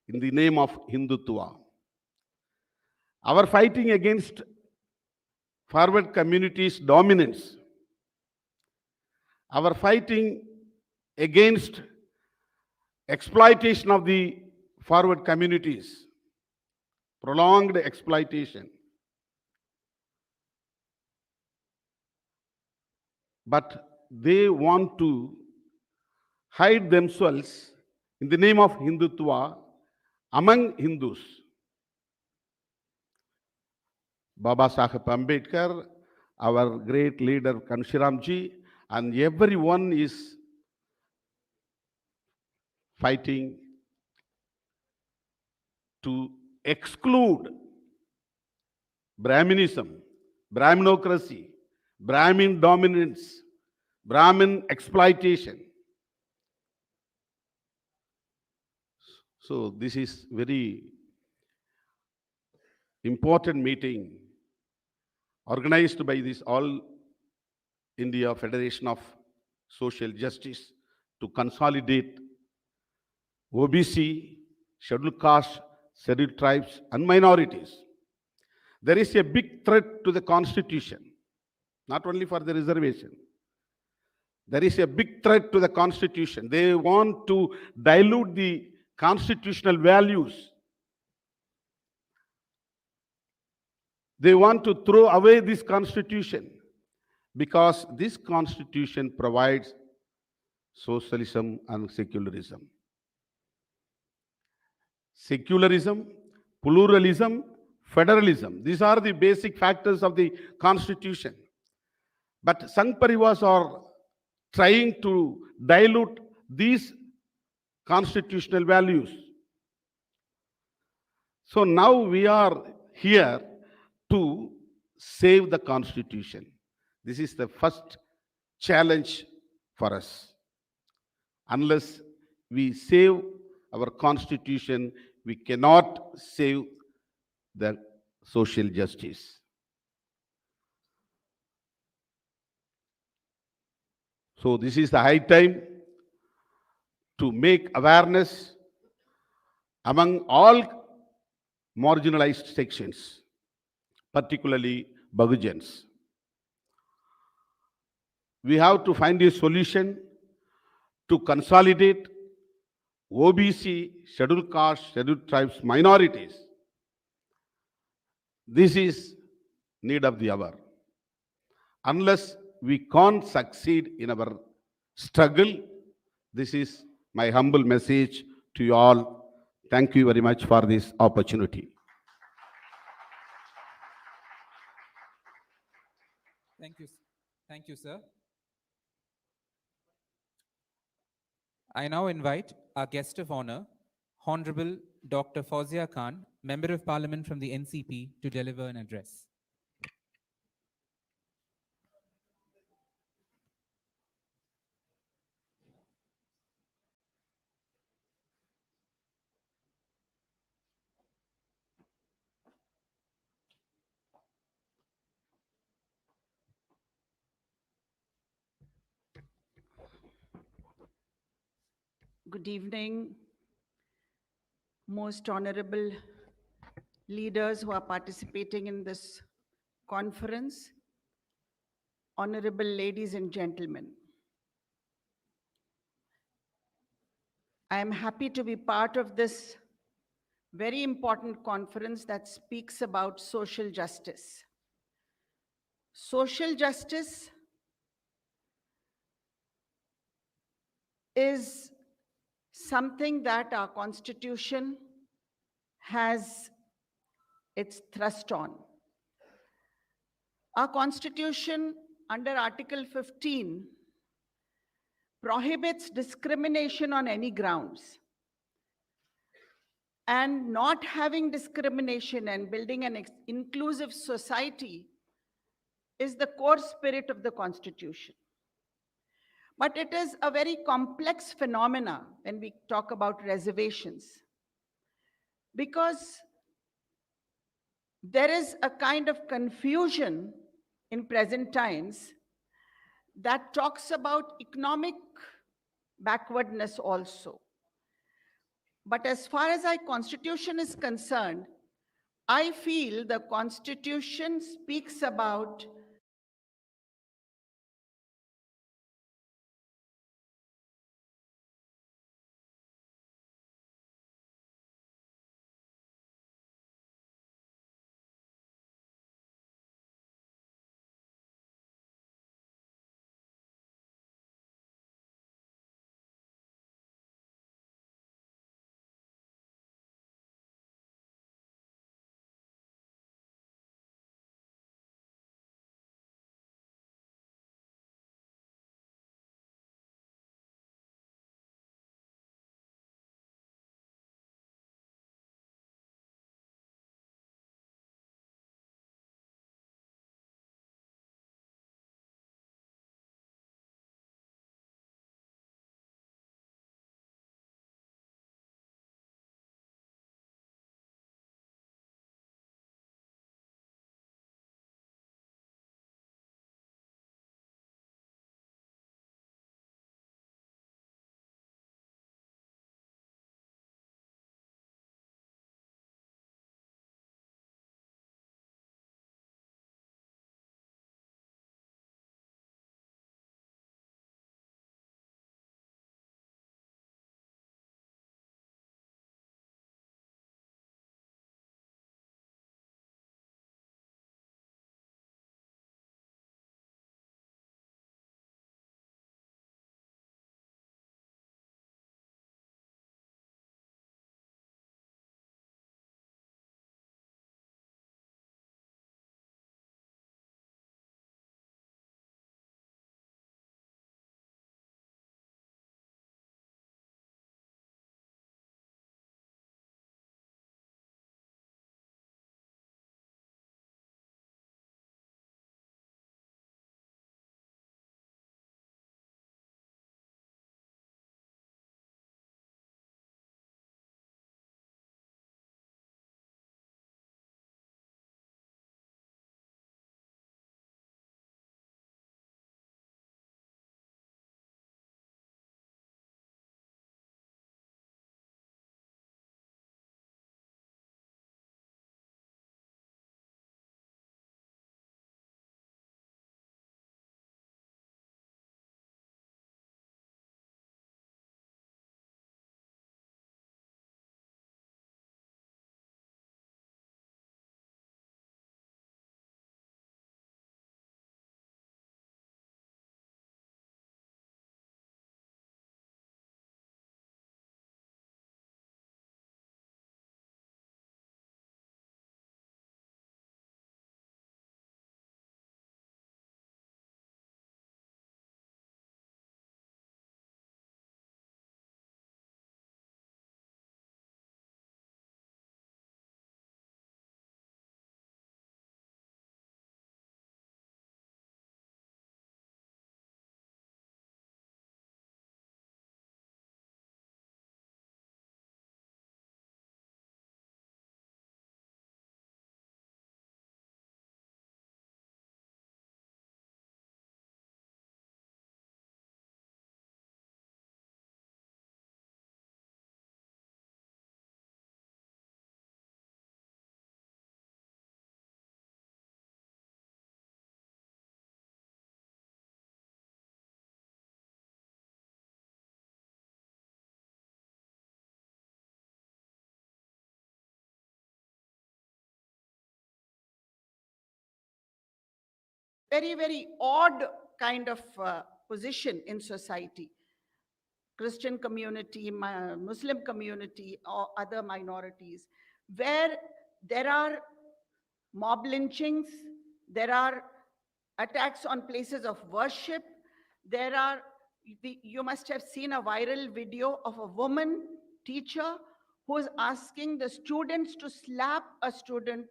in the name of Hindutva. Our fighting against forward communities' dominance, our fighting against exploitation of the forward communities, prolonged exploitation. But they want to hide themselves in the name of Hindutva among Hindus. Baba Saheb Ambedkar, our great leader Kanshiramji, and everyone is fighting to exclude Brahminism, Brahminocracy, Brahmin dominance, Brahmin exploitation. So this is very important meeting organized by this All India Federation of Social Justice to consolidate OBC, scheduled caste, scheduled tribes and minorities. There is a big threat to the constitution, not only for the reservation. There is a big threat to the constitution. They want to dilute the constitutional values. They want to throw away this constitution because this constitution provides socialism and secularism. Secularism, pluralism, federalism. These are the basic factors of the constitution. But Sangh Parivars are trying to dilute these constitutional values. So now we are here to save the constitution. This is the first challenge for us. Unless we save our constitution, we cannot save the social justice. So this is the high time to make awareness among all marginalized sections, particularly Bahujans. We have to find a solution to consolidate OBC, scheduled caste, scheduled tribes, minorities. This is need of the hour. Unless we can't succeed in our struggle, this is my humble message to you all. Thank you very much for this opportunity. Thank you. Thank you, sir. I now invite our guest of honor, Honorable Dr. Fauzia Khan, Member of Parliament from the NCP, to deliver an address. Good evening, most honorable leaders who are participating in this conference, honorable ladies and gentlemen. I am happy to be part of this very important conference that speaks about social justice. Social justice is something that our Constitution has its thrust on. Our Constitution, under Article 15, prohibits discrimination on any grounds. And not having discrimination and building an inclusive society is the core spirit of the Constitution. But it is a very complex phenomena when we talk about reservations, because there is a kind of confusion in present times that talks about economic backwardness also. But as far as our Constitution is concerned, I feel the Constitution speaks about very, very odd kind of position in society. Christian community, Muslim community, or other minorities, where there are mob lynchings, there are attacks on places of worship, there are, you must have seen a viral video of a woman teacher who is asking the students to slap a student,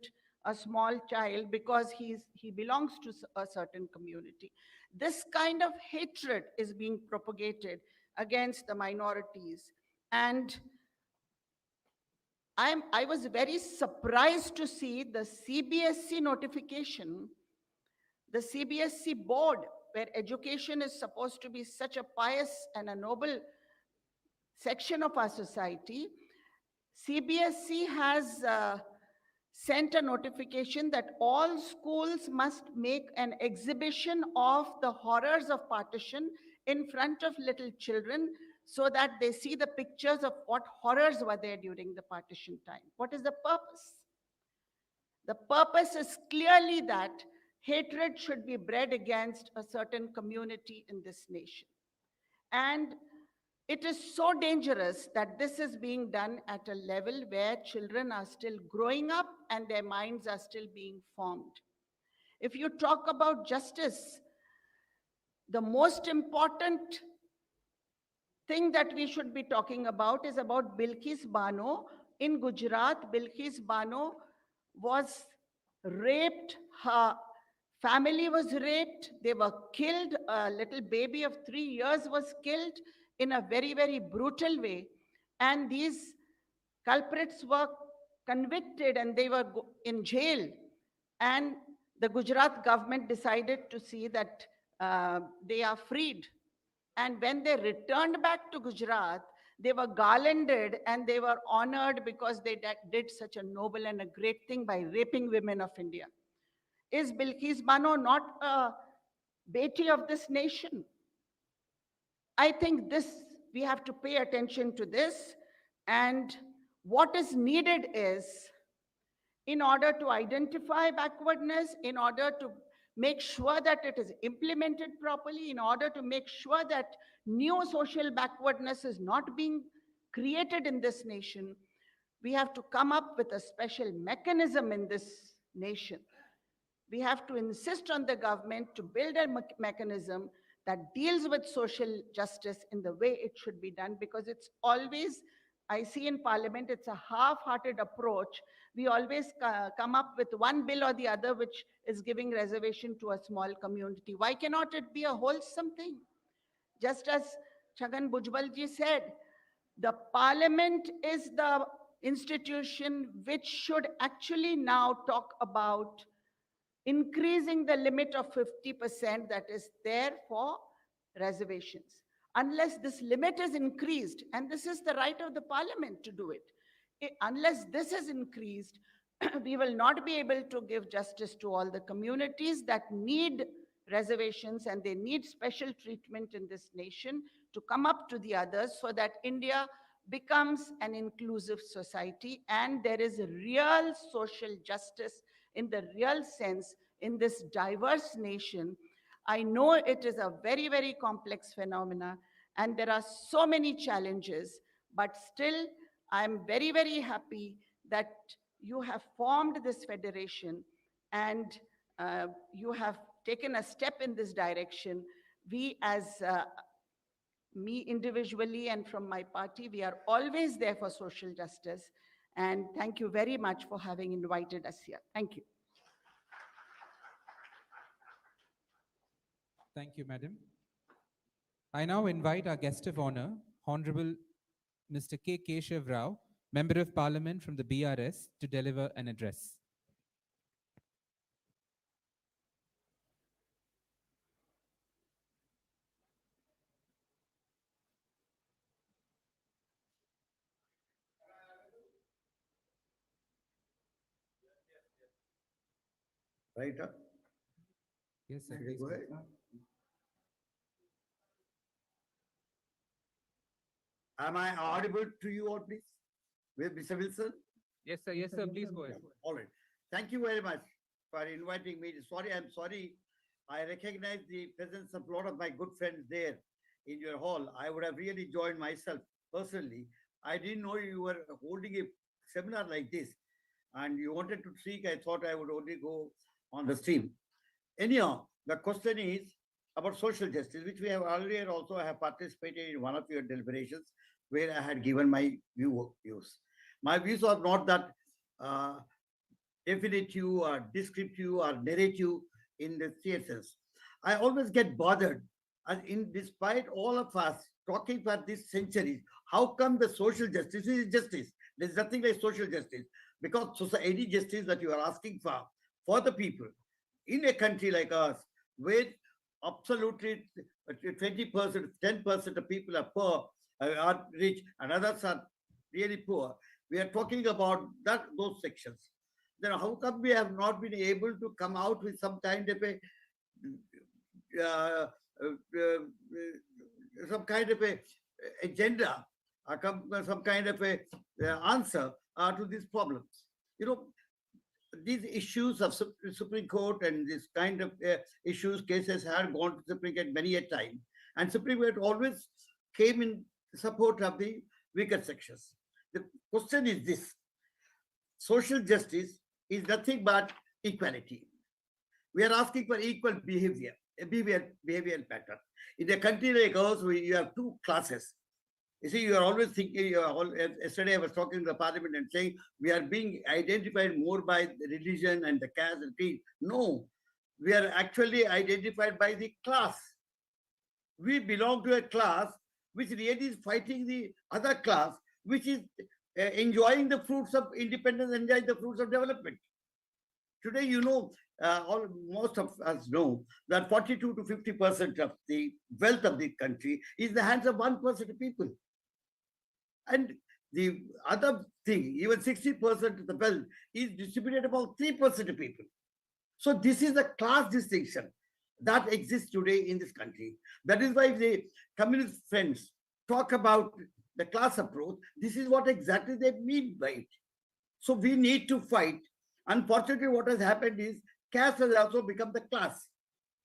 a small child, because he belongs to a certain community. This kind of hatred is being propagated against the minorities. And I was very surprised to see the CBSE notification, the CBSE board, where education is supposed to be such a pious and a noble section of our society. CBSE has sent a notification that all schools must make an exhibition of the horrors of partition in front of little children, so that they see the pictures of what horrors were there during the partition time. What is the purpose? The purpose is clearly that hatred should be bred against a certain community in this nation. And it is so dangerous that this is being done at a level where children are still growing up and their minds are still being formed. If you talk about justice, the most important thing that we should be talking about is about Bilkis Bano. In Gujarat, Bilkis Bano was raped, her family was raped, they were killed, a little baby of 3 years was killed in a very, very brutal way. And these culprits were convicted and they were in jail. And the Gujarat government decided to see that they are freed. And when they returned back to Gujarat, they were garlanded and they were honored because they did such a noble and a great thing by raping women of India. Is Bilkis Bano not a beti of this nation? I think we have to pay attention to this. And what is needed is, in order to identify backwardness, in order to make sure that it is implemented properly, in order to make sure that new social backwardness is not being created in this nation, we have to come up with a special mechanism in this nation. We have to insist on the government to build a mechanism that deals with social justice in the way it should be done, because it's always, I see in Parliament, it's a half-hearted approach. We always come up with one bill or the other which is giving reservation to a small community. Why cannot it be a wholesome thing? Just as Chhagan Bhujbal ji said, the Parliament is the institution which should actually now talk about increasing the limit of 50% that is there for reservations. Unless this limit is increased, and this is the right of the Parliament to do it, unless this is increased, we will not be able to give justice to all the communities that need reservations and they need special treatment in this nation to come up to the others, so that India becomes an inclusive society and there is a real social justice in the real sense in this diverse nation. I know it is a very, very complex phenomena and there are so many challenges, but still I'm very, very happy that you have formed this federation and you have taken a step in this direction. We as me individually and from my party, we are always there for social justice. And thank you very much for having invited us here. Thank you. Thank you, Madam. I now invite our guest of honor, Honorable Mr. K. Keshav Rao, Member of Parliament from the BRS, to deliver an address. Right up? Yes, sir. Okay, go ahead. Am I audible to you all, please? With Mr. Wilson? Yes, sir. Yes, sir. Please go ahead. All right. Thank you very much for inviting me. I'm sorry I recognize the presence of a lot of my good friends there in your hall. I would have really joined myself personally. I didn't know you were holding a seminar like this and you wanted to speak. I thought I would only go on the stream. Anyhow, the question is about social justice, which we have earlier also have participated in one of your deliberations where I had given my views. My views are not that definitive or descriptive or narrative in the sense. I always get bothered, and despite all of us talking for this centuries, how come the social justice is justice? There's nothing like social justice because any justice that you are asking for the people in a country like us, where absolutely 20%, 10% of people are poor, are rich, and others are really poor. We are talking about those sections. Then how come we have not been able to come out with some kind of a agenda, some kind of a answer to these problems? You know, these issues of Supreme Court and this kind of cases have gone to Supreme Court many a time, and Supreme Court always came in support of the weaker sections. The question is this: social justice is nothing but equality. We are asking for equal behavior, a behavioral pattern. In a country like ours, you have two classes. You see, you are always thinking, yesterday I was talking to the parliament and saying we are being identified more by the religion and the caste and creed. No, we are actually identified by the class. We belong to a class which really is fighting the other class, which is enjoying the fruits of independence, enjoying the fruits of development. Today, you know, most of us know that 42 to 50% of the wealth of the country is in the hands of 1% of people. And the other thing, even 60% of the wealth is distributed about 3% of people. So this is a class distinction that exists today in this country. That is why the communist friends talk about the class approach. This is what exactly they mean by it. So we need to fight. Unfortunately, what has happened is caste has also become the class.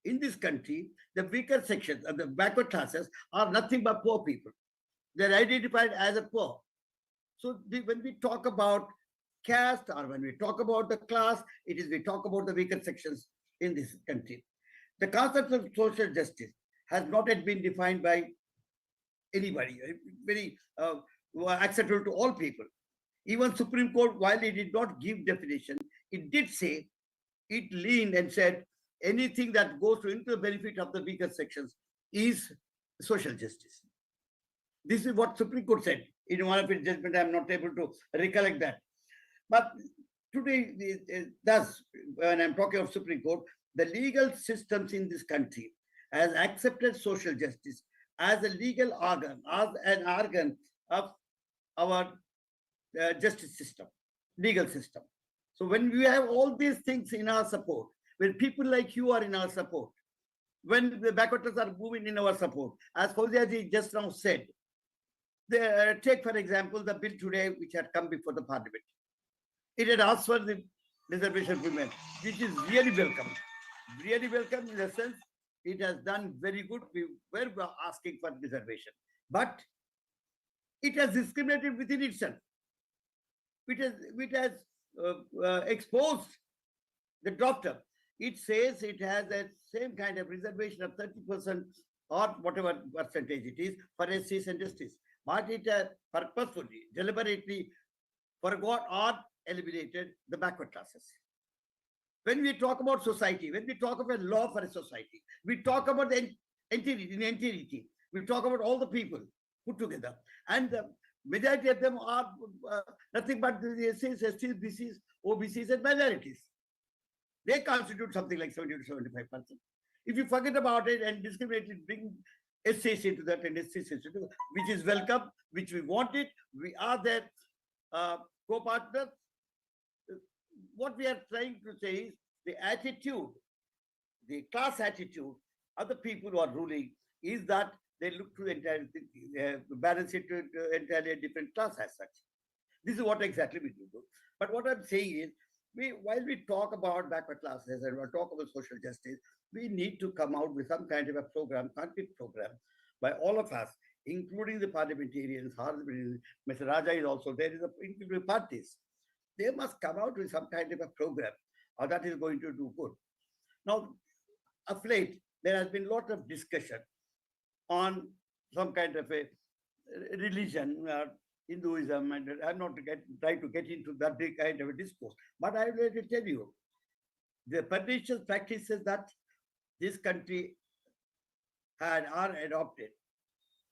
In this country, the weaker sections and the backward classes are nothing but poor people. They're identified as a poor. So when we talk about caste or when we talk about the class, we talk about the weaker sections in this country. The concept of social justice has not yet been defined by anybody, very acceptable to all people. Even Supreme Court, while it did not give definition, it did say, it leaned and said, anything that goes into the benefit of the weaker sections is social justice. This is what Supreme Court said in one of its judgment. I am not able to recollect that. But today, thus, when I'm talking of Supreme Court, the legal systems in this country has accepted social justice as a legal organ, as an organ of our justice system, legal system. So when we have all these things in our support, when people like you are in our support, when the backwarders are moving in our support, as Fauziaji just now said, take for example the bill today which had come before the parliament. It had asked for the reservation of women, which is really welcome. Really welcome in the sense it has done very good. We were asking for reservation, but it has discriminated within itself. It has exposed the drafter. It says it has the same kind of reservation of 30% or whatever percentage it is for SCs and STs. But it purposefully, deliberately forgot or eliminated the backward classes. When we talk about society, when we talk about law for a society, we talk about the entity. We talk about all the people put together. And the majority of them are nothing but the SCs, STs, BCs, OBCs, and minorities. They constitute something like 70 to 75%. If you forget about it and discriminate it, bring SCs into that and SCs into that, which is welcome, which we want it, we are their co-partners. What we are trying to say is the attitude, the class attitude of the people who are ruling is that they look to entirely balance it to entirely a different class as such. This is what exactly we do. But what I'm saying is while we talk about backward classes and we talk about social justice, we need to come out with some kind of a program, concrete program, by all of us, including the parliamentarians. Mr. Raja is also there, including parties. They must come out with some kind of a program that is going to do good. Now, of late, there has been a lot of discussion on some kind of a religion, Hinduism, and I'm not trying to get into that big kind of a discourse. But I will tell you, the pernicious practices that this country are adopted,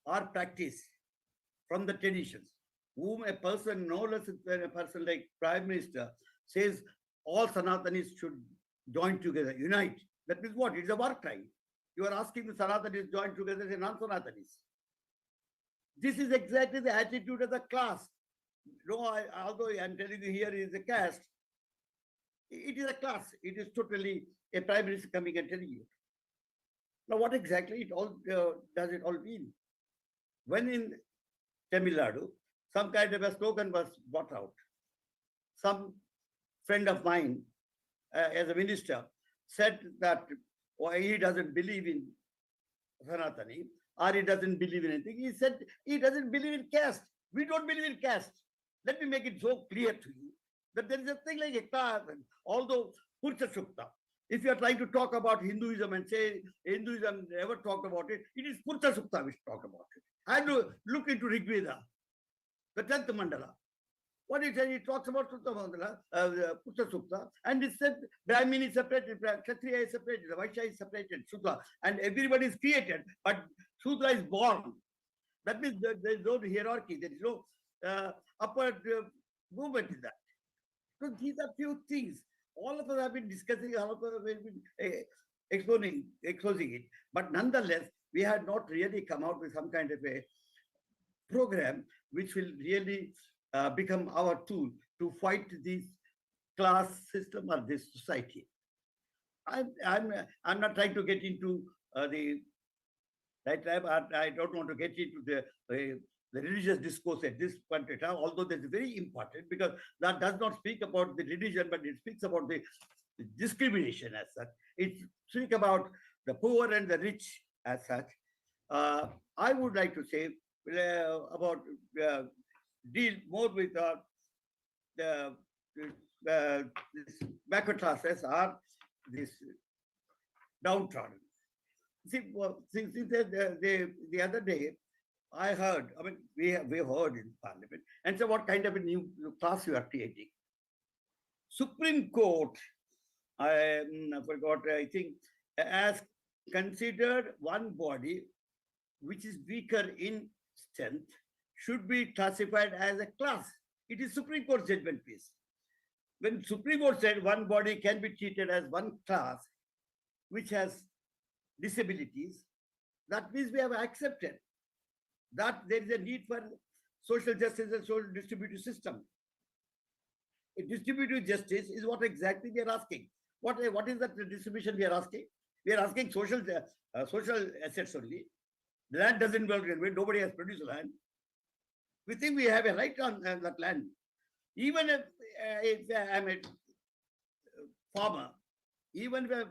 are practiced from the traditions, whom a person, no less than a person like Prime Minister, says all Sanatanis should join together, unite. That means what? It's a war crime. You are asking the Sanatanis to join together as non-Sanatanis. This is exactly the attitude of the class. No, although I'm telling you here is a caste, it is a class. It is totally a prime minister coming and telling you. Now, what exactly it all does it all mean? When in Tamil Nadu, some kind of a slogan was brought out. Some friend of mine, as a minister, said that he doesn't believe in Sanatani, or he doesn't believe in anything. He said he doesn't believe in caste. We don't believe in caste. Let me make it so clear to you that there is a thing like a caste, although Purusha Sukta. If you are trying to talk about Hinduism and say Hinduism never talked about it, it is Purusha Sukta which talk about it. And look into Rigveda, the 10th mandala. What it says, it talks about Purusha Sukta, and it said Brahmin is separated, Kshatriya is separated, Vaishya is separated, Shudra, and everybody is created, but Shudra is born. That means there is no hierarchy, there is no upward movement in that. So these are few things. All of us have been discussing, all of us have been exposing it. But nonetheless, we had not really come out with some kind of a program which will really become our tool to fight this class system or this society. I'm not trying to get into the right. I don't want to get into the religious discourse at this point in time, although that's very important because that does not speak about the religion, but it speaks about the discrimination as such. It speaks about the poor and the rich as such. I would like to say about deal more with the this backward classes or this downtrodden. See, the other day, I heard, I mean, we heard in Parliament, and so what kind of a new class you are creating? Supreme Court, I forgot, I think, has considered one body which is weaker in strength should be classified as a class. It is Supreme Court judgment piece. When Supreme Court said one body can be treated as one class which has disabilities, that means we have accepted that there is a need for social justice and social distributive system. A distributive justice is what exactly we are asking. What is that distribution we are asking? We are asking social assets only. The land doesn't belong to anybody. Nobody has produced land. We think we have a right on that land. Even if I'm a farmer, even if I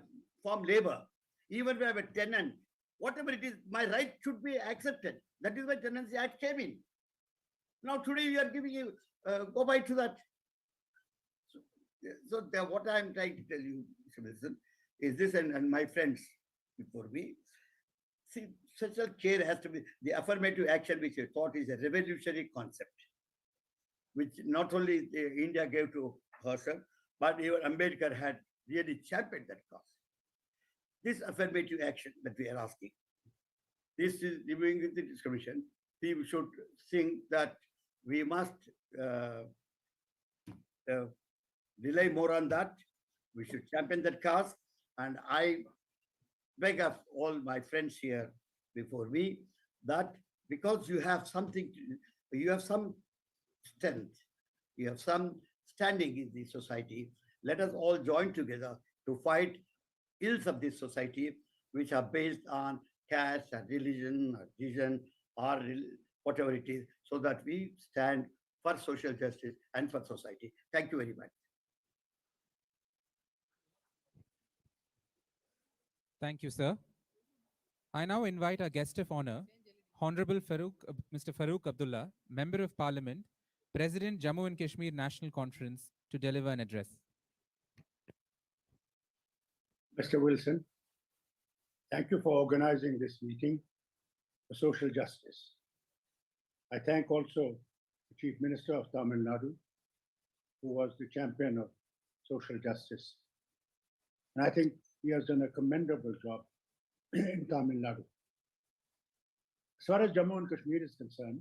farm labor, even if I have a tenant, whatever it is, my right should be accepted. That is why Tenancy Act came in. Now today we are giving you go by to that. So what I'm trying to tell you, Mr. Wilson, is this, and my friends before me, see, social care has to be the affirmative action, which I thought is a revolutionary concept, which not only India gave to herself, but even Ambedkar had really championed that cause. This affirmative action that we are asking, this is removing the discrimination. We should think that we must rely more on that. We should champion that cause. And I beg of all my friends here before me that because you have something, you have some strength, you have some standing in the society, let us all join together to fight ills of this society, which are based on caste or religion or vision or whatever it is, so that we stand for social justice and for society. Thank you very much. Thank you, sir. I now invite our guest of honor, Honorable Mr. Farooq Abdullah, Member of Parliament, President, Jammu and Kashmir National Conference, to deliver an address. Mr. Wilson, thank you for organizing this meeting for social justice. I thank also the Chief Minister of Tamil Nadu, who was the champion of social justice. And I think he has done a commendable job in Tamil Nadu. As far as Jammu and Kashmir is concerned,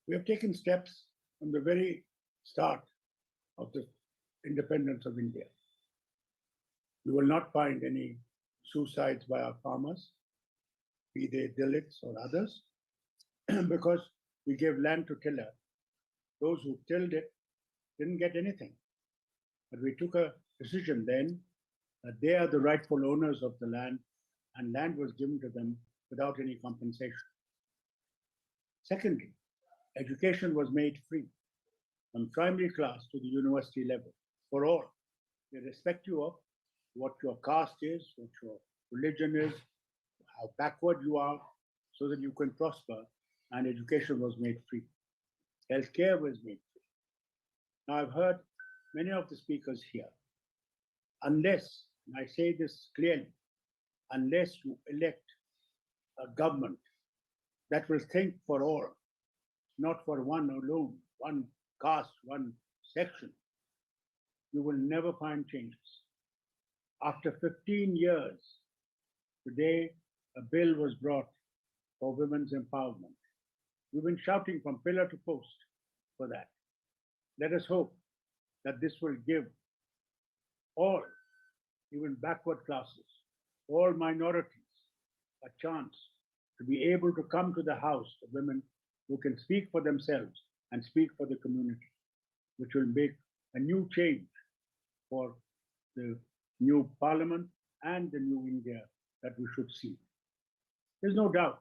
we have taken steps from the very start of the independence of India. You will not find any suicides by our farmers, be they Dalits or others, because we gave land to tiller. Those who tilled it didn't get anything. But we took a decision then that they are the rightful owners of the land, and land was given to them without any compensation. Secondly, education was made free from primary class to the university level for all, irrespective of what your caste is, what your religion is, how backward you are, so that you can prosper, and education was made free. Healthcare was made free. Now, I've heard many of the speakers here, unless, and I say this clearly, unless you elect a government that will think for all, not for one alone, one caste, one section, you will never find changes. After 15 years, today a bill was brought for women's empowerment. We've been shouting from pillar to post for that. Let us hope that this will give all, even backward classes, all minorities, a chance to be able to come to the house of women who can speak for themselves and speak for the community, which will make a new change for the new parliament and the new India that we should see. There's no doubt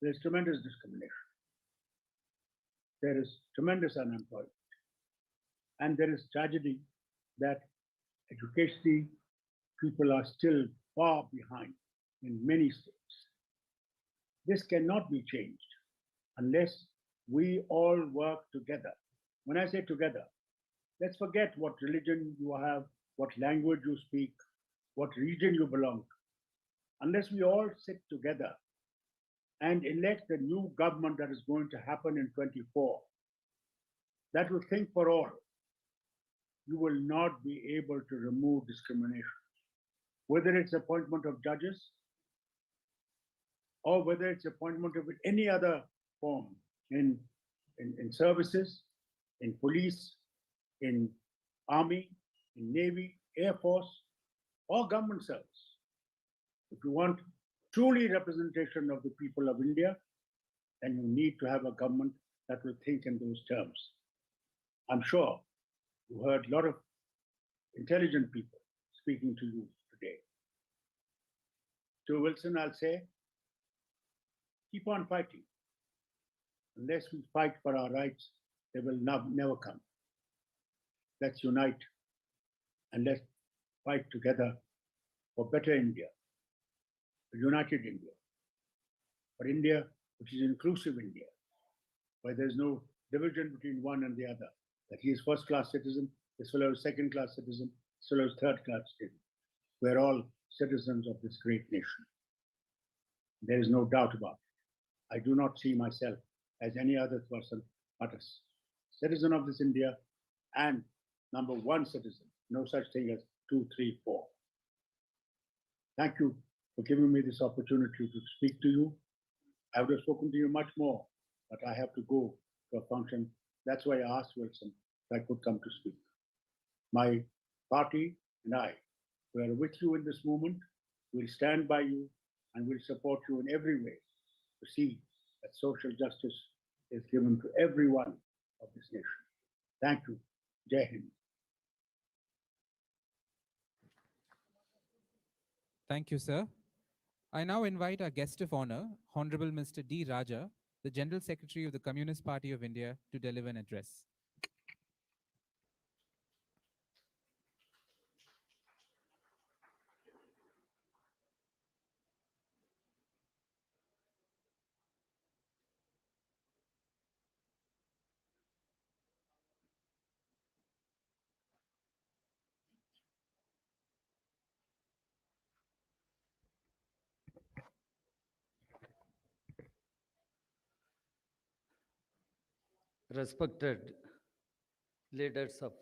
there's tremendous discrimination. There is tremendous unemployment. And there is tragedy that educationally people are still far behind in many states. This cannot be changed unless we all work together. When I say together, let's forget what religion you have, what language you speak, what region you belong to. Unless we all sit together and elect the new government that is going to happen in 24, that will think for all, you will not be able to remove discrimination. Whether it's appointment of judges or whether it's appointment of any other form in services, in police, in army, in navy, air force, or government service. If you want truly representation of the people of India, then you need to have a government that will think in those terms. I'm sure you heard a lot of intelligent people speaking to you today. To Wilson, I'll say, keep on fighting. Unless we fight for our rights, they will never come. Let's unite and let's fight together for better India, a united India, for India which is inclusive India, where there's no division between one and the other, that he is first-class citizen, this fellow is second-class citizen, this fellow is third-class citizen. We're all citizens of this great nation. There is no doubt about it. I do not see myself as any other person but a citizen of this India and number one citizen. No such thing as 2, 3, 4. Thank you for giving me this opportunity to speak to you. I would have spoken to you much more, but I have to go to a function. That's why I asked Wilson if I could come to speak. My party and I, we are with you in this movement. We'll stand by you and we'll support you in every way to see that social justice is given to everyone of this nation. Thank you. Jai Hind. Thank you, sir. I now invite our guest of honor, Honorable Mr. D. Raja, the General Secretary of the Communist Party of India, to deliver an address. respected leaders of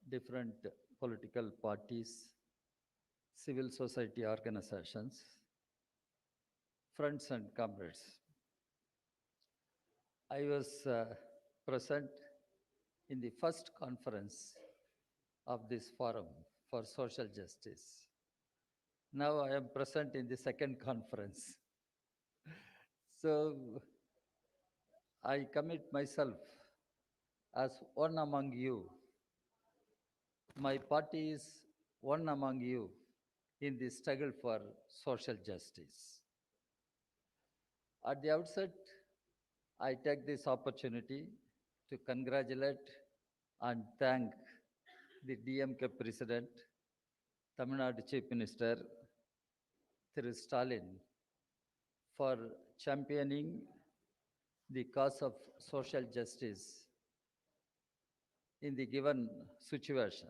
different political parties, civil society organizations, friends and comrades. I was present in the first conference of this forum for social justice. Now I am present in the second conference. So I commit myself as one among you. My party is one among you in the struggle for social justice. At the outset, I take this opportunity to congratulate and thank the DMK President, Tamil Nadu Chief Minister, Thiru Stalin, for championing the cause of social justice in the given situation.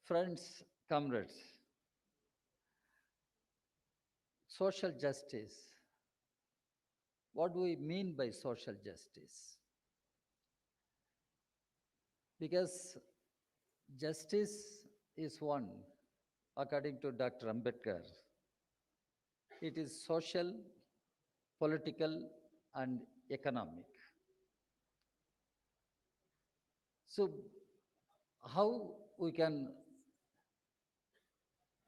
Friends, comrades, social justice. What do we mean by social justice? Because justice is one, according to Dr. Ambedkar. It is social, political, and economic. So, how we can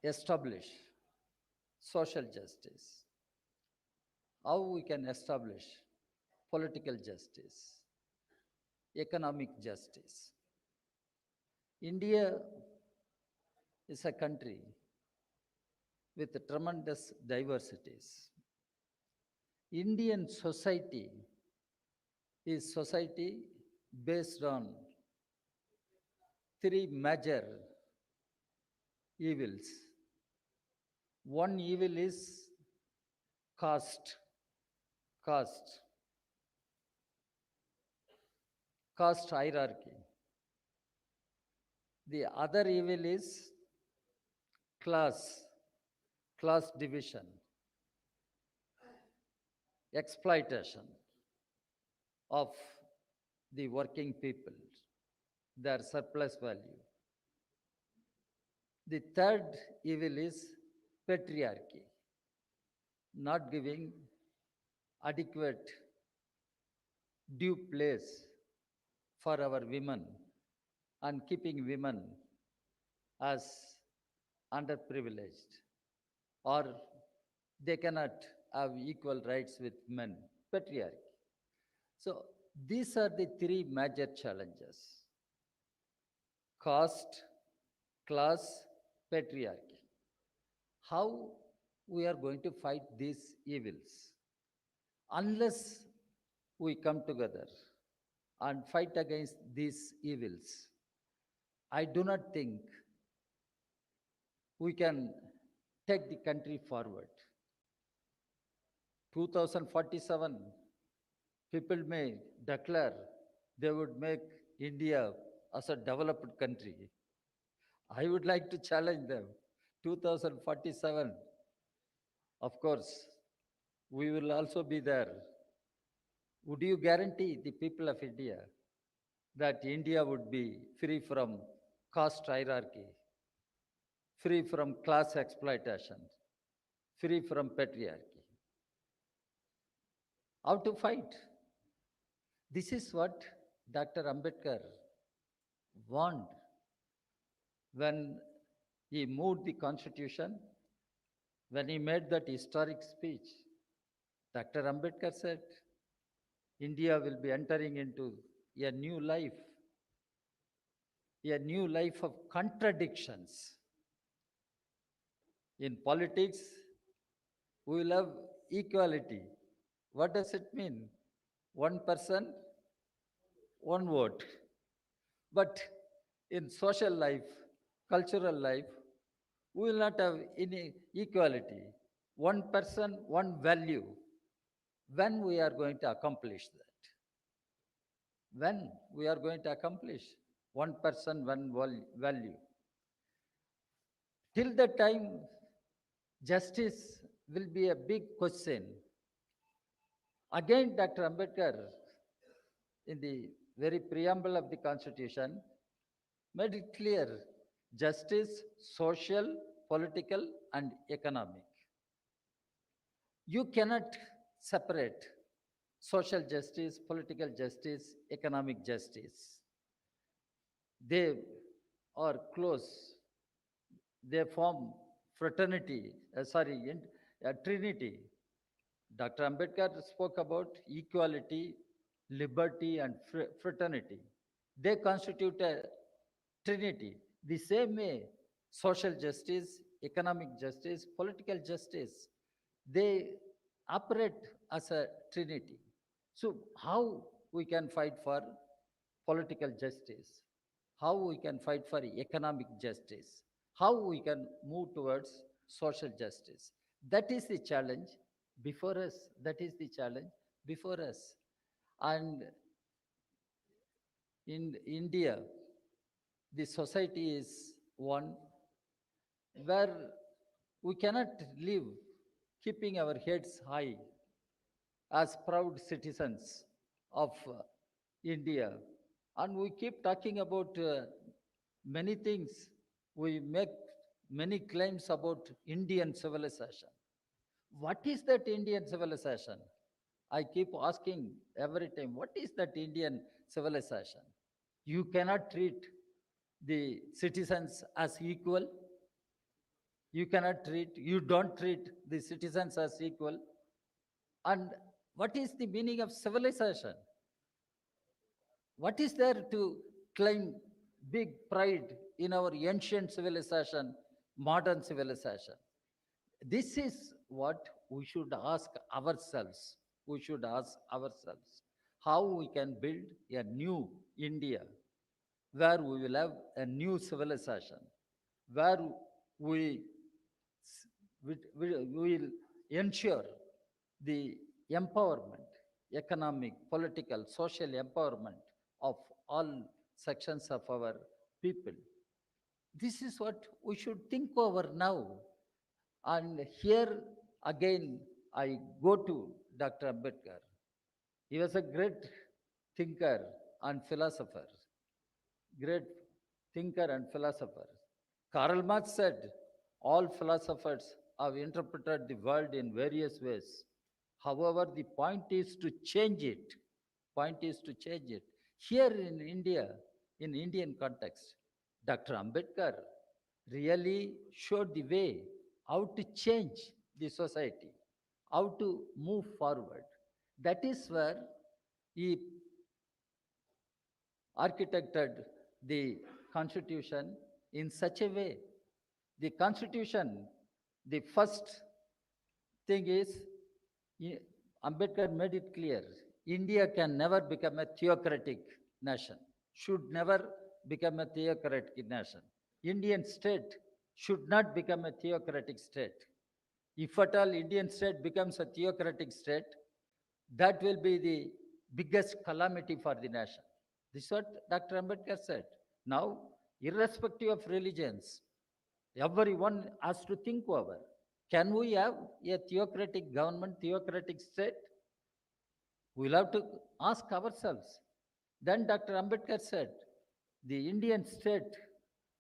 establish social justice? How we can establish political justice, economic justice? India is a country with tremendous diversities. Indian society is society based on three major evils. One evil is caste, caste hierarchy. The other evil is class division, exploitation of the working people, their surplus value. The third evil is patriarchy, not giving adequate due place for our women and keeping women as underprivileged, or they cannot have equal rights with men, patriarchy. So these are the three major challenges: caste, class, patriarchy. How we are going to fight these evils? Unless we come together and fight against these evils, I do not think we can take the country forward. 2047, people may declare they would make India as a developed country. I would like to challenge them. 2047, of course, we will also be there. Would you guarantee the people of India that India would be free from caste hierarchy, free from class exploitation, free from patriarchy? How to fight? This is what Dr. Ambedkar warned when he moved the constitution, when he made that historic speech. Dr. Ambedkar said, India will be entering into a new life of contradictions. In politics, we will have equality. What does it mean? One person, one vote. But in social life, cultural life, we will not have any equality. One person, one value. When we are going to accomplish that? When we are going to accomplish one person, one value? Till that time, justice will be a big question. Again, Dr. Ambedkar, in the very preamble of the Constitution, made it clear justice, social, political, and economic. You cannot separate social justice, political justice, economic justice. They are close. They form fraternity, trinity. Dr. Ambedkar spoke about equality, liberty, and fraternity. They constitute a trinity. The same way, social justice, economic justice, political justice, they operate as a trinity. So, how we can fight for political justice? How we can fight for economic justice? How we can move towards social justice? That is the challenge before us. That is the challenge before us. And in India, the society is one where we cannot live keeping our heads high as proud citizens of India. And we keep talking about many things. We make many claims about Indian civilization. What is that Indian civilization? I keep asking every time, what is that Indian civilization? You cannot treat the citizens as equal. You don't treat the citizens as equal. And what is the meaning of civilization? What is there to claim big pride in our ancient civilization, modern civilization? This is what we should ask ourselves. We should ask ourselves how we can build a new India where we will have a new civilization, where we will ensure the empowerment, economic, political, social empowerment of all sections of our people. This is what we should think over now. And here again, I go to Dr. Ambedkar. He was a great thinker and philosopher. Great thinker and philosopher. Karl Marx said, all philosophers have interpreted the world in various ways. However, the point is to change it. Point is to change it. Here in India, in Indian context, Dr. Ambedkar really showed the way how to change the society, how to move forward. That is where he architected the constitution in such a way. The constitution, the first thing is, Ambedkar made it clear, India can never become a theocratic nation, should never become a theocratic nation. Indian state should not become a theocratic state. If at all Indian state becomes a theocratic state, that will be the biggest calamity for the nation. This is what Dr. Ambedkar said. Now, irrespective of religions, everyone has to think over. Can we have a theocratic government, theocratic state? We'll have to ask ourselves. Then Dr. Ambedkar said, the Indian state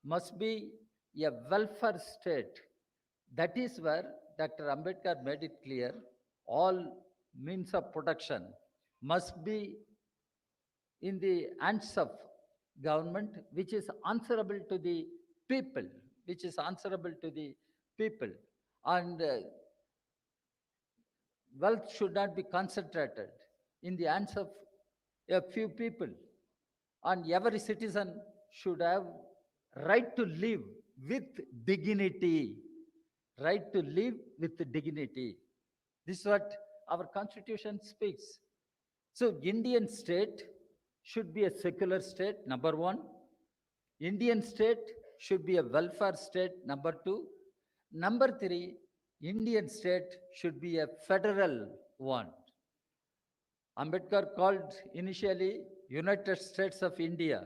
must be a welfare state. That is where Dr. Ambedkar made it clear, all means of production must be in the hands of government, which is answerable to the people, which is answerable to the people. And wealth should not be concentrated in the hands of a few people. And every citizen should have right to live with dignity. Right to live with dignity. This is what our constitution speaks. So Indian state should be a secular state, number one. Indian state should be a welfare state, number two. Number three, Indian state should be a federal one. Ambedkar called initially United States of India.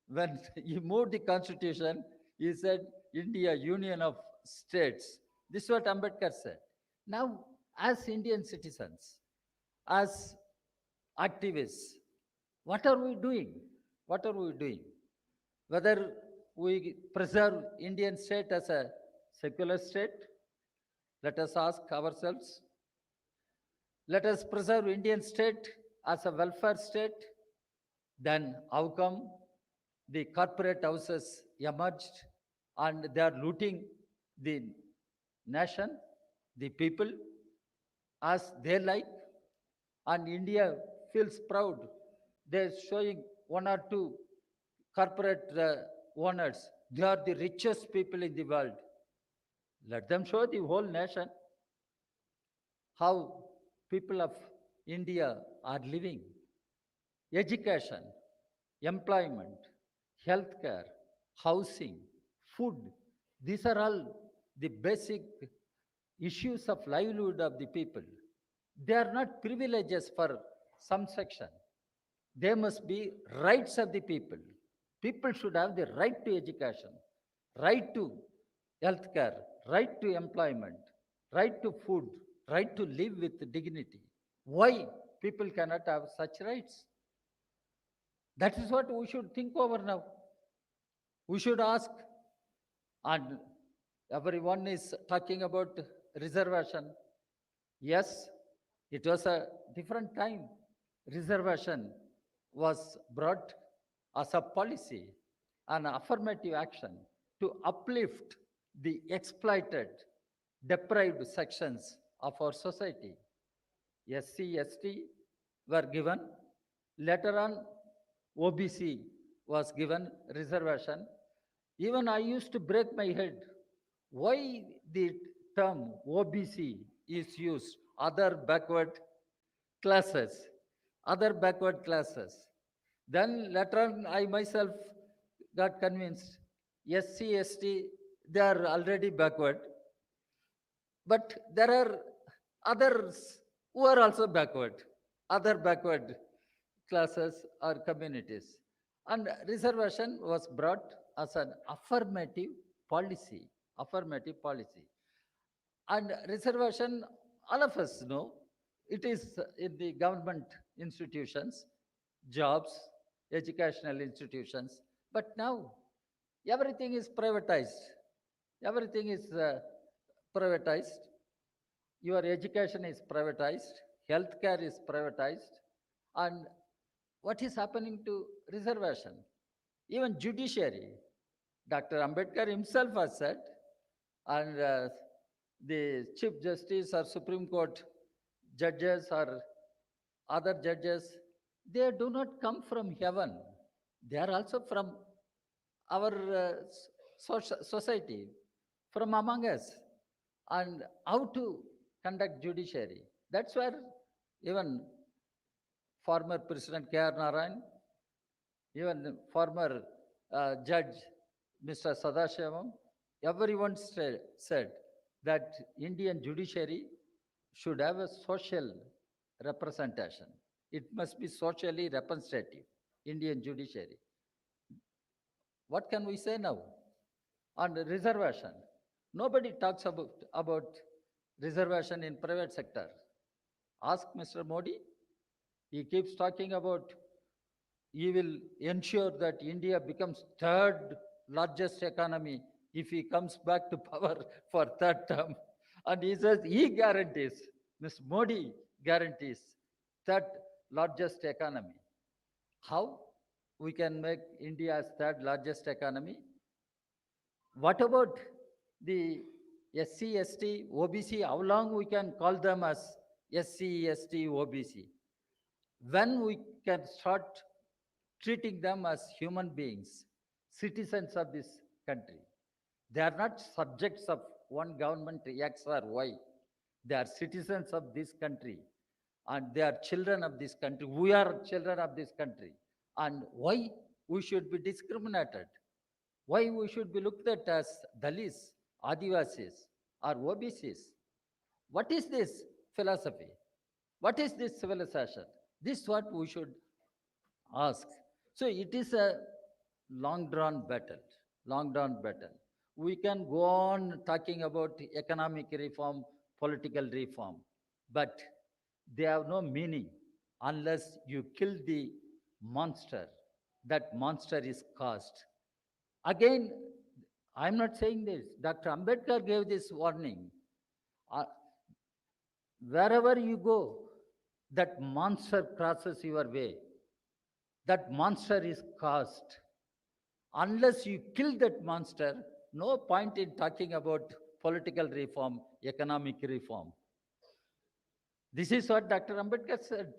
When he moved the constitution, he said India, Union of States. This is what Ambedkar said. Now, as Indian citizens, as activists, what are we doing? What are we doing? Whether we preserve Indian state as a secular state, let us ask ourselves. Let us preserve Indian state as a welfare state. Then how come the corporate houses emerged and they are looting the nation, the people, as they like? And India feels proud. They're showing one or two corporate owners. They are the richest people in the world. Let them show the whole nation how people of India are living. Education, employment, healthcare, housing, food. These are all the basic issues of livelihood of the people. They are not privileges for some section. They must be rights of the people. People should have the right to education, right to healthcare, right to employment, right to food, right to live with dignity. Why people cannot have such rights? That is what we should think over now. We should ask, and everyone is talking about reservation. Yes, it was a different time. Reservation was brought as a policy, an affirmative action to uplift the exploited, deprived sections of our society. SC, ST were given. Later on, OBC was given reservation. Even I used to break my head. Why the term OBC is used? Other backward classes. Other backward classes. Then later on, I myself got convinced. SC, ST, they are already backward. But there are others who are also backward, other backward classes or communities. And reservation was brought as an affirmative policy, affirmative policy. And reservation, all of us know, it is in the government institutions, jobs, educational institutions. But now everything is privatized. Everything is privatized. Your education is privatized. Healthcare is privatized. And what is happening to reservation? Even judiciary. Dr. Ambedkar himself has said, and the Chief Justice or Supreme Court judges or other judges, they do not come from heaven. They are also from our society, from among us. And how to conduct judiciary. That's where even former President K.R. Narayan, even former Judge Mr. Sadashivam, everyone said that Indian judiciary should have a social representation. It must be socially representative, Indian judiciary. What can we say now? On the reservation, nobody talks about reservation in private sector. Ask Mr. Modi. He keeps talking about he will ensure that India becomes third largest economy if he comes back to power for third term. And he says he guarantees, Mr. Modi guarantees third largest economy. How we can make India as third largest economy? What about the SC, ST, OBC? How long we can call them as SC, ST, OBC? When we can start treating them as human beings, citizens of this country? They are not subjects of one government X or Y. They are citizens of this country and they are children of this country. We are children of this country. And why we should be discriminated? Why we should be looked at as Dalits, Adivasis, or OBCs? What is this philosophy? What is this civilization? This is what we should ask. So it is a long-drawn battle, long-drawn battle. We can go on talking about economic reform, political reform, but they have no meaning unless you kill the monster. That monster is caste. Again, I'm not saying this. Dr. Ambedkar gave this warning. Uh, wherever you go, that monster crosses your way. That monster is caste. Unless you kill that monster, no point in talking about political reform, economic reform. This is what Dr. Ambedkar said.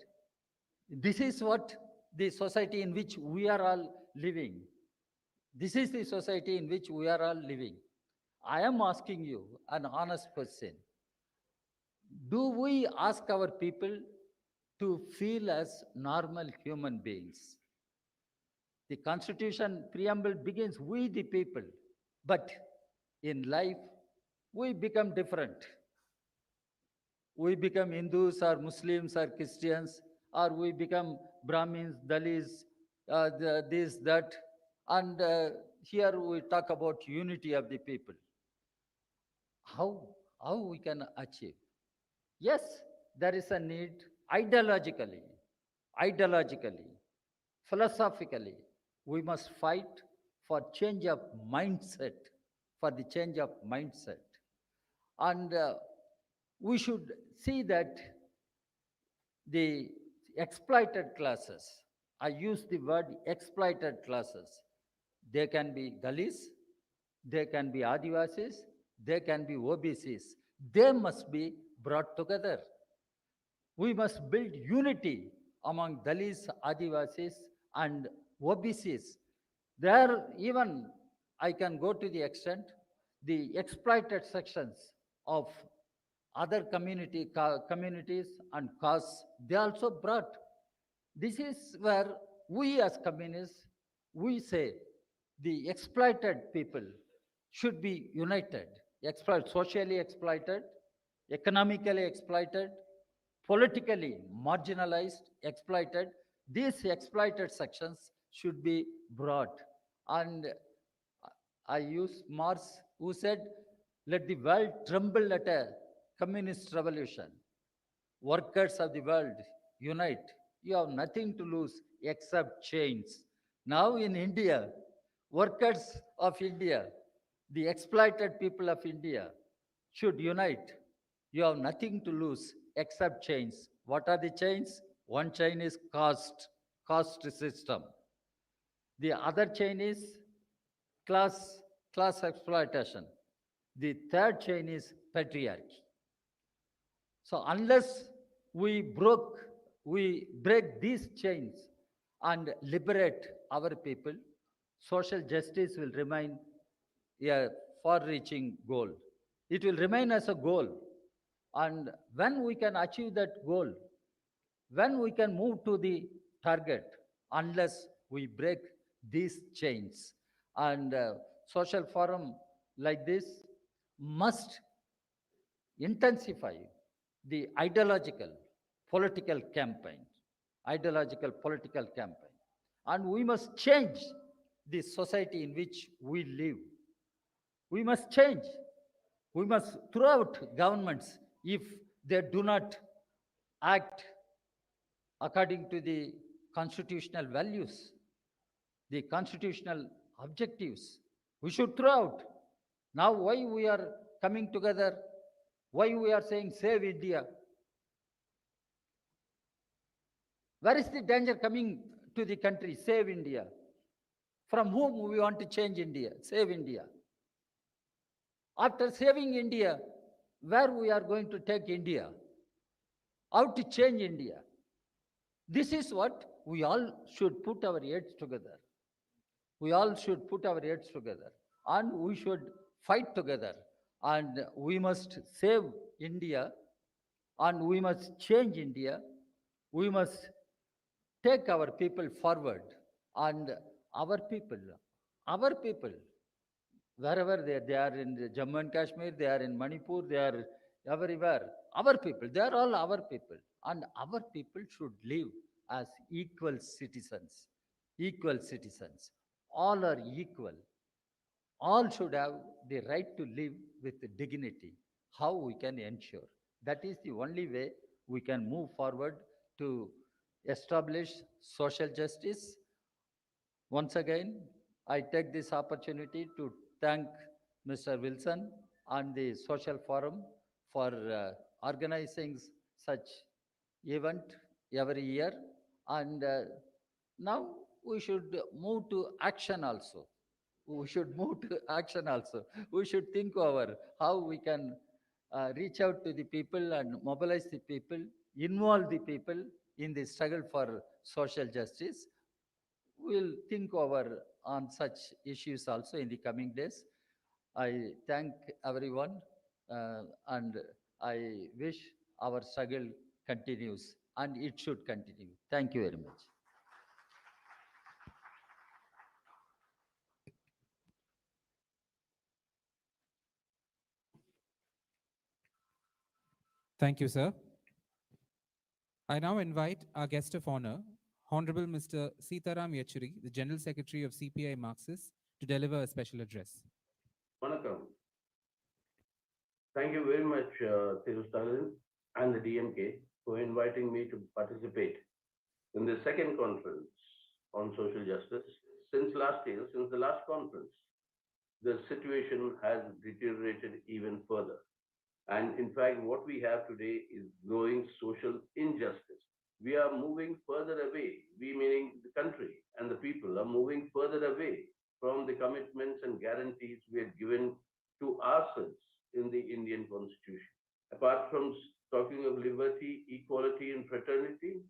This is what the society in which we are all living. This is the society in which we are all living. I am asking you an honest question. Do we ask our people to feel as normal human beings? The Constitution preamble begins, we the people. But in life, we become different. We become Hindus or Muslims or Christians, or we become Brahmins, Dalits, this, that. And here we talk about unity of the people. How we can achieve? Yes, there is a need ideologically, philosophically. We must fight for change of mindset, for the change of mindset. And we should see that the exploited classes, I use the word exploited classes, they can be Dalits, they can be Adivasis, they can be OBCs. They must be brought together. We must build unity among Dalits, Adivasis, and OBCs. There, even I can go to the extent, the exploited sections of other communities and castes, they also brought. This is where we as communists, we say the exploited people should be united, socially exploited, economically exploited, politically marginalized, exploited. These exploited sections should be brought. And I use Marx, who said, let the world tremble at a communist revolution. Workers of the world, unite. You have nothing to lose except chains. Now in India, workers of India, the exploited people of India should unite. You have nothing to lose except chains. What are the chains? One chain is caste system. The other chain is class exploitation. The third chain is patriarchy. So unless we break these chains and liberate our people, social justice will remain a far-reaching goal. It will remain as a goal. And when we can achieve that goal, when we can move to the target, unless we break these chains. And social forum like this must intensify the ideological political campaign. And we must change the society in which we live. We must change. We must throw out governments if they do not act according to the constitutional values, the constitutional objectives. We should throw out. Now, why we are coming together? Why we are saying save India? Where is the danger coming to the country? Save India. From whom we want to change India? Save India. After saving India, where we are going to take India? How to change India? This is what we all should put our heads together. We all should put our heads together and we should fight together. And we must save India and we must change India. We must take our people forward. And our people, wherever they are in Jammu and Kashmir, they are in Manipur, they are everywhere. Our people, they are all our people. And our people should live as equal citizens. Equal citizens. All are equal. All should have the right to live with dignity. How we can ensure? That is the only way we can move forward to establish social justice. Once again, I take this opportunity to thank Mr. Wilson and the Social Forum for organizing such event every year. And now we should move to action also. We should move to action also. We should think over how we can reach out to the people and mobilize the people, involve the people in the struggle for social justice. We'll think over on such issues also in the coming days. I thank everyone and I wish our struggle continues and it should continue. Thank you very much. Thank you, sir. I now invite our guest of honor, Honorable Mr. Sitaram Yechuri, the General Secretary of CPI Marxist, to deliver a special address. Vanakkam. Thank you very much, Stalin and the DMK for inviting me to participate in the second conference on social justice. Since last year, since the last conference, the situation has deteriorated even further. And in fact, what we have today is growing social injustice. We are moving further away, we meaning the country and the people are moving further away from the commitments and guarantees we had given to ourselves in the Indian Constitution. Apart from talking of liberty, equality, and fraternity,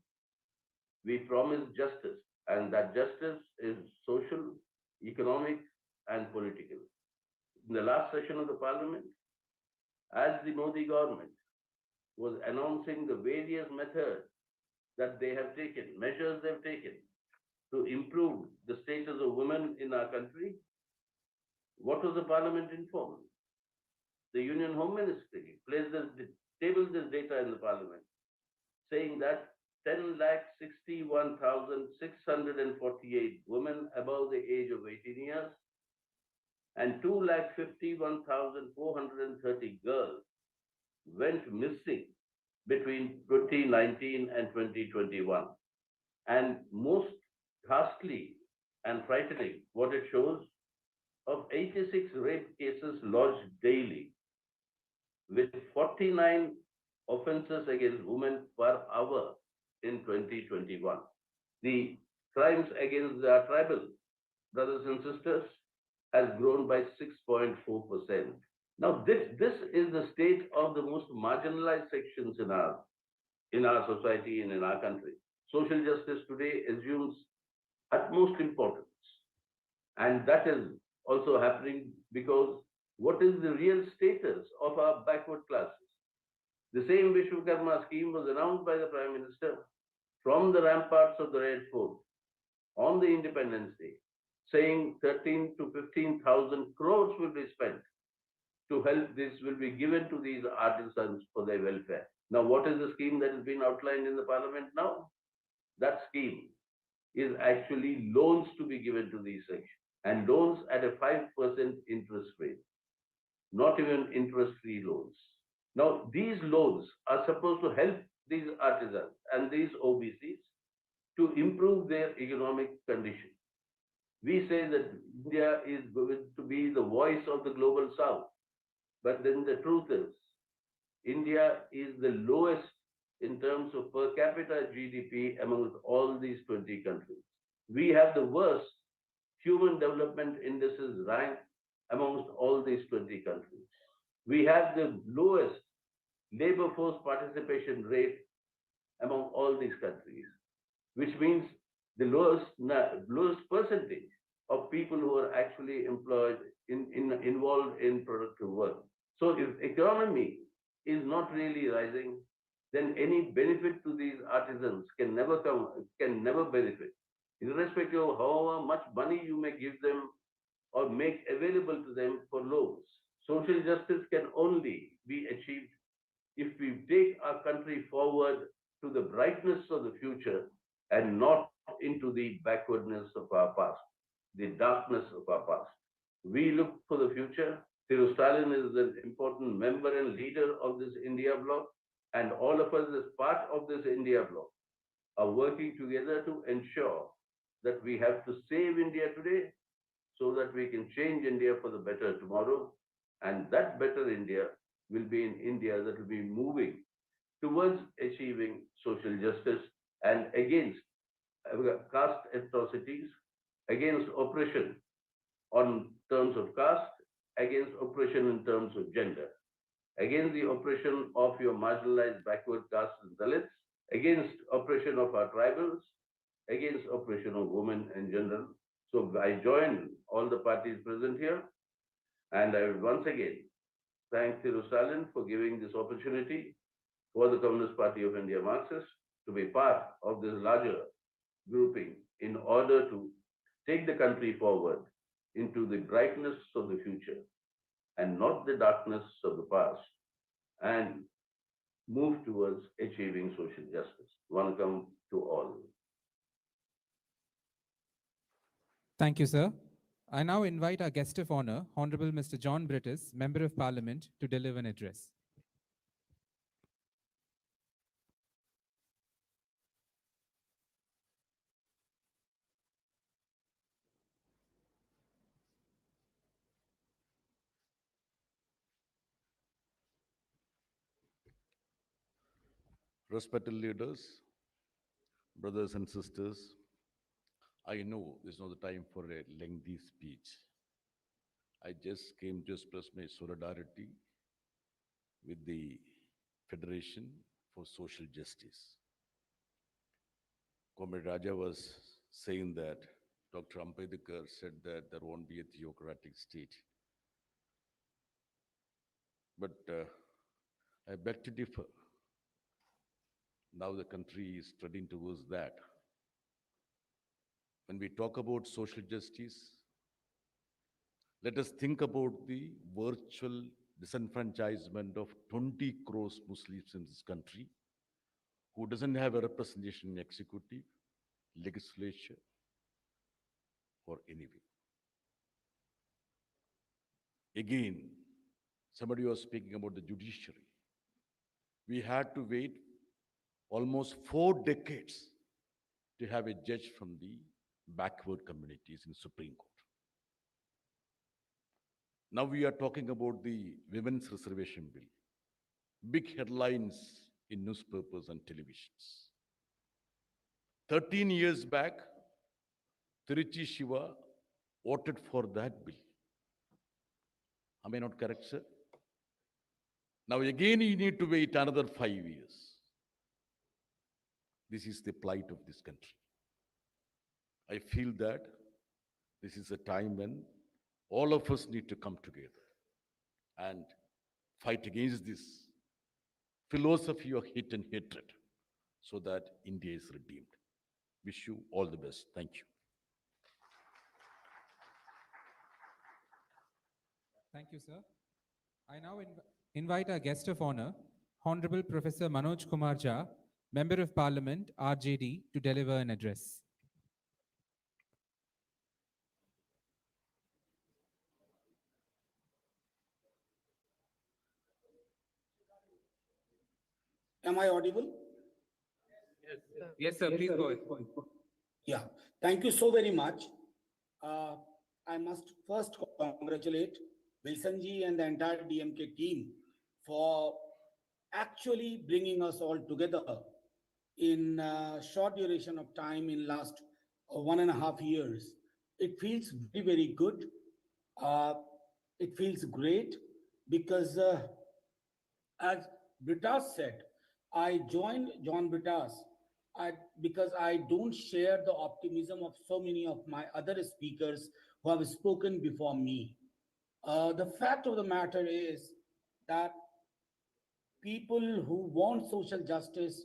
we promise justice, and that justice is social, economic, and political. In the last session of the Parliament, as the Modi government was announcing the various methods that they have taken, measures they've taken to improve the status of women in our country, what was the Parliament informed? The Union Home Ministry tabled this data in the Parliament, saying that 10,61,648 women above the age of 18 years and 2,51,430 girls went missing between 2019 and 2021. And most ghastly and frightening, what it shows, of 86 rape cases lodged daily, with 49 offenses against women per hour in 2021. The crimes against our tribal brothers and sisters has grown by 6.4%. Now, this is the state of the most marginalized sections in our society and in our country. Social justice today assumes utmost importance. And that is also happening because what is the real status of our backward classes? The same Vishwakarma scheme was announced by the Prime Minister from the ramparts of the Red Fort on the Independence Day, saying 13 to 15,000 crores will be spent to help. This will be given to these artisans for their welfare. Now, what is the scheme that has been outlined in the Parliament now? That scheme is actually loans to be given to these sections, and loans at a 5% interest rate, not even interest-free loans. Now, these loans are supposed to help these artisans and these OBCs to improve their economic condition. We say that India is going to be the voice of the global South, but then the truth is, India is the lowest in terms of per capita GDP amongst all these 20 countries. We have the worst human development indices rank amongst all these 20 countries. We have the lowest labor force participation rate among all these countries, which means the lowest percentage of people who are actually employed involved in productive work. So if economy is not really rising, then any benefit to these artisans can never benefit, irrespective of how much money you may give them or make available to them for loans. Social justice can only be achieved if we take our country forward to the brightness of the future and not into the backwardness of our past, the darkness of our past. We look for the future. Stalin is an important member and leader of this India bloc, And all of us as part of this India bloc are working together to ensure that we have to save India today so that we can change India for the better tomorrow. And that better India will be an India that will be moving towards achieving social justice and against caste atrocities, against oppression on terms of caste, against oppression in terms of gender, against the oppression of your marginalized backward castes and Dalits, against oppression of our tribals, against oppression of women in general. So I join all the parties present here, and I would once again thank Thiru Stalin for giving this opportunity for the Communist Party of India Marxists to be part of this larger grouping in order to take the country forward into the brightness of the future and not the darkness of the past, and move towards achieving social justice. Welcome to all. Thank you, sir. I now invite our guest of honor, Honorable Mr. John Brittis, Member of Parliament, to deliver an address. Respected leaders, brothers and sisters, I know this is not the time for a lengthy speech. I just came to express my solidarity with the Federation for Social Justice. Comrade Raja was saying that Dr. Ambedkar said that there won't be a theocratic state. But I beg to differ. Now the country is trending towards that. When we talk about social justice, let us think about the virtual disenfranchisement of 20 crores Muslims in this country who doesn't have a representation in executive, legislature, or anywhere. Again, somebody was speaking about the judiciary. We had to wait almost 4 decades to have a judge from the backward communities in Supreme Court. Now we are talking about the Women's Reservation Bill. Big headlines in newspapers and televisions. 13 years back, Tiruchi Shiva voted for that bill. Am I not correct, sir? Now again, you need to wait another 5 years. This is the plight of this country. I feel that this is a time when all of us need to come together and fight against this philosophy of hate and hatred so that India is redeemed. Wish you all the best. Thank you. Thank you, sir. I now invite our guest of honor, Honorable Professor Manoj Kumar Jha, Member of Parliament, RJD, to deliver an address. Am I audible? Yes, sir. Please go ahead. Yeah, thank you so very much. I must first congratulate Wilson ji and the entire DMK team for actually bringing us all together in a short duration of time in last 1.5 years. It feels very, very good. It feels great because as Brittas said, I joined John Brittas because I don't share the optimism of so many of my other speakers who have spoken before me. The fact of the matter is that people who want social justice,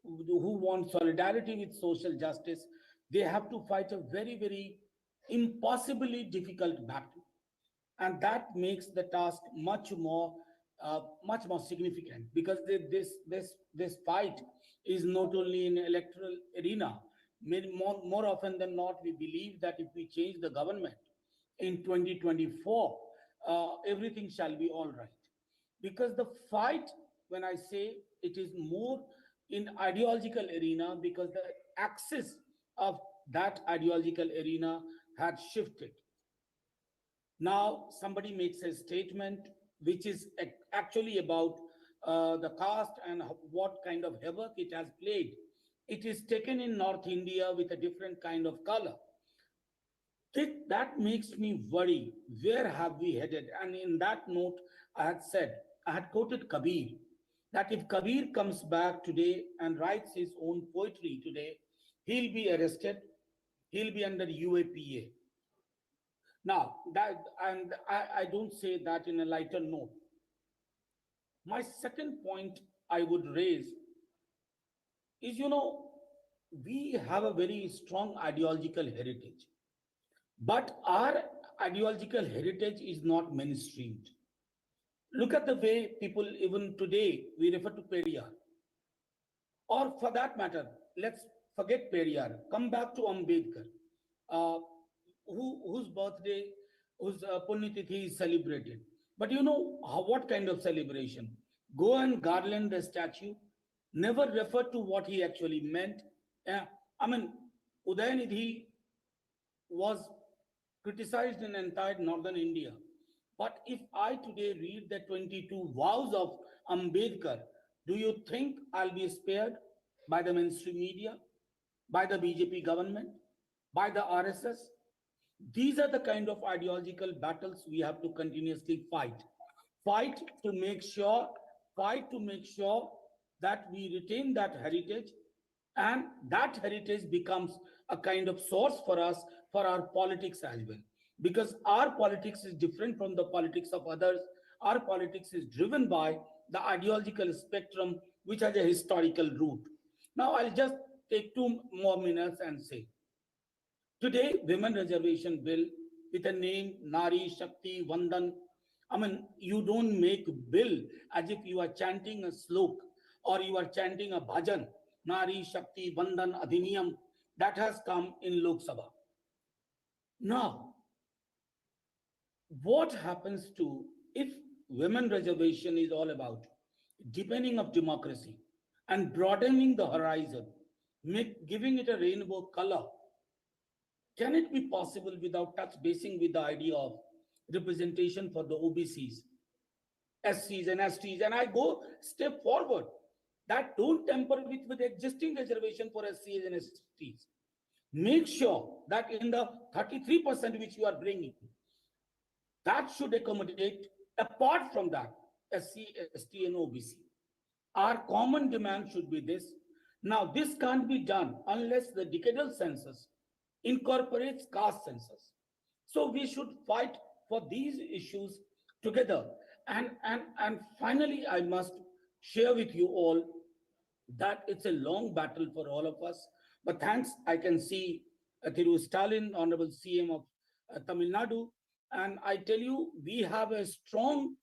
who want solidarity with social justice, they have to fight a very, very impossibly difficult battle. And that makes the task much more significant because this fight is not only in electoral arena. More often than not, we believe that if we change the government in 2024, everything shall be all right. Because the fight, when I say it is more in ideological arena because the axis of that ideological arena had shifted. Now somebody makes a statement which is actually about the caste and what kind of havoc it has played. It is taken in North India with a different kind of color. That makes me worry. Where have we headed? And in that note, I had quoted Kabir, that if Kabir comes back today and writes his own poetry today, he'll be arrested, he'll be under UAPA. Now, I don't say that in a lighter note. My second point I would raise is, we have a very strong ideological heritage, but our ideological heritage is not mainstreamed. Look at the way people, even today, we refer to Periyar. Or for that matter, let's forget Periyar, come back to Ambedkar, whose birthday, whose Punyatithi is celebrated. But what kind of celebration? Go and garland the statue, never refer to what he actually meant. Udayanidhi was criticized in entire northern India. But if I today read the 22 vows of Ambedkar, do you think I'll be spared by the mainstream media, by the BJP government, by the RSS? These are the kind of ideological battles we have to continuously fight. Fight to make sure that we retain that heritage, and that heritage becomes a kind of source for us for our politics as well. Because our politics is different from the politics of others. Our politics is driven by the ideological spectrum, which has a historical root. Now, I'll just take 2 more minutes and say, today, Women Reservation Bill with a name Nari Shakti Vandan. You don't make bill as if you are chanting a slok or you are chanting a bhajan. Nari Shakti Vandan Adhiniyam, that has come in Lok Sabha. Now, what happens to if women reservation is all about deepening of democracy and broadening the horizon, giving it a rainbow color? Can it be possible without touch basing with the idea of representation for the OBCs, SCs and STs? And I go step forward, that don't tamper with the existing reservation for SCs and STs. Make sure that in the 33% which you are bringing, that should accommodate, apart from that, SC, ST and OBC. Our common demand should be this. Now, this can't be done unless the decadal census incorporates caste census. So we should fight for these issues together. And finally, I must share with you all that it's a long battle for all of us. But thanks, I can see Thiru Stalin, Honorable CM of Tamil Nadu, and I tell you, we have a strong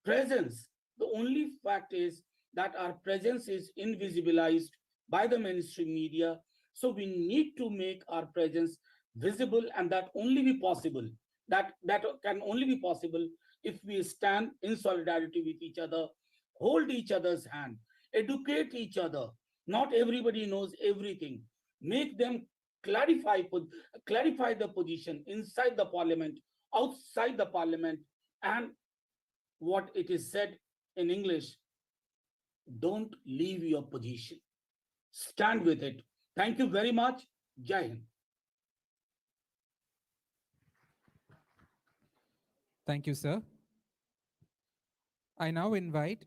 presence. The only fact is that our presence is invisibilized by the mainstream media. So we need to make our presence visible, and that only be possible. That can only be possible if we stand in solidarity with each other, hold each other's hand, educate each other. Not everybody knows everything. Make them clarify the position inside the parliament, outside the parliament, and what it is said in English, don't leave your position. Stand with it. Thank you very much. Jai Hind. Thank you, sir. I now invite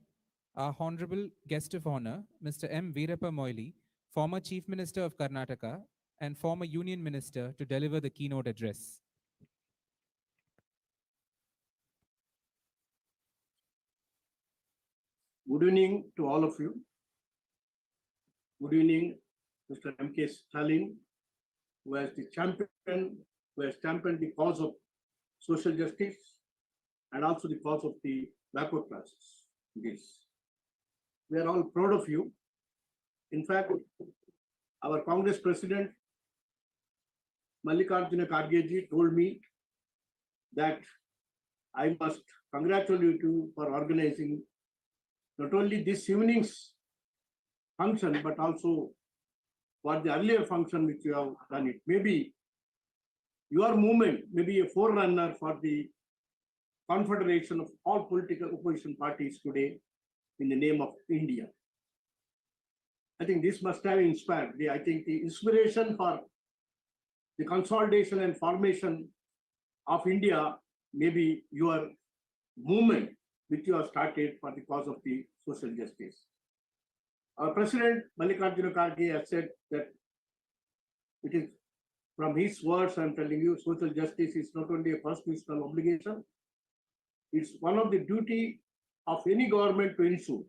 our honorable guest of honor, Mr. M. Veerappa Moily, former Chief Minister of Karnataka and former Union Minister, to deliver the keynote address. Good evening to all of you. Good evening, Mr. M.K. Stalin, who has championed the cause of social justice and also the cause of the backward classes. We are all proud of you. In fact, our Congress President, Mallikarjuna Kharge told me that I must congratulate you for organizing not only this evening's function, but also for the earlier function which you have done it. Maybe your movement may be a forerunner for the confederation of all political opposition parties today in the name of India. I think this must have inspired I think the inspiration for the consolidation and formation of India may be your movement which you have started for the cause of the social justice. Our President Mallikarjuna Kharge has said that it is from his words, I'm telling you, social justice is not only a constitutional obligation, it's one of the duty of any government to ensure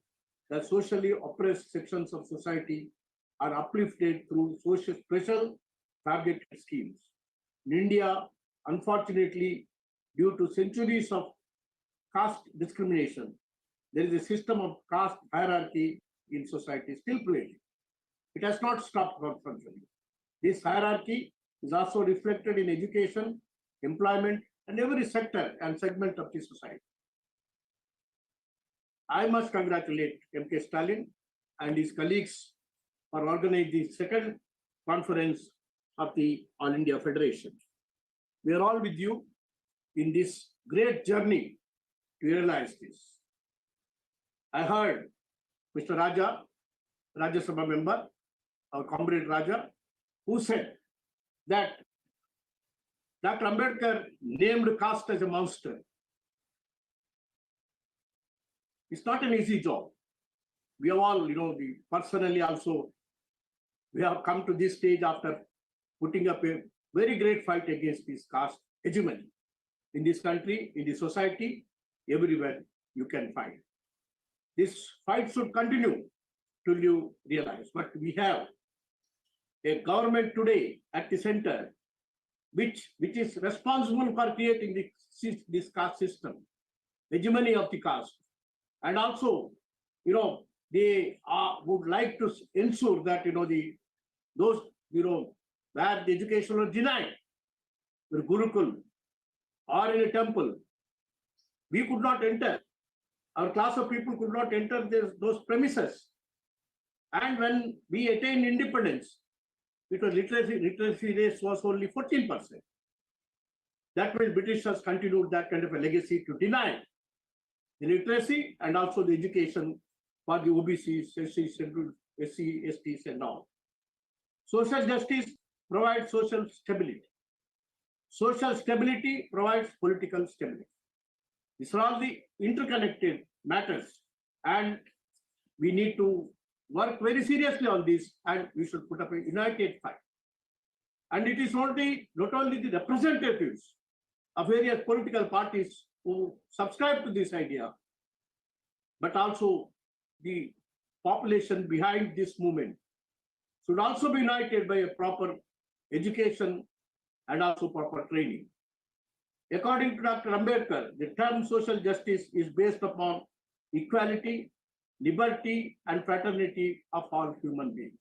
that socially oppressed sections of society are uplifted through social special targeted schemes. In India, unfortunately, due to centuries of caste discrimination, there is a system of caste hierarchy in society still prevailing. It has not stopped functioning. This hierarchy is also reflected in education, employment, and every sector and segment of the society. I must congratulate M.K. Stalin and his colleagues for organizing the second conference of the All India Federation. We are all with you in this great journey to realize this. I heard Mr. Raja, Rajya Sabha member, our comrade Raja, who said that Dr. Ambedkar named caste as a monster. It's not an easy job. We have all, we personally also, we have come to this stage after putting up a very great fight against this caste hegemony in this country, in the society, everywhere you can find. This fight should continue till you realize. But we have a government today at the center, which is responsible for creating this caste system, hegemony of the caste. And also, they would like to ensure that, those, where the education was denied, the Gurukul or in a temple, we could not enter. Our class of people could not enter those premises. And when we attained independence, it was literacy rate was only 14%. That means Britishers continued that kind of a legacy to deny the literacy and also the education for the OBCs, SC, STs and all. Social justice provides social stability. Social stability provides political stability. These are all the interconnected matters, and we need to work very seriously on this, and we should put up a united fight. And it is not only the representatives of various political parties who subscribe to this idea, but also the population behind this movement should also be united by a proper education and also proper training. According to Dr. Ambedkar, the term social justice is based upon equality, liberty, and fraternity of all human beings.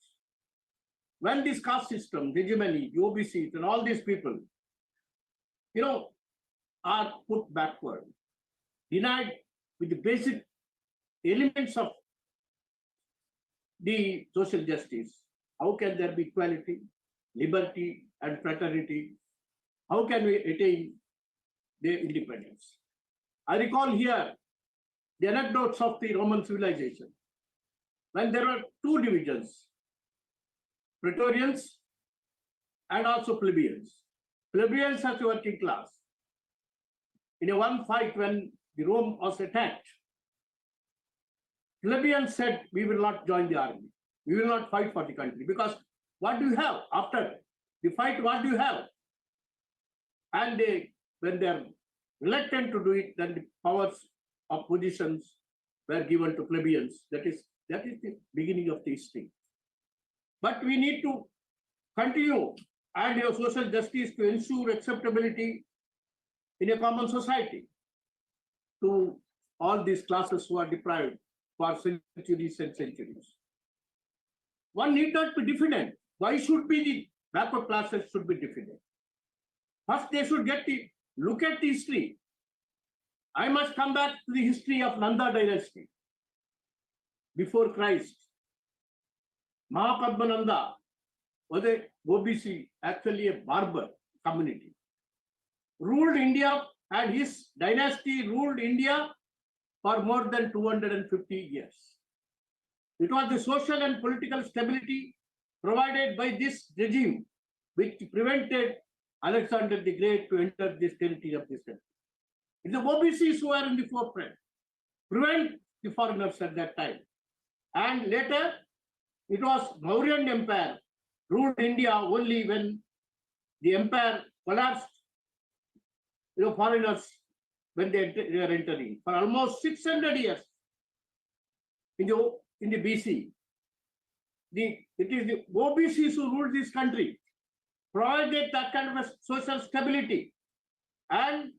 When this caste system, hegemony, OBCs, and all these people, are put backward, denied with the basic elements of the social justice, how can there be equality, liberty, and fraternity? How can we attain their independence? I recall here the anecdotes of the Roman civilization, when there were two divisions, Praetorians and also plebeians. Plebeians as a working class. In a one fight when the Rome was attacked, plebeians said, we will not join the army. We will not fight for the country, because what do you have after the fight? What do you have? And when they are reluctant to do it, then the powers of positions were given to plebeians. That is the beginning of the history. But we need to continue and have social justice to ensure acceptability in a common society to all these classes who are deprived for centuries and centuries. One need not be diffident. Why should be the backward classes should be diffident? First, they should look at the history. I must come back to the history of Nanda dynasty before Christ. Mahapadmananda was a OBC, actually a barber community. Ruled India, and his dynasty ruled India for more than 250 years. It was the social and political stability provided by this regime which prevented Alexander the Great to enter this territory of this country. It's the OBCs who are in the forefront, prevent the foreigners at that time. And later, it was Mauryan Empire ruled India only when the empire collapsed. Foreigners, when they are entering, for almost 600 years in the BC, it is the OBCs who ruled this country, provided that kind of a social stability, and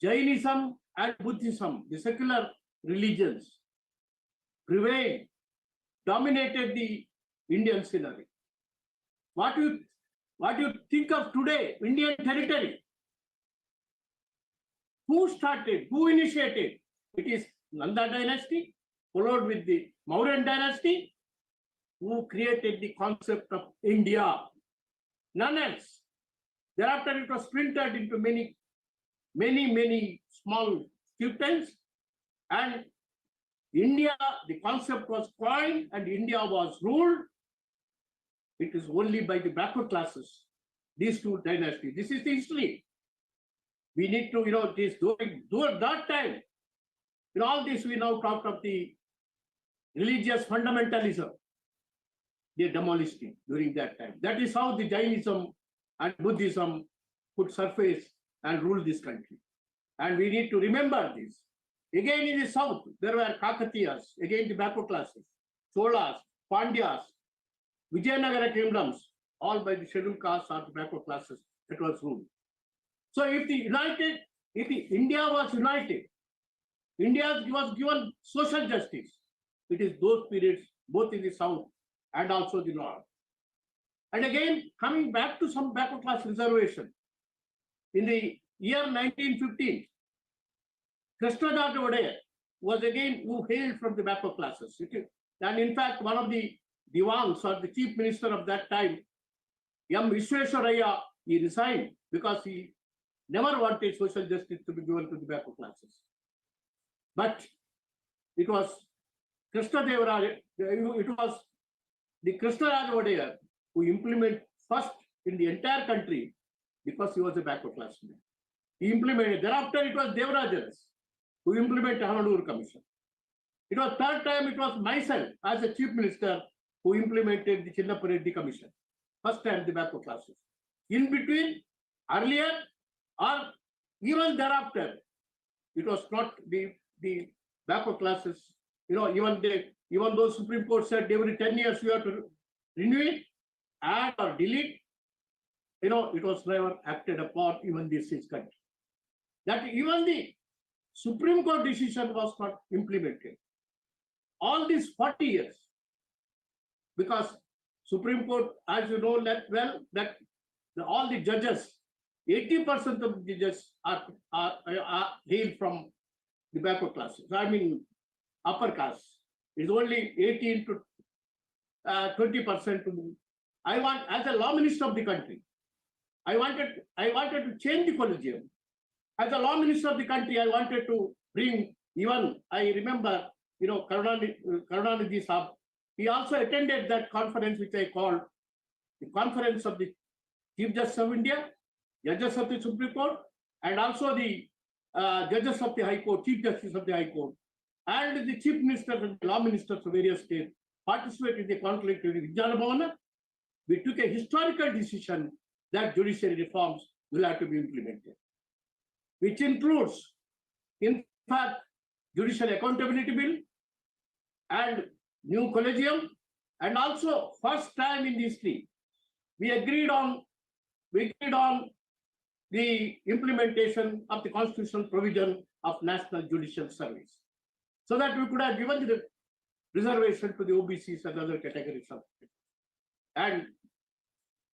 Jainism and Buddhism, the secular religions, prevailed, dominated the Indian scenery. What do you think of today, Indian territory? Who started? Who initiated? It is Nanda dynasty, followed with the Mauryan dynasty, who created the concept of India. None else. Thereafter, it was splintered into many small chieftains, and India, the concept was coined, and India was ruled. It is only by the backward classes, these two dynasties. This is the history. We need to, this during that time, in all this, we now talked of the religious fundamentalism. They demolished it during that time. That is how the Jainism and Buddhism could surface and rule this country. And we need to remember this. Again, in the south, there were Kakatiyas, again the backward classes, Cholas, Pandyas, Vijayanagara kingdoms, all by the scheduled castes or the backward classes that was ruled. So if India was united, India was given social justice. It is those periods, both in the south and also the north. And again, coming back to some backward class reservation, in the year 1915, Krishnadasa Wadaya was again who hailed from the backward classes. And in fact, one of the Diwans or the chief minister of that time, M. Visvesvaraya, he resigned because he never wanted social justice to be given to the backward classes. But it was Krishnadevaraja, it was the Krishnadasa Wadaya who implemented first in the entire country because he was a backward class man. He implemented. Thereafter, it was Devarajas who implemented Hanadur Commission. It was third time, it was myself as a chief minister who implemented the Chinnapareddy Commission. First time, the backward classes. In between, earlier, or even thereafter, it was not the backward classes. Even though Supreme Court said every 10 years you have to renew it, add or delete, it was never acted upon even this country. That even the Supreme Court decision was not implemented. All these 40 years, because Supreme Court, as you know that all the judges, 80% of the judges are hailed from the backward classes. I mean, upper caste. It's only 18 to 20%. I want, as a law minister of the country, I wanted to change the collegium. As a law minister of the country, I wanted to bring, even I remember, Karunanidhi Saab, he also attended that conference which I called the Conference of the Chief Justice of India, Judges of the Supreme Court, and also the Judges of the High Court, Chief Justice of the High Court, and the Chief Ministers and the Law Ministers of various states participated in the conflict with Vijnana Bhavana. We took a historical decision that judiciary reforms will have to be implemented, which includes, in fact, Judicial Accountability Bill and new collegium, and also first time in history, we agreed on the implementation of the constitutional provision of National Judicial Service, so that we could have given the reservation to the OBCs and other categories of people. And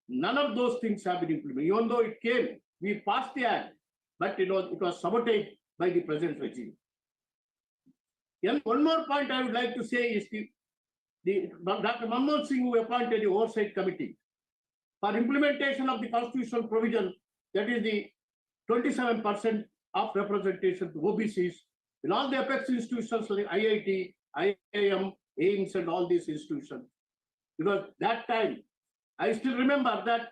none of those things have been implemented. Even though it came, we passed the act, but it was sabotaged by the present regime. And one more point I would like to say is Dr. Manmohan Singh, who appointed the oversight committee for implementation of the constitutional provision, that is the 27% of representation to OBCs in all the apex institutions like IIT, IIM, AIMS, and all these institutions. Because that time, I still remember that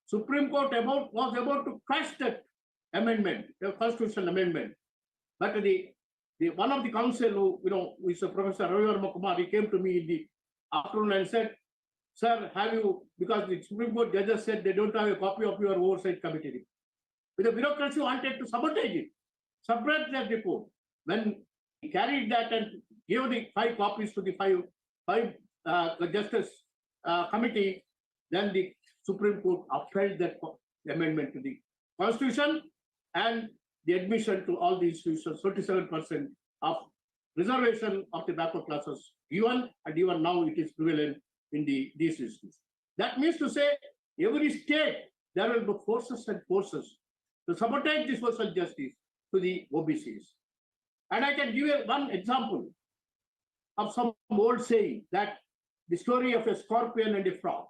Supreme Court was about to crush that amendment, the constitutional amendment. But the one of the council who is a Professor Ravi Verma Kumar, he came to me in the afternoon and said, "Sir, have you?" Because the Supreme Court judges said they don't have a copy of your oversight committee report. The bureaucracy wanted to sabotage it, suppress that report. When he carried that and gave the 5 copies to the five justice committee, then the Supreme Court upheld that amendment to the Constitution and the admission to all the institutions, 37% of reservation of the backward classes given, and even now it is prevalent in these institutions. That means to say, every state, there will be forces and forces to sabotage the social justice to the OBCs. And I can give you one example of some old saying, that the story of a scorpion and a frog.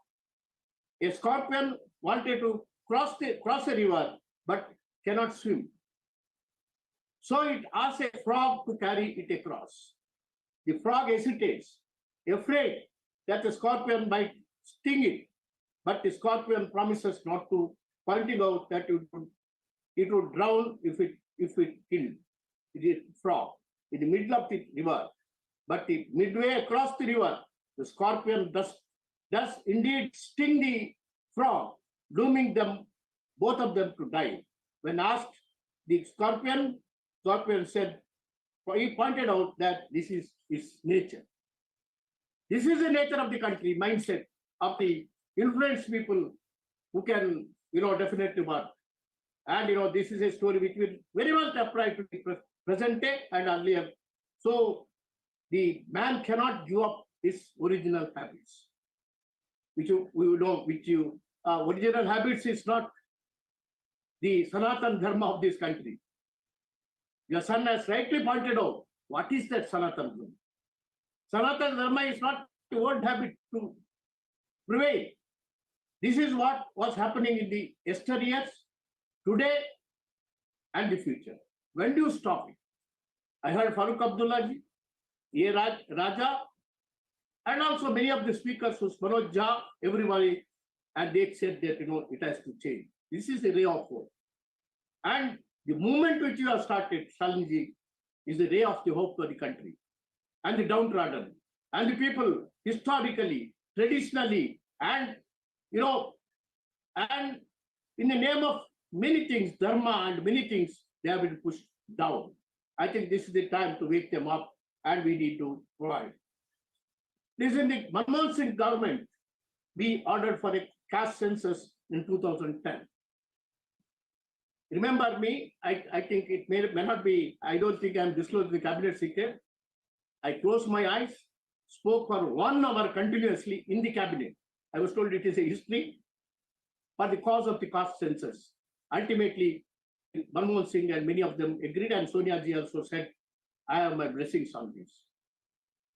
A scorpion wanted to cross a river, but cannot swim. So it asks a frog to carry it across. The frog hesitates, afraid that the scorpion might sting it, but the scorpion promises not to, pointing out that it would drown if it killed the frog in the middle of the river. But midway across the river, the scorpion does indeed sting the frog, dooming them, both of them, to die. When asked, the scorpion said, he pointed out that this is its nature. This is the nature of the country, mindset of the influenced people who can, definitely work. And, this is a story which will very much apply to the present day and earlier. So the man cannot give up his original habits, original habits is not the Sanatan Dharma of this country. Your son has rightly pointed out, what is that Sanatan Dharma? Sanatan Dharma is not the old habit to prevail. This is what was happening in the yesteryears, today, and the future. When do you stop it? I heard Farooq Abdullaji, A. Raja, and also many of the speakers, Manoj Jha, everybody, and they said that it has to change. This is the ray of hope. And the movement which you have started, Shalinji, is the ray of the hope for the country and the downtrodden and the people historically, traditionally, and and in the name of many things, dharma and many things, they have been pushed down. I think this is the time to wake them up, and we need to provide. This is in the Manmohan Singh government. We ordered for a caste census in 2010. Remember me, I think it may not be, I don't think I'm disclosing the cabinet secret. I closed my eyes, spoke for 1 hour continuously in the cabinet. I was told it is a history for the cause of the caste census. Ultimately, Manmohan Singh and many of them agreed, and Sonia ji also said, I have my blessings on this.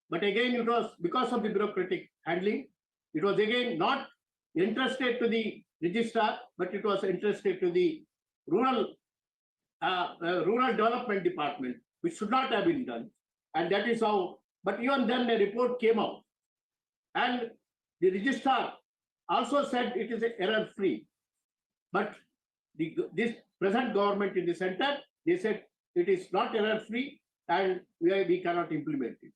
But again, it was because of the bureaucratic handling. It was again not entrusted to the registrar, but it was entrusted to the rural development department, which should not have been done. And that is how, but even then the report came out. And the registrar also said it is error-free. But this present government in the center, they said it is not error-free and we cannot implement it.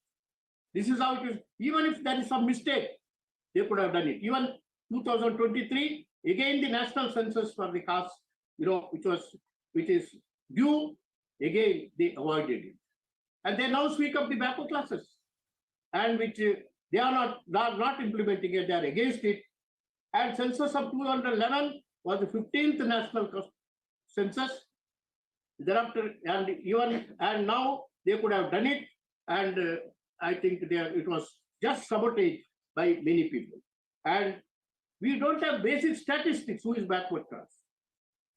This is how it is. Even if there is some mistake, they could have done it. Even 2023, again the national census for the caste, which is due, again they avoided it. And they now speak of the backward classes, and which they are not implementing it, they are against it. And census of 2011 was the 15th national census. Thereafter, and now they could have done it, and I think it was just sabotage by many people. And we don't have basic statistics who is backward class.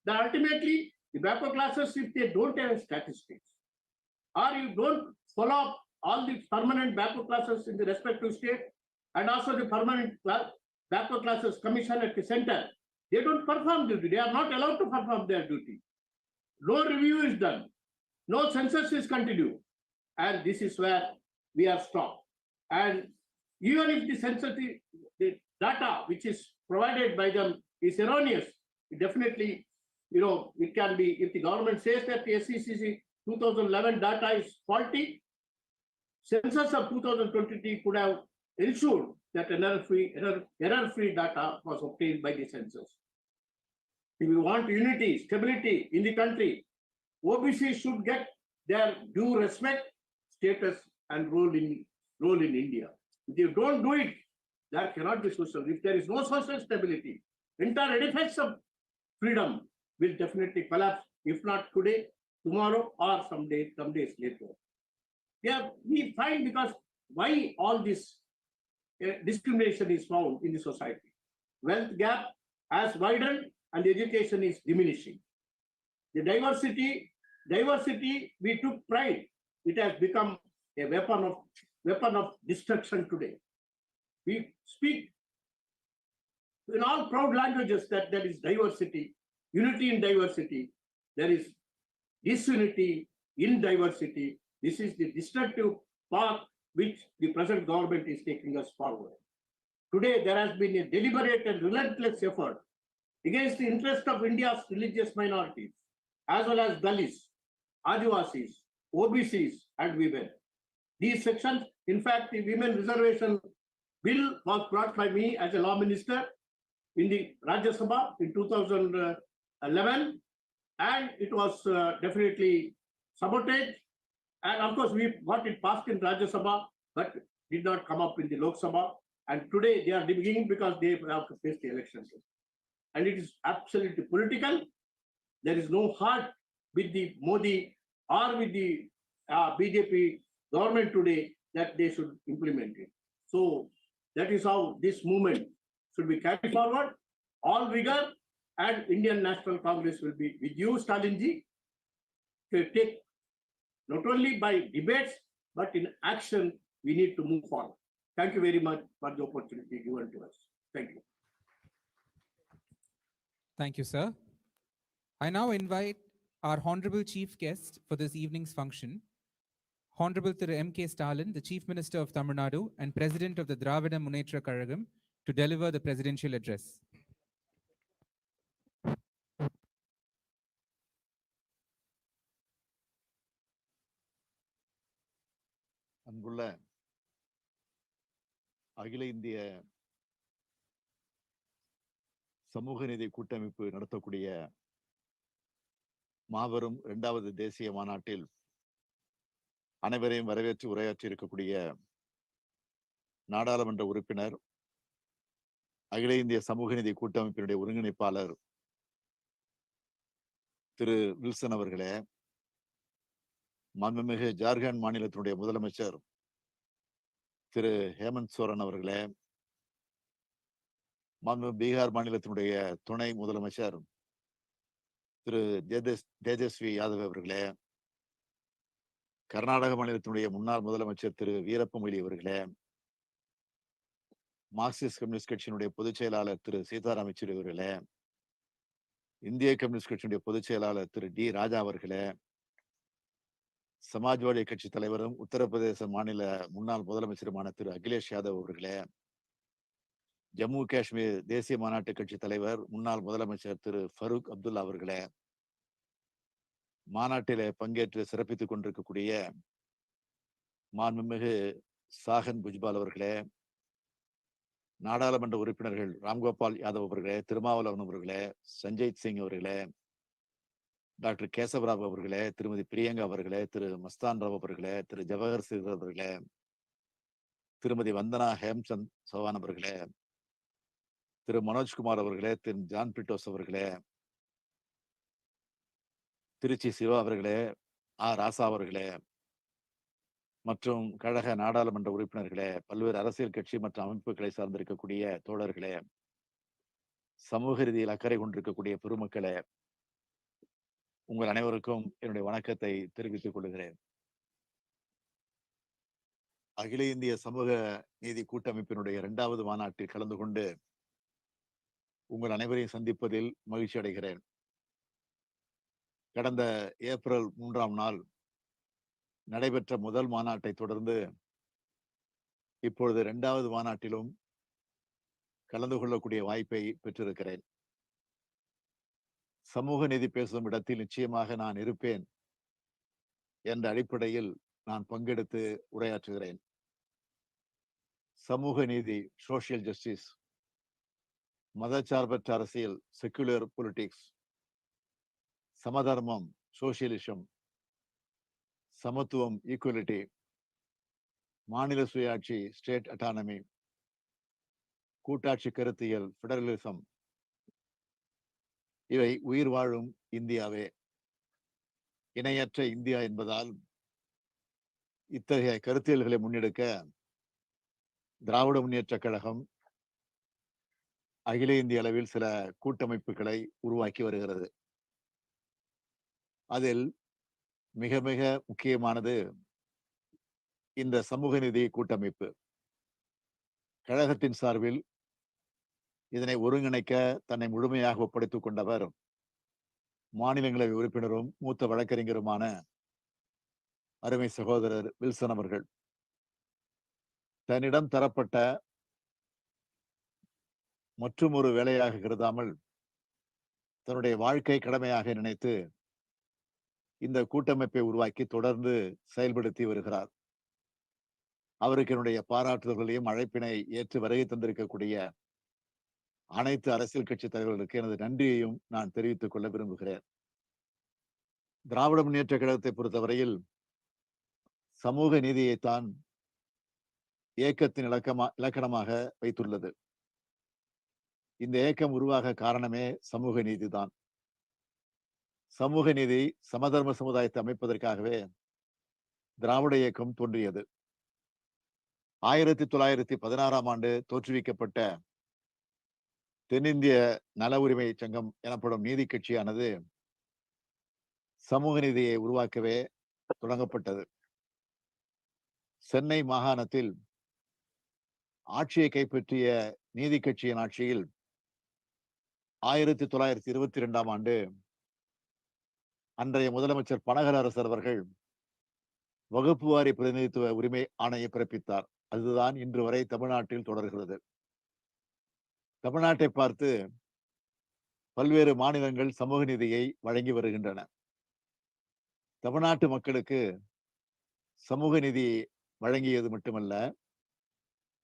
Then ultimately, the backward classes, if they don't have statistics, or you don't follow up all the permanent backward classes in the respective state, and also the permanent backward classes commission at the center. They don't perform duty. They are not allowed to perform their duty. No review is done. No census is continued. And this is where we are stopped. And even if the census, the data which is provided by them is erroneous, it definitely, it can be, if the government says that the SCCC 2011 data is faulty, census of 2023 could have ensured that error-free data was obtained by the census. If we want unity, stability in the country, OBC should get their due respect, status, and role in India. If you don't do it, there cannot be social. If there is no social stability, entire edifice of freedom will definitely collapse, if not today, tomorrow, or some days later. Yeah, we find because why all this discrimination is found in the society. Wealth gap has widened and education is diminishing. The diversity, we took pride. It has become a weapon of destruction today. We speak in all proud languages that there is diversity, unity in diversity. There is disunity in diversity. This is the destructive path which the present government is taking us forward. Today, there has been a deliberate and relentless effort against the interest of India's religious minorities, as well as Dalits, Adivasis, OBCs, and women. These sections, in fact, the women reservation bill was brought by me as a law minister in the Rajya Sabha in 2011, and it was definitely sabotaged. And of course, we got it passed in Rajya Sabha, but did not come up in the Lok Sabha. And today they are beginning because they have to face the elections. And it is absolutely political. There is no heart with the Modi or with the BJP government today that they should implement it. So that is how this movement should be carried forward. All vigor, and Indian National Congress will be with you, Stalinji, to take not only by debates, but in action, we need to move forward. Thank you very much for the opportunity given to us. Thank you. Thank you, sir. I now invite our Honorable Chief Guest for this evening's function, Honorable Thiru M.K. Stalin, the Chief Minister of Tamil Nadu and President of the Dravida Munnetra Kazhagam, to deliver the presidential address. அன்புள்ள அகில இந்திய சமூக நீதி கூட்டமைப்பு நடத்தக்கூடிய மாபெரும் 2வது தேசிய மாநாட்டில் அனைவரையும் வரவேற்று உரையாற்றி இருக்கக்கூடிய நாடாளுமன்ற உறுப்பினர், அகில இந்திய சமூக நீதி கூட்டமைப்பினுடைய ஒருங்கிணைப்பாளர் திரு வில்சன் அவர்களே, மாண்புமிகு ஜார்க்கண்ட் மாநிலத்தினுடைய முதலமைச்சர் திரு ஹேமந்த் சோரன் அவர்களே, மாண்புமிகு பீகார் மாநிலத்தினுடைய துணை முதலமைச்சர் திரு தேஜஸ்வி யாதவ் அவர்களே, கர்நாடக மாநிலத்தினுடைய முன்னாள் முதலமைச்சர் திரு வீரப்ப மொய்லி அவர்களே, மார்க்சிஸ்ட் கம்யூனிஸ்ட் கட்சியினுடைய பொதுச் செயலாளர் திரு சீதாராம் யெச்சூரி அவர்களே, இந்திய கம்யூனிஸ்ட் கட்சியினுடைய பொதுச் செயலாளர் திரு டி ராஜா அவர்களே, சமாஜ்வாடி கட்சி தலைவரும் உத்தரப்பிரதேச மாநில முன்னாள் முதலமைச்சருமான திரு அகிலேஷ் யாதவ் அவர்களே, ஜம்மு காஷ்மீர் தேசிய மாநாட்டு கட்சி தலைவர் முன்னாள் முதலமைச்சர் திரு ஃபரூக் அப்துல்லா அவர்களே, மாநாட்டிலே பங்கேற்று சிறப்பித்துக் கொண்டிருக்கக்கூடிய மாண்புமிகு சாகன் புஜ்பால் அவர்களே, நாடாளுமன்ற உறுப்பினர்கள் ராம்கோபால் யாதவ் அவர்களே, திருமாவளவன் அவர்களே, சஞ்சய் சிங் அவர்களே, டாக்டர் கேசவராவ் அவர்களே, திருமதி பிரியங்கா அவர்களே, திரு மஸ்தான் ராவ் அவர்களே, திரு ஜவஹர் சிங் அவர்களே, திருமதி வந்தனா ஹேம்சந்த் சௌஹான் அவர்களே, திரு மனோஜ்குமார் அவர்களே, திரு ஜான் பிரிட்டோஸ் அவர்களே, திருச்சி சிவா அவர்களே, ராசா அவர்களே, மற்றும் கழக நாடாளுமன்ற உறுப்பினர்களே, பல்வேறு அரசியல் கட்சி மற்றும் அமைப்புகளை சார்ந்திருக்கக்கூடிய தோழர்களே, சமூக ரீதியில் அக்கறை கொண்டிருக்கக்கூடிய பெருமக்களே, உங்கள் அனைவருக்கும் என்னுடைய வணக்கத்தை தெரிவித்துக் கொள்கிறேன். அகில இந்திய சமூக நீதி கூட்டமைப்பினுடைய 2வது மாநாட்டில் கலந்து கொண்டு உங்கள் அனைவரையும் சந்திப்பதில் மகிழ்ச்சி அடைகிறேன். கடந்த ஏப்ரல் 3ஆம் நாள் நடைபெற்ற முதல் மாநாட்டை தொடர்ந்து இப்பொழுது 2வது மாநாட்டிலும் கலந்து கொள்ளக்கூடிய வாய்ப்பை பெற்றிருக்கிறேன். சமூக நீதி பேசும் இடத்தில் நிச்சயமாக நான் இருப்பேன் என்ற அடிப்படையில் நான் பங்கெடுத்து உரையாற்றுகிறேன். சமூக நீதி, சோசியல் ஜஸ்டிஸ், மதச்சார்பற்ற அரசியல், செக்குலர் பொலிட்டிக்ஸ், சமதர்மம், சோசியலிசம், சமத்துவம், ஈக்குவலிட்டி, மாநில சுயாட்சி, ஸ்டேட் அட்டானமி, கூட்டாட்சி கருத்தியல், ஃபெடரலிசம், இவை உயிர் வாழும் இந்தியாவே. இணையற்ற இந்தியா என்பதால் இத்தகைய கருத்தியல்களை முன்னெடுக்க திராவிட முன்னேற்றக் கழகம் அகில இந்திய அளவில் சில கூட்டமைப்புகளை உருவாக்கி வருகிறது. அதில் மிக மிக முக்கியமானது இந்த சமூக நீதி கூட்டமைப்பு. கழகத்தின் சார்பில் இதனை ஒருங்கிணைக்க தன்னை முழுமையாக ஒப்படைத்துக் கொண்டவர் மாநிலங்களவை உறுப்பினரும் மூத்த வழக்கறிஞருமான அருமை சகோதரர் வில்சன் அவர்கள். தன்னிடம் தரப்பட்ட மற்றும் ஒரு வேலையாக கருதாமல் தன்னுடைய வாழ்க்கை கடமையாக நினைத்து இந்த கூட்டமைப்பை உருவாக்கி தொடர்ந்து செயல்படுத்தி வருகிறார். அவருக்கு என்னுடைய பாராட்டுதல்களையும் அழைப்பினை ஏற்று வருகை தந்திருக்கக்கூடிய அனைத்து அரசியல் கட்சி தலைவர்களுக்கு எனது நன்றியையும் நான் தெரிவித்துக் கொள்ள விரும்புகிறேன். திராவிட முன்னேற்ற கழகத்தை பொறுத்தவரையில் சமூக நீதியைத்தான் இயக்கத்தின் இலக்கணமாக வைத்துள்ளது. இந்த இயக்கம் உருவாக காரணமே சமூக நீதிதான். சமூக நீதி, சமதர்ம சமுதாயத்தை அமைப்பதற்காகவே திராவிட இயக்கம் தோன்றியது. 1916ஆம் ஆண்டு தோற்றுவிக்கப்பட்ட தென்னிந்திய நல உரிமை சங்கம் எனப்படும் நீதி கட்சியானது சமூக நீதியை உருவாக்கவே தொடங்கப்பட்டது. சென்னை மாகாணத்தில் ஆட்சியை கைப்பற்றிய நீதி கட்சியின் ஆட்சியில் 1922ஆம் ஆண்டு அன்றைய முதலமைச்சர் பனகரசர் அவர்கள் வகுப்பு வாரி பிரதிநிதித்துவ உரிமை ஆணையை பிறப்பித்தார். அதுதான் இன்று வரை தமிழ்நாட்டில் தொடர்கிறது. தமிழ்நாட்டை பார்த்து பல்வேறு மாநிலங்கள் சமூக நீதியை வழங்கி வருகின்றன. தமிழ்நாட்டு மக்களுக்கு சமூக நீதி வழங்கியது மட்டுமல்ல,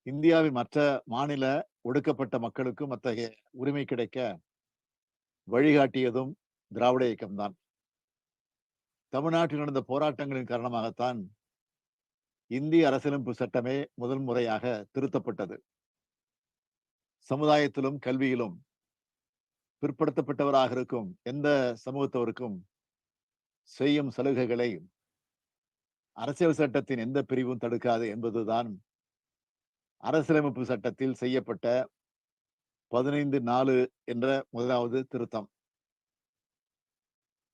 இந்தியாவின் மற்ற மாநில ஒடுக்கப்பட்ட மக்களுக்கும் அத்தகைய உரிமை கிடைக்க வழிகாட்டியதும் திராவிட இயக்கம்தான். தமிழ்நாட்டில் நடந்த போராட்டங்களின் காரணமாகத்தான் இந்திய அரசியலமைப்பு சட்டமே முதல் முறையாக திருத்தப்பட்டது. சமுதாயத்திலும் கல்வியிலும் பிற்படுத்தப்பட்டவராக இருக்கும் எந்த சமூகத்தவருக்கும் செய்யும் சலுகைகளை அரசியல் சட்டத்தின் எந்த பிரிவும் தடுக்காது என்பதுதான் அரசியலமைப்பு சட்டத்தில் செய்யப்பட்ட 15(4) என்ற முதலாவது திருத்தம்.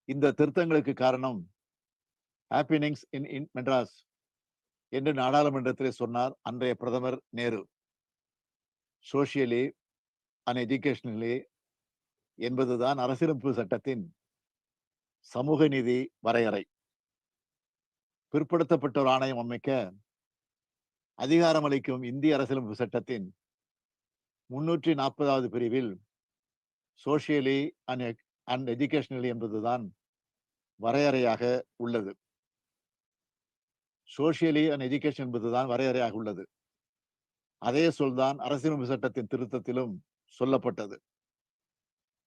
இந்த திருத்தங்களுக்கு காரணம் ஹாப்பினிங்ஸ் இன் மெட்ராஸ் என்று நாடாளுமன்றத்தில் சொன்னார் அன்றைய பிரதமர் நேரு. சோசியலி அண்ட் எஜுகேஷனலி என்பதுதான் அரசியலமைப்பு சட்டத்தின் சமூக நீதி வரையறை. பிற்படுத்தப்பட்டோர் ஆணையம் அமைக்க அதிகாரம் அளிக்கும் இந்திய அரசியலமைப்பு சட்டத்தின் 340வது பிரிவில் சோசியலி அண்ட் எஜுகேஷனலி என்பதுதான் வரையறையாக உள்ளது. சோசியலி அண்ட் எஜுகேஷன் என்பதுதான் வரையறையாக உள்ளது. அதே சொல்தான் அரசியலமைப்பு சட்டத்தின் திருத்தத்திலும் சொல்லப்பட்டது.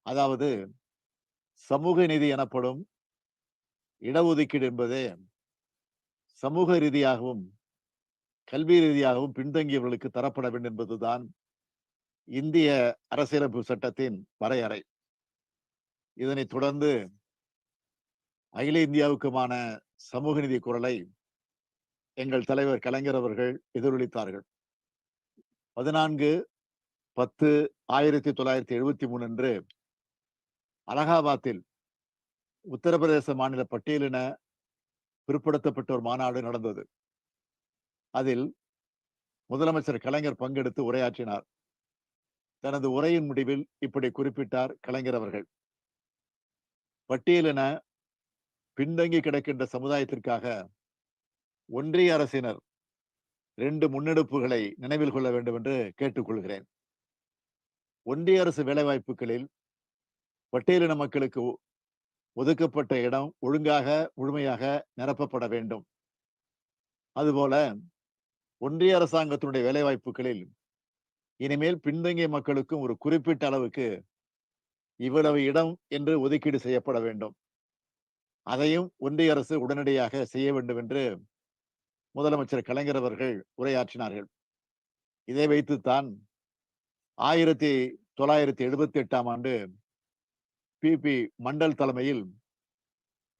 அதாவது சமூக நீதி எனப்படும் இடஒதுக்கீடு என்பதே சமூக ரீதியாகவும் கல்வி ரீதியாகவும் பின்தங்கியவர்களுக்கு தரப்பட வேண்டும் என்பதுதான் இந்திய அரசியலமைப்பு சட்டத்தின் வரையறை. இதனைத் தொடர்ந்து அகில இந்தியாவுக்குமான சமூக நீதி குரலை எங்கள் தலைவர் கலைஞர் அவர்கள் எதிரொலித்தார்கள். 14/10/1973 அன்று அலகாபாத்தில் உத்தரப்பிரதேச மாநில பட்டியலின பிற்படுத்தப்பட்டோர் மாநாடு நடந்தது. அதில் முதலமைச்சர் கலைஞர் பங்கெடுத்து உரையாற்றினார். தனது உரையின் முடிவில் இப்படி குறிப்பிட்டார் கலைஞர் அவர்கள். பட்டியலின பின்தங்கி கிடக்கின்ற சமுதாயத்திற்காக ஒன்றிய அரசினர் 2 முன்னெடுப்புகளை நினைவில் கொள்ள வேண்டும் என்று கேட்டுக்கொள்கிறேன். ஒன்றிய அரசு வேலைவாய்ப்புகளில் பட்டியலின மக்களுக்கு ஒதுக்கப்பட்ட இடம் ஒழுங்காக முழுமையாக நிரப்பப்பட வேண்டும். அதுபோல ஒன்றிய அரசாங்கத்தினுடைய வேலைவாய்ப்புகளில் இனிமேல் பின்தங்கிய மக்களுக்கும் ஒரு குறிப்பிட்ட அளவுக்கு இவ்வளவு இடம் என்று ஒதுக்கீடு செய்யப்பட வேண்டும். அதையும் ஒன்றிய அரசு உடனடியாக செய்ய வேண்டும் என்று முதலமைச்சர் கலைஞர் அவர்கள் உரையாற்றினார்கள். இதை வைத்துத்தான் 1978ஆம் ஆண்டு பி மண்டல் தலைமையில்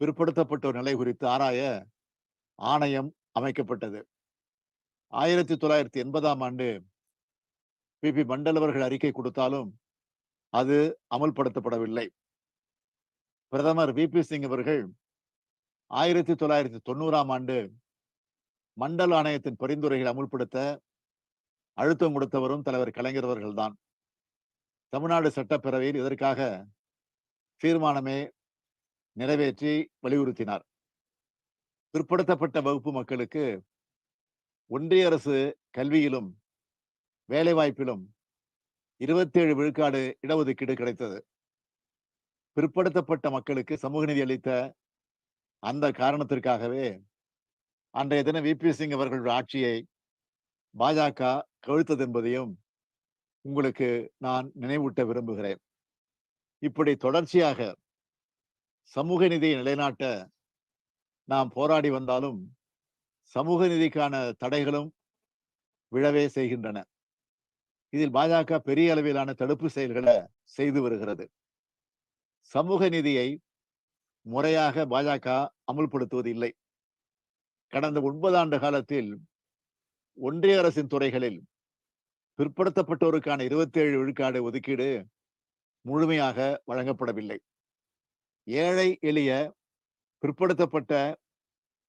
பிற்படுத்தப்பட்டோர் நிலை குறித்து ஆராய ஆணையம் அமைக்கப்பட்டது. 1980ஆம் ஆண்டு பி மண்டல் அவர்கள் அறிக்கை கொடுத்தாலும் அது அமல்படுத்தப்படவில்லை. பிரதமர் VP சிங் அவர்கள் 1990ஆம் ஆண்டு மண்டல் ஆணையத்தின் பரிந்துரைகளை அமுல்படுத்த அழுத்தம் கொடுத்தவரும் தலைவர் கலைஞர் அவர்கள்தான். தமிழ்நாடு சட்டப்பேரவையில் இதற்காக தீர்மானமே நிறைவேற்றி வலியுறுத்தினார். பிற்படுத்தப்பட்ட வகுப்பு மக்களுக்கு ஒன்றிய அரசு கல்வியிலும் வேலைவாய்ப்பிலும் 27 விழுக்காடு இடஒதுக்கீடு கிடைத்தது. பிற்படுத்தப்பட்ட மக்களுக்கு சமூக நீதி அளித்த அந்த காரணத்திற்காகவே அன்றைய தினம் VP சிங் அவர்களுடைய ஆட்சியை பாஜக கவிழ்த்தது என்பதையும் உங்களுக்கு நான் நினைவூட்ட விரும்புகிறேன். இப்படி தொடர்ச்சியாக சமூக நீதியை நிலைநாட்ட நாம் போராடி வந்தாலும் சமூக நீதிக்கான தடைகளும் விழவே செய்கின்றன. இதில் பாஜக பெரிய அளவிலான தடுப்பு செயல்களை செய்து வருகிறது. சமூக நீதியை முறையாக பாஜக அமுல்படுத்துவது இல்லை. கடந்த 9 ஆண்டு காலத்தில் ஒன்றிய அரசின் துறைகளில் பிற்படுத்தப்பட்டோருக்கான 27 விழுக்காடு ஒதுக்கீடு முழுமையாக வழங்கப்படவில்லை. ஏழை எளிய பிற்படுத்தப்பட்ட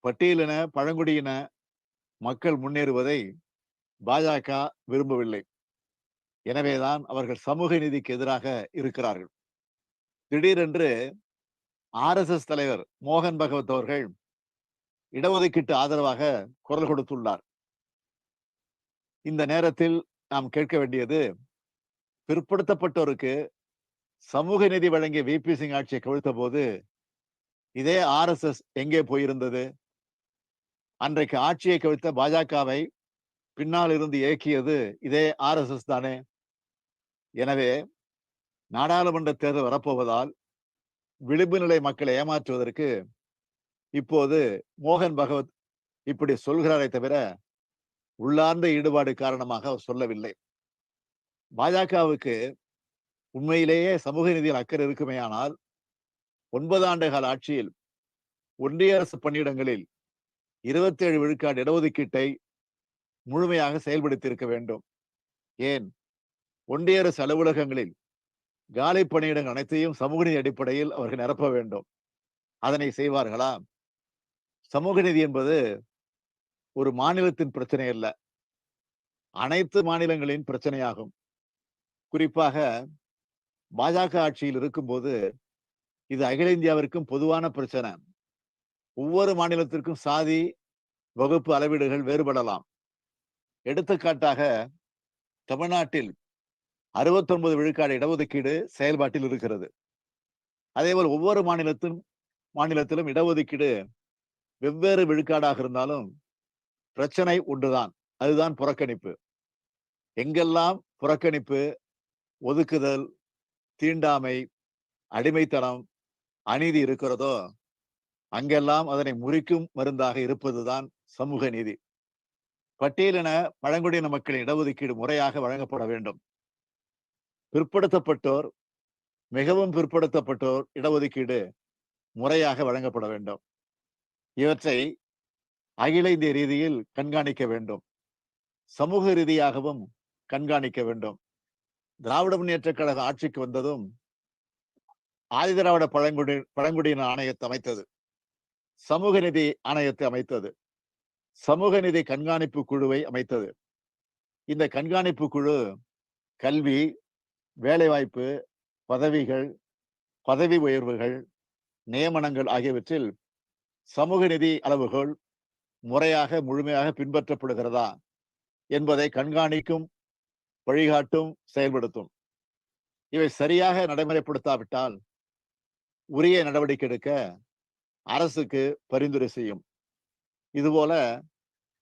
பட்டியலின பழங்குடியின மக்கள் முன்னேறுவதை பாஜக விரும்பவில்லை. எனவேதான் அவர்கள் சமூக நீதிக்கு எதிராக இருக்கிறார்கள். திடீரென்று RSS தலைவர் மோகன் பகவத் அவர்கள் இடஒதுக்கீட்டு ஆதரவாக குரல் கொடுத்துள்ளார். இந்த நேரத்தில் நாம் கேட்க வேண்டியது, பிற்படுத்தப்பட்டோருக்கு சமூக நீதி வழங்கிய VP சிங் ஆட்சியை கவிழ்த்த போது இதே RSS எங்கே போயிருந்தது? அன்றைக்கு ஆட்சியை கவிழ்த்த பாஜகவை பின்னால் இருந்து இயக்கியது இதே RSS தானே. எனவே நாடாளுமன்ற தேர்தல் வரப்போவதால் விளிம்பு நிலை மக்களை ஏமாற்றுவதற்கு இப்போது மோகன் பகவத் இப்படி சொல்கிறாரே தவிர உள்ளார்ந்த ஈடுபாடு காரணமாக அவர் சொல்லவில்லை. பாஜகவுக்கு உண்மையிலேயே சமூக நீதியில் அக்கறை இருக்குமேயானால் 9 ஆண்டு கால ஆட்சியில் ஒன்றிய அரசு பணியிடங்களில் 27 விழுக்காடு இடஒதுக்கீட்டை முழுமையாக செயல்படுத்தி இருக்க வேண்டும். ஏன் ஒன்றிய அரசு அலுவலகங்களில் காலி பணியிடங்கள் அனைத்தையும் சமூக நீதி அடிப்படையில் அவர்கள் நிரப்ப வேண்டும். அதனை செய்வார்களா? சமூக நீதி என்பது ஒரு மாநிலத்தின் பிரச்சனை அல்ல, அனைத்து மாநிலங்களின் பிரச்சனையாகும். குறிப்பாக பாஜக ஆட்சியில் இருக்கும்போது இது அகில இந்தியாவிற்கும் பொதுவான பிரச்சனை. ஒவ்வொரு மாநிலத்திற்கும் சாதி வகுப்பு அளவீடுகள் வேறுபடலாம். எடுத்துக்காட்டாக தமிழ்நாட்டில் 69 விழுக்காடு இடஒதுக்கீடு செயல்பாட்டில் இருக்கிறது. அதேபோல் ஒவ்வொரு மாநிலத்திலும் இடஒதுக்கீடு வெவ்வேறு விழுக்காடாக இருந்தாலும் பிரச்சனை ஒன்றுதான், அதுதான் புறக்கணிப்பு. எங்கெல்லாம் புறக்கணிப்பு, ஒதுக்குதல், தீண்டாமை, அடிமைத்தனம், அநீதி இருக்கிறதோ அங்கெல்லாம் அதனை முறிக்கும் மருந்தாக இருப்பதுதான் சமூக நீதி. பட்டியலின பழங்குடியின மக்களின் இடஒதுக்கீடு முறையாக வழங்கப்பட வேண்டும். பிற்படுத்தப்பட்டோர், மிகவும் பிற்படுத்தப்பட்டோர் இடஒதுக்கீடு முறையாக வழங்கப்பட வேண்டும். இவற்றை அகில இந்திய ரீதியில் கண்காணிக்க வேண்டும், சமூக ரீதியாகவும் கண்காணிக்க வேண்டும். திராவிட முன்னேற்ற கழக ஆட்சிக்கு வந்ததும் ஆதிதிராவிட பழங்குடியின ஆணையத்தை அமைத்தது, சமூக நீதி ஆணையத்தை அமைத்தது, சமூக நீதி கண்காணிப்பு குழுவை அமைத்தது. இந்த கண்காணிப்பு குழு கல்வி, வேலைவாய்ப்பு, பதவிகள், பதவி உயர்வுகள், நியமனங்கள் ஆகியவற்றில் சமூக நிதி அளவுகோல் முறையாக முழுமையாக பின்பற்றப்படுகிறதா என்பதை கண்காணிக்கும், வழிகாட்டும், செயல்படுத்தும். இவை சரியாக நடைமுறைப்படுத்தாவிட்டால் உரிய நடவடிக்கை எடுக்க அரசுக்கு பரிந்துரை செய்யும். இதுபோல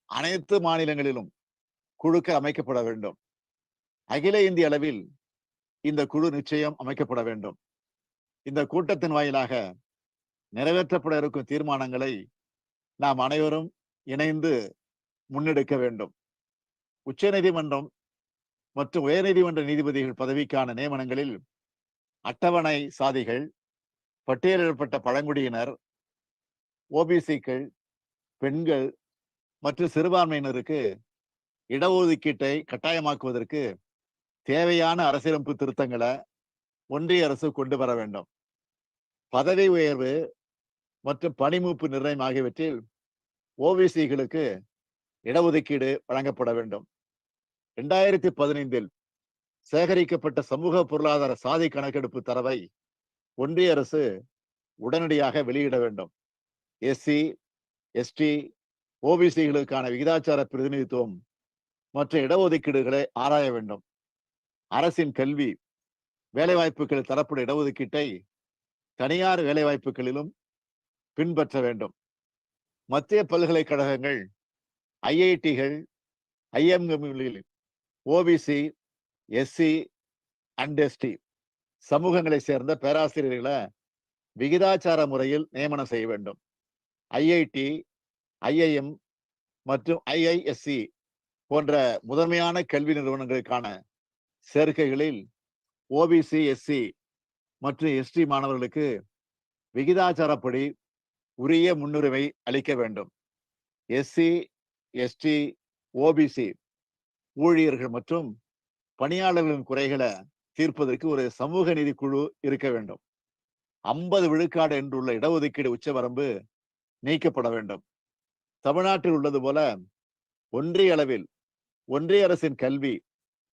அனைத்து மாநிலங்களிலும் குழுக்கள் அமைக்கப்பட வேண்டும். அகில இந்திய அளவில் இந்த குழு நிச்சயம் அமைக்கப்பட வேண்டும். இந்த கூட்டத்தின் வாயிலாக நிறைவேற்றப்பட இருக்கும் தீர்மானங்களை நாம் அனைவரும் இணைந்து முன்னெடுக்க வேண்டும். உச்சநீதிமன்றம் மற்றும் உயர்நீதிமன்ற நீதிபதிகள் பதவிக்கான நியமனங்களில் அட்டவணை சாதிகள், பட்டியலிடப்பட்ட பழங்குடியினர், ஓபிசிக்கள், பெண்கள் மற்றும் சிறுபான்மையினருக்கு இடஒதுக்கீட்டை கட்டாயமாக்குவதற்கு தேவையான அரசியலமைப்பு திருத்தங்களை ஒன்றிய அரசு கொண்டு வர வேண்டும். பதவி உயர்வு மற்றும் பணிமூப்பு நிர்ணயம் ஆகியவற்றில் ஓபிசிகளுக்கு இடஒதுக்கீடு வழங்கப்பட வேண்டும். 2015 சேகரிக்கப்பட்ட சமூக பொருளாதார சாதி கணக்கெடுப்பு தரவை ஒன்றிய அரசு உடனடியாக வெளியிட வேண்டும். எஸ்சி, எஸ்டி, ஓபிசிகளுக்கான விகிதாச்சார பிரதிநிதித்துவம் மற்ற இடஒதுக்கீடுகளை ஆராய வேண்டும். அரசின் கல்வி, வேலைவாய்ப்புகளில் தரப்படும் இடஒதுக்கீட்டை தனியார் வேலைவாய்ப்புகளிலும் பின்பற்ற வேண்டும். மத்திய பல்கலைக்கழகங்கள், ஐஐடிகள், ஐஎம்களில் ஓபிசி, எஸ்சி அண்ட் எஸ்டி சமூகங்களை சேர்ந்த பேராசிரியர்களை விகிதாச்சார முறையில் நியமனம் செய்ய வேண்டும். ஐஐடி, ஐஐஎம் மற்றும் ஐஐஎஸ்சி போன்ற முதன்மையான கல்வி நிறுவனங்களுக்கான சேர்க்கைகளில் ஓபிசி, எஸ்சி மற்றும் எஸ்டி மாணவர்களுக்கு விகிதாச்சாரப்படி உரிய முன்னுரிமை அளிக்க வேண்டும். எஸ்சி, எஸ்டி, ஓபிசி ஊழியர்கள் மற்றும் பணியாளர்களின் குறைகளை தீர்ப்பதற்கு ஒரு சமூக நீதி குழு இருக்க வேண்டும். 50 விழுக்காடு என்றுள்ள இடஒதுக்கீடு உச்சவரம்பு நீக்கப்பட வேண்டும். தமிழ்நாட்டில் உள்ளது போல ஒன்றிய அளவில் ஒன்றிய அரசின் கல்வி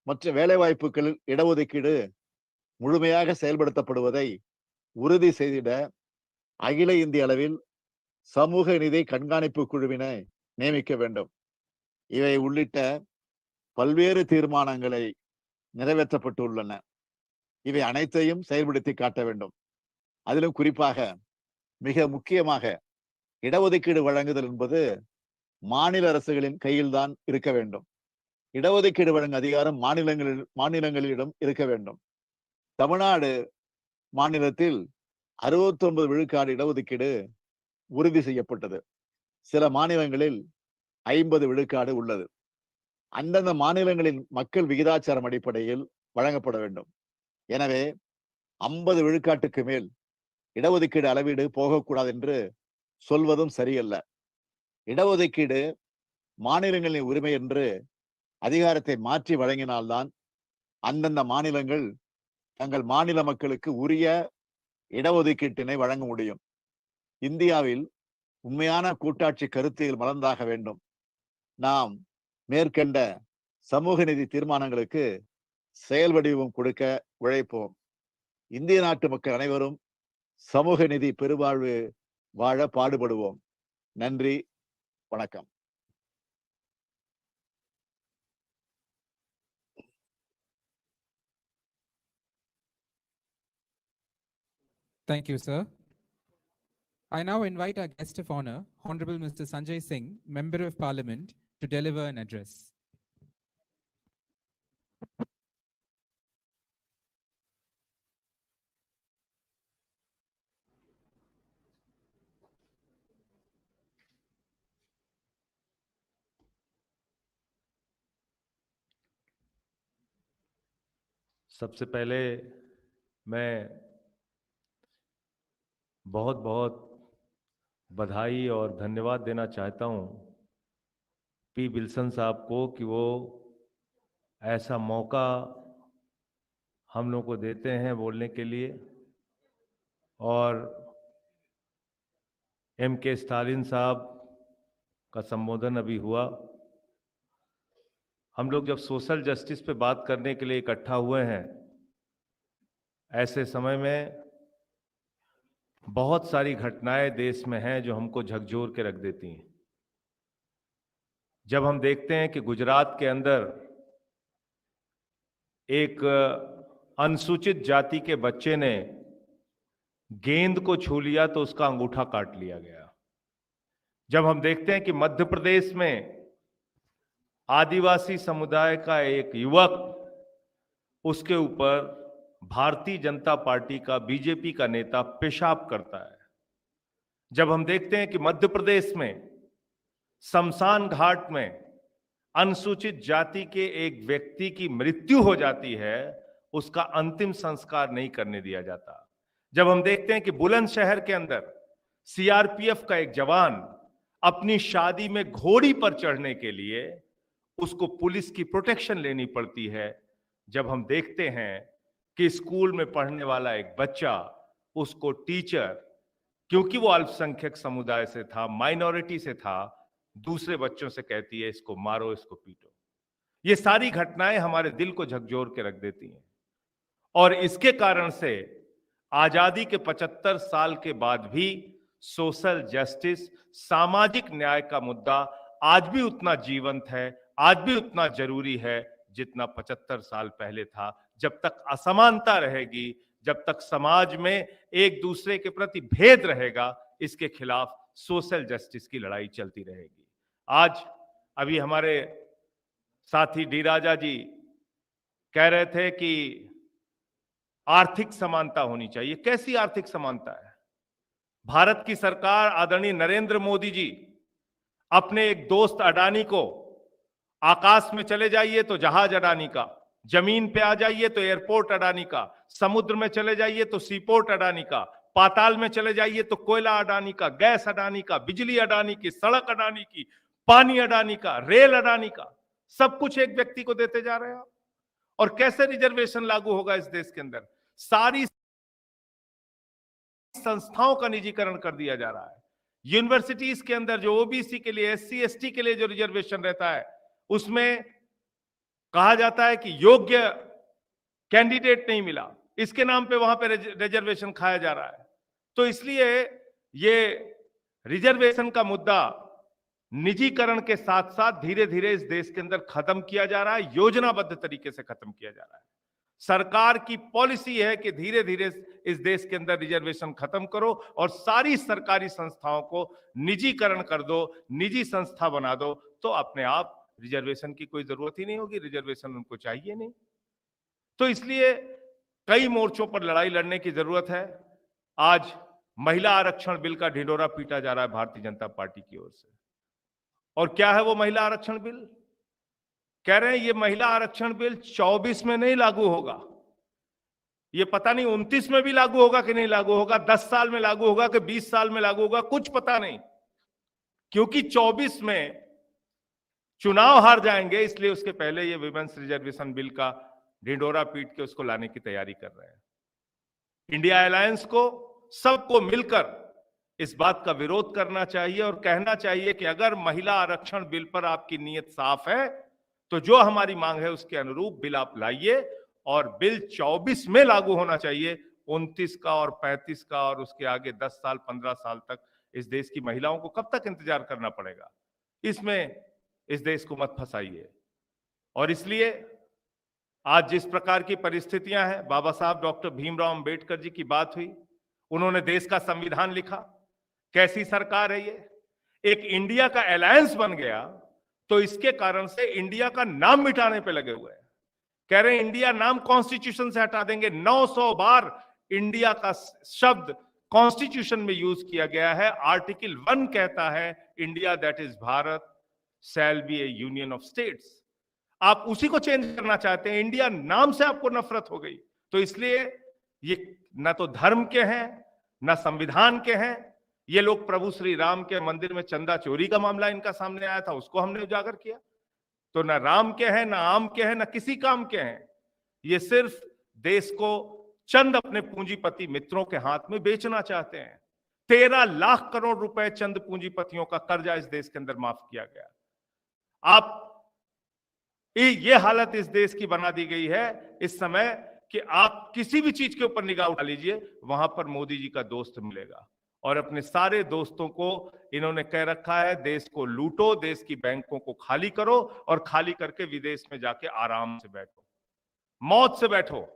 மற்றும் வேலைவாய்ப்புகளில் இடஒதுக்கீடு முழுமையாக செயல்படுத்தப்படுவதை உறுதி செய்திட அகில இந்திய அளவில் சமூக நீதி கண்காணிப்பு குழுவினை நியமிக்க வேண்டும். இவை உள்ளிட்ட பல்வேறு தீர்மானங்களை நிறைவேற்றப்பட்டுள்ளன. இவை அனைத்தையும் செயல்படுத்தி காட்ட வேண்டும். அதிலும் குறிப்பாக மிக முக்கியமாக இடஒதுக்கீடு வழங்குதல் என்பது மாநில அரசுகளின் கையில்தான் இருக்க வேண்டும். இடஒதுக்கீடு வழங்கும் அதிகாரம் மாநிலங்களிடம் இருக்க வேண்டும். தமிழ்நாடு மாநிலத்தில் 69 விழுக்காடு இடஒதுக்கீடு உறுதி செய்யப்பட்டது. சில மாநிலங்களில் 50 விழுக்காடு உள்ளது. அந்தந்த மாநிலங்களின் மக்கள் விகிதாச்சாரம் அடிப்படையில் வழங்கப்பட வேண்டும். எனவே 50 விழுக்காட்டுக்கு மேல் இடஒதுக்கீடு அளவீடு போகக்கூடாது என்று சொல்வதும் சரியல்ல. இடஒதுக்கீடு மாநிலங்களின் உரிமை என்று அதிகாரத்தை மாற்றி வழங்கினால்தான் அந்தந்த மாநிலங்கள் தங்கள் மாநில மக்களுக்கு உரிய இடஒதுக்கீட்டினை வழங்க முடியும். இந்தியாவில் உண்மையான கூட்டாட்சி கருத்தியல் மலர்ந்தாக வேண்டும். நாம் மேற்கண்ட சமூக நீதி தீர்மானங்களுக்கு செயல் வடிவம் கொடுக்க உழைப்போம். இந்திய நாட்டு மக்கள் அனைவரும் சமூக நீதி பெருவாழ்வு வாழ பாடுபடுவோம். நன்றி, வணக்கம். Thank you, sir. I now invite our guest of honor, Honorable Mr. Sanjay Singh, Member of Parliament, to deliver an address. सबसे पहले मैं बहुत बहुत बधाई और धन्यवाद देना चाहता हूं पी विल्सन साहब को कि वो ऐसा मौका हम लोग को देते हैं बोलने के लिए। और M.K. स्टालिन साहब का संबोधन अभी हुआ। हम लोग जब सोशल जस्टिस पे बात करने के लिए इकट्ठा हुए हैं, ऐसे समय में बहुत सारी घटनाएं देश में हैं जो हमको झकझोर के रख देती हैं। जब हम देखते हैं कि गुजरात के अंदर एक अनुसूचित जाति के बच्चे ने गेंद को छू लिया तो उसका अंगूठा काट लिया गया। जब हम देखते हैं कि मध्य प्रदेश में आदिवासी समुदाय का एक युवक, उसके ऊपर भारतीय जनता पार्टी का, बीजेपी का नेता पेशाब करता है। जब हम देखते हैं कि मध्य प्रदेश में शमशान घाट में अनुसूचित जाति के एक व्यक्ति की मृत्यु हो जाती है, उसका अंतिम संस्कार नहीं करने दिया जाता। जब हम देखते हैं कि बुलंदशहर के अंदर सीआरपीएफ का एक जवान अपनी शादी में घोड़ी पर चढ़ने के लिए उसको पुलिस की प्रोटेक्शन लेनी पड़ती है। जब हम देखते हैं कि स्कूल में पढ़ने वाला एक बच्चा, उसको टीचर, क्योंकि वो अल्पसंख्यक समुदाय से था, माइनॉरिटी से था, दूसरे बच्चों से कहती है इसको मारो, इसको पीटो। ये सारी घटनाएं हमारे दिल को झकझोर के रख देती हैं। और इसके कारण से आजादी के 75 साल के बाद भी सोशल जस्टिस, सामाजिक न्याय का मुद्दा आज भी उतना जीवंत है, आज भी उतना जरूरी है जितना 75 साल पहले था। जब तक असमानता रहेगी, जब तक समाज में एक दूसरे के प्रति भेद रहेगा, इसके खिलाफ सोशल जस्टिस की लड़ाई चलती रहेगी। आज अभी हमारे साथी डी राजा जी कह रहे थे कि आर्थिक समानता होनी चाहिए। कैसी आर्थिक समानता है? भारत की सरकार, आदरणीय नरेंद्र मोदी जी, अपने एक दोस्त अडानी को, आकाश में चले जाइए तो जहाज अडानी का, जमीन पे आ जाइए तो एयरपोर्ट अडानी का, समुद्र में चले जाइए तो सीपोर्ट अडानी का, पाताल में चले जाइए तो कोयला अडानी का, गैस अडानी का, बिजली अडानी की, सड़क अडानी की, पानी अडानी का, रेल अडानी का, सब कुछ एक व्यक्ति को देते जा रहे हैं। और कैसे रिजर्वेशन लागू होगा इस देश के अंदर? सारी संस्थाओं का निजीकरण कर दिया जा रहा है। यूनिवर्सिटीज के अंदर जो ओबीसी के लिए, एससी एसटी के लिए जो रिजर्वेशन रहता है, उसमें कहा जाता है कि योग्य कैंडिडेट नहीं मिला, इसके नाम पे वहां पे रिजर्वेशन खाया जा रहा है। तो इसलिए ये रिजर्वेशन का मुद्दा निजीकरण के साथ साथ धीरे धीरे इस देश के अंदर खत्म किया जा रहा है, योजनाबद्ध तरीके से खत्म किया जा रहा है। सरकार की पॉलिसी है कि धीरे धीरे इस देश के अंदर रिजर्वेशन खत्म करो और सारी सरकारी संस्थाओं को निजीकरण कर दो, निजी संस्था बना दो, तो अपने आप रिजर्वेशन की कोई जरूरत ही नहीं होगी, रिजर्वेशन उनको चाहिए नहीं। तो इसलिए कई मोर्चों पर लड़ाई लड़ने की जरूरत है। आज महिला आरक्षण बिल का ढिंढोरा पीटा जा रहा है भारतीय जनता पार्टी की ओर से। और क्या है वो महिला आरक्षण बिल? कह रहे हैं ये महिला आरक्षण बिल 24 में नहीं लागू होगा, ये पता नहीं 29 में भी लागू होगा कि नहीं लागू होगा, 10 साल में लागू होगा कि 20 साल में लागू होगा, कुछ पता नहीं, क्योंकि 24 में चुनाव हार जाएंगे, इसलिए उसके पहले ये विमेंस रिजर्वेशन बिल का ढिंढोरा पीट के उसको लाने की तैयारी कर रहे हैं। इंडिया अलायंस को, सबको मिलकर इस बात का विरोध करना चाहिए और कहना चाहिए कि अगर महिला आरक्षण बिल पर आपकी नीयत साफ है तो जो हमारी मांग है उसके अनुरूप बिल आप लाइए और बिल 24 में लागू होना चाहिए। 29 का और 35 का और उसके आगे 10 साल 15 साल तक इस देश की महिलाओं को कब तक इंतजार करना पड़ेगा? इसमें इस देश को मत फंसाइए। और इसलिए आज जिस प्रकार की परिस्थितियां हैं, बाबा साहब डॉक्टर भीमराव अंबेडकर जी की बात हुई, उन्होंने देश का संविधान लिखा। कैसी सरकार है ये? एक इंडिया का अलायंस बन गया तो इसके कारण से इंडिया का नाम मिटाने पे लगे हुए हैं। कह रहे हैं इंडिया नाम कॉन्स्टिट्यूशन से हटा देंगे। 900 बार इंडिया का शब्द कॉन्स्टिट्यूशन में यूज किया गया है। आर्टिकल 1 कहता है India that is Bharat shall be A union of states. आप उसी को चेंज करना चाहते हैं। इंडिया नाम से आपको नफरत हो गई। तो इसलिए ये ना तो धर्म के हैं ना संविधान के हैं। ये लोग प्रभु श्री राम के मंदिर में चंदा चोरी का मामला इनका सामने आया था, उसको हमने उजागर किया। तो ना राम के हैं, ना आम के हैं, ना किसी काम के हैं। ये सिर्फ देश को चंद अपने पूंजीपति मित्रों के हाथ में बेचना चाहते हैं। 13 लाख करोड़ रुपए चंद पूंजीपतियों का कर्जा इस देश के अंदर माफ किया गया। आप ये हालत इस देश की बना दी गई है इस समय कि आप किसी भी चीज के ऊपर निगाह उठा लीजिए, वहां पर मोदी जी का दोस्त मिलेगा। और अपने सारे दोस्तों को इन्होंने कह रखा है, देश को लूटो, देश की बैंकों को खाली करो और खाली करके विदेश में जाके आराम से बैठो, मौत से बैठो।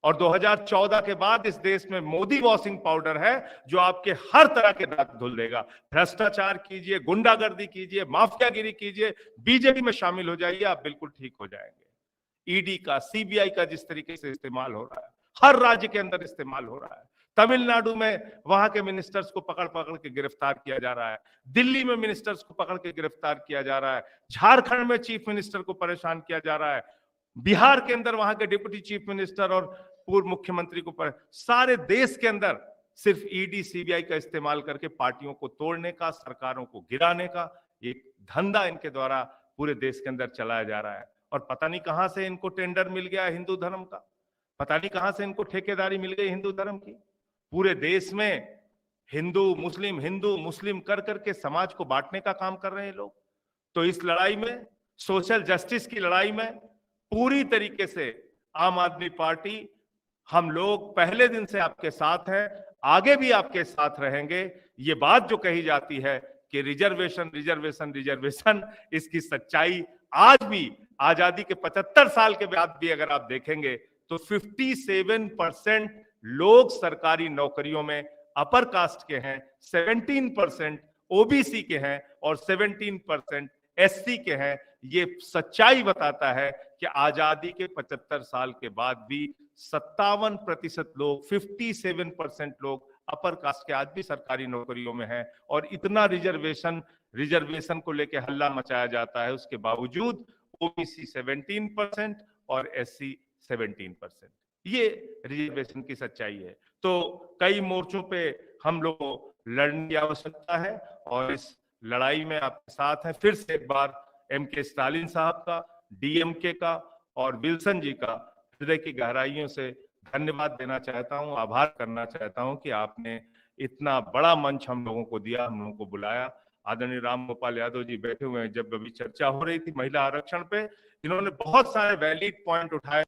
और 2014 के बाद इस देश में मोदी वॉशिंग पाउडर है जो आपके हर तरह के दाग धुल देगा। भ्रष्टाचार कीजिए, गुंडागर्दी कीजिए, माफियागिरी कीजिए, बीजेपी में शामिल हो जाइए, आप बिल्कुल ठीक हो जाएंगे। ईडी का, सीबीआई का जिस तरीके से इस्तेमाल हो रहा है, हर राज्य के अंदर इस्तेमाल हो रहा है। तमिलनाडु में वहां के मिनिस्टर्स को पकड़ पकड़ के गिरफ्तार किया जा रहा है, दिल्ली में मिनिस्टर्स को पकड़ के गिरफ्तार किया जा रहा है, झारखंड में चीफ मिनिस्टर को परेशान किया जा रहा है, बिहार के अंदर वहां के डिप्टी चीफ मिनिस्टर और पूर्व मुख्यमंत्री को सारे देश के अंदर सिर्फ ईडी सीबीआई का इस्तेमाल करके पार्टियों को तोड़ने का, सरकारों को गिराने का एक धंधा इनके द्वारा पूरे देश के अंदर चलाया जा रहा है। और पता नहीं कहां से इनको टेंडर मिल गया हिंदू धर्म का, पता नहीं कहां से इनको ठेकेदारी मिल गई हिंदू धर्म की। पूरे देश में हिंदू मुस्लिम कर करके समाज को बांटने का काम कर रहे हैं लोग। तो इस लड़ाई में, सोशल जस्टिस की लड़ाई में पूरी तरीके से आम आदमी पार्टी, हम लोग पहले दिन से आपके साथ हैं, आगे भी आपके साथ रहेंगे। ये बात जो कही जाती है कि रिजर्वेशन रिजर्वेशन रिजर्वेशन, इसकी सच्चाई आज भी आजादी के 75 साल के बाद भी अगर आप देखेंगे तो 57% लोग सरकारी नौकरियों में अपर कास्ट के हैं, 17% ओबीसी के हैं और 17% एससी के हैं। ये सच्चाई बताता है कि आजादी के 75 साल के बाद भी 57% लोग, 57% लोग अपर कास्ट के आज भी सरकारी नौकरियों में हैं। और इतना रिजर्वेशन को लेकर हल्ला मचाया जाता है, उसके बावजूद ओबीसी 17% और एससी 17%। ये रिजर्वेशन की सच्चाई है। तो कई मोर्चों पे हम लोग को लड़ने की आवश्यकता है और इस लड़ाई में आपके साथ हैं। फिर से एक बार एम.के. स्टालिन साहब का, डीएमके का और विल्सन जी का हृदय की गहराइयों से धन्यवाद देना चाहता हूं, आभार करना चाहता हूं कि आपने इतना बड़ा मंच हम लोगों को दिया, हम लोगों को बुलाया। आदरणीय राम गोपाल यादव जी बैठे हुए हैं, जब अभी चर्चा हो रही थी महिला आरक्षण पे, इन्होंने बहुत सारे वैलिड पॉइंट उठाए।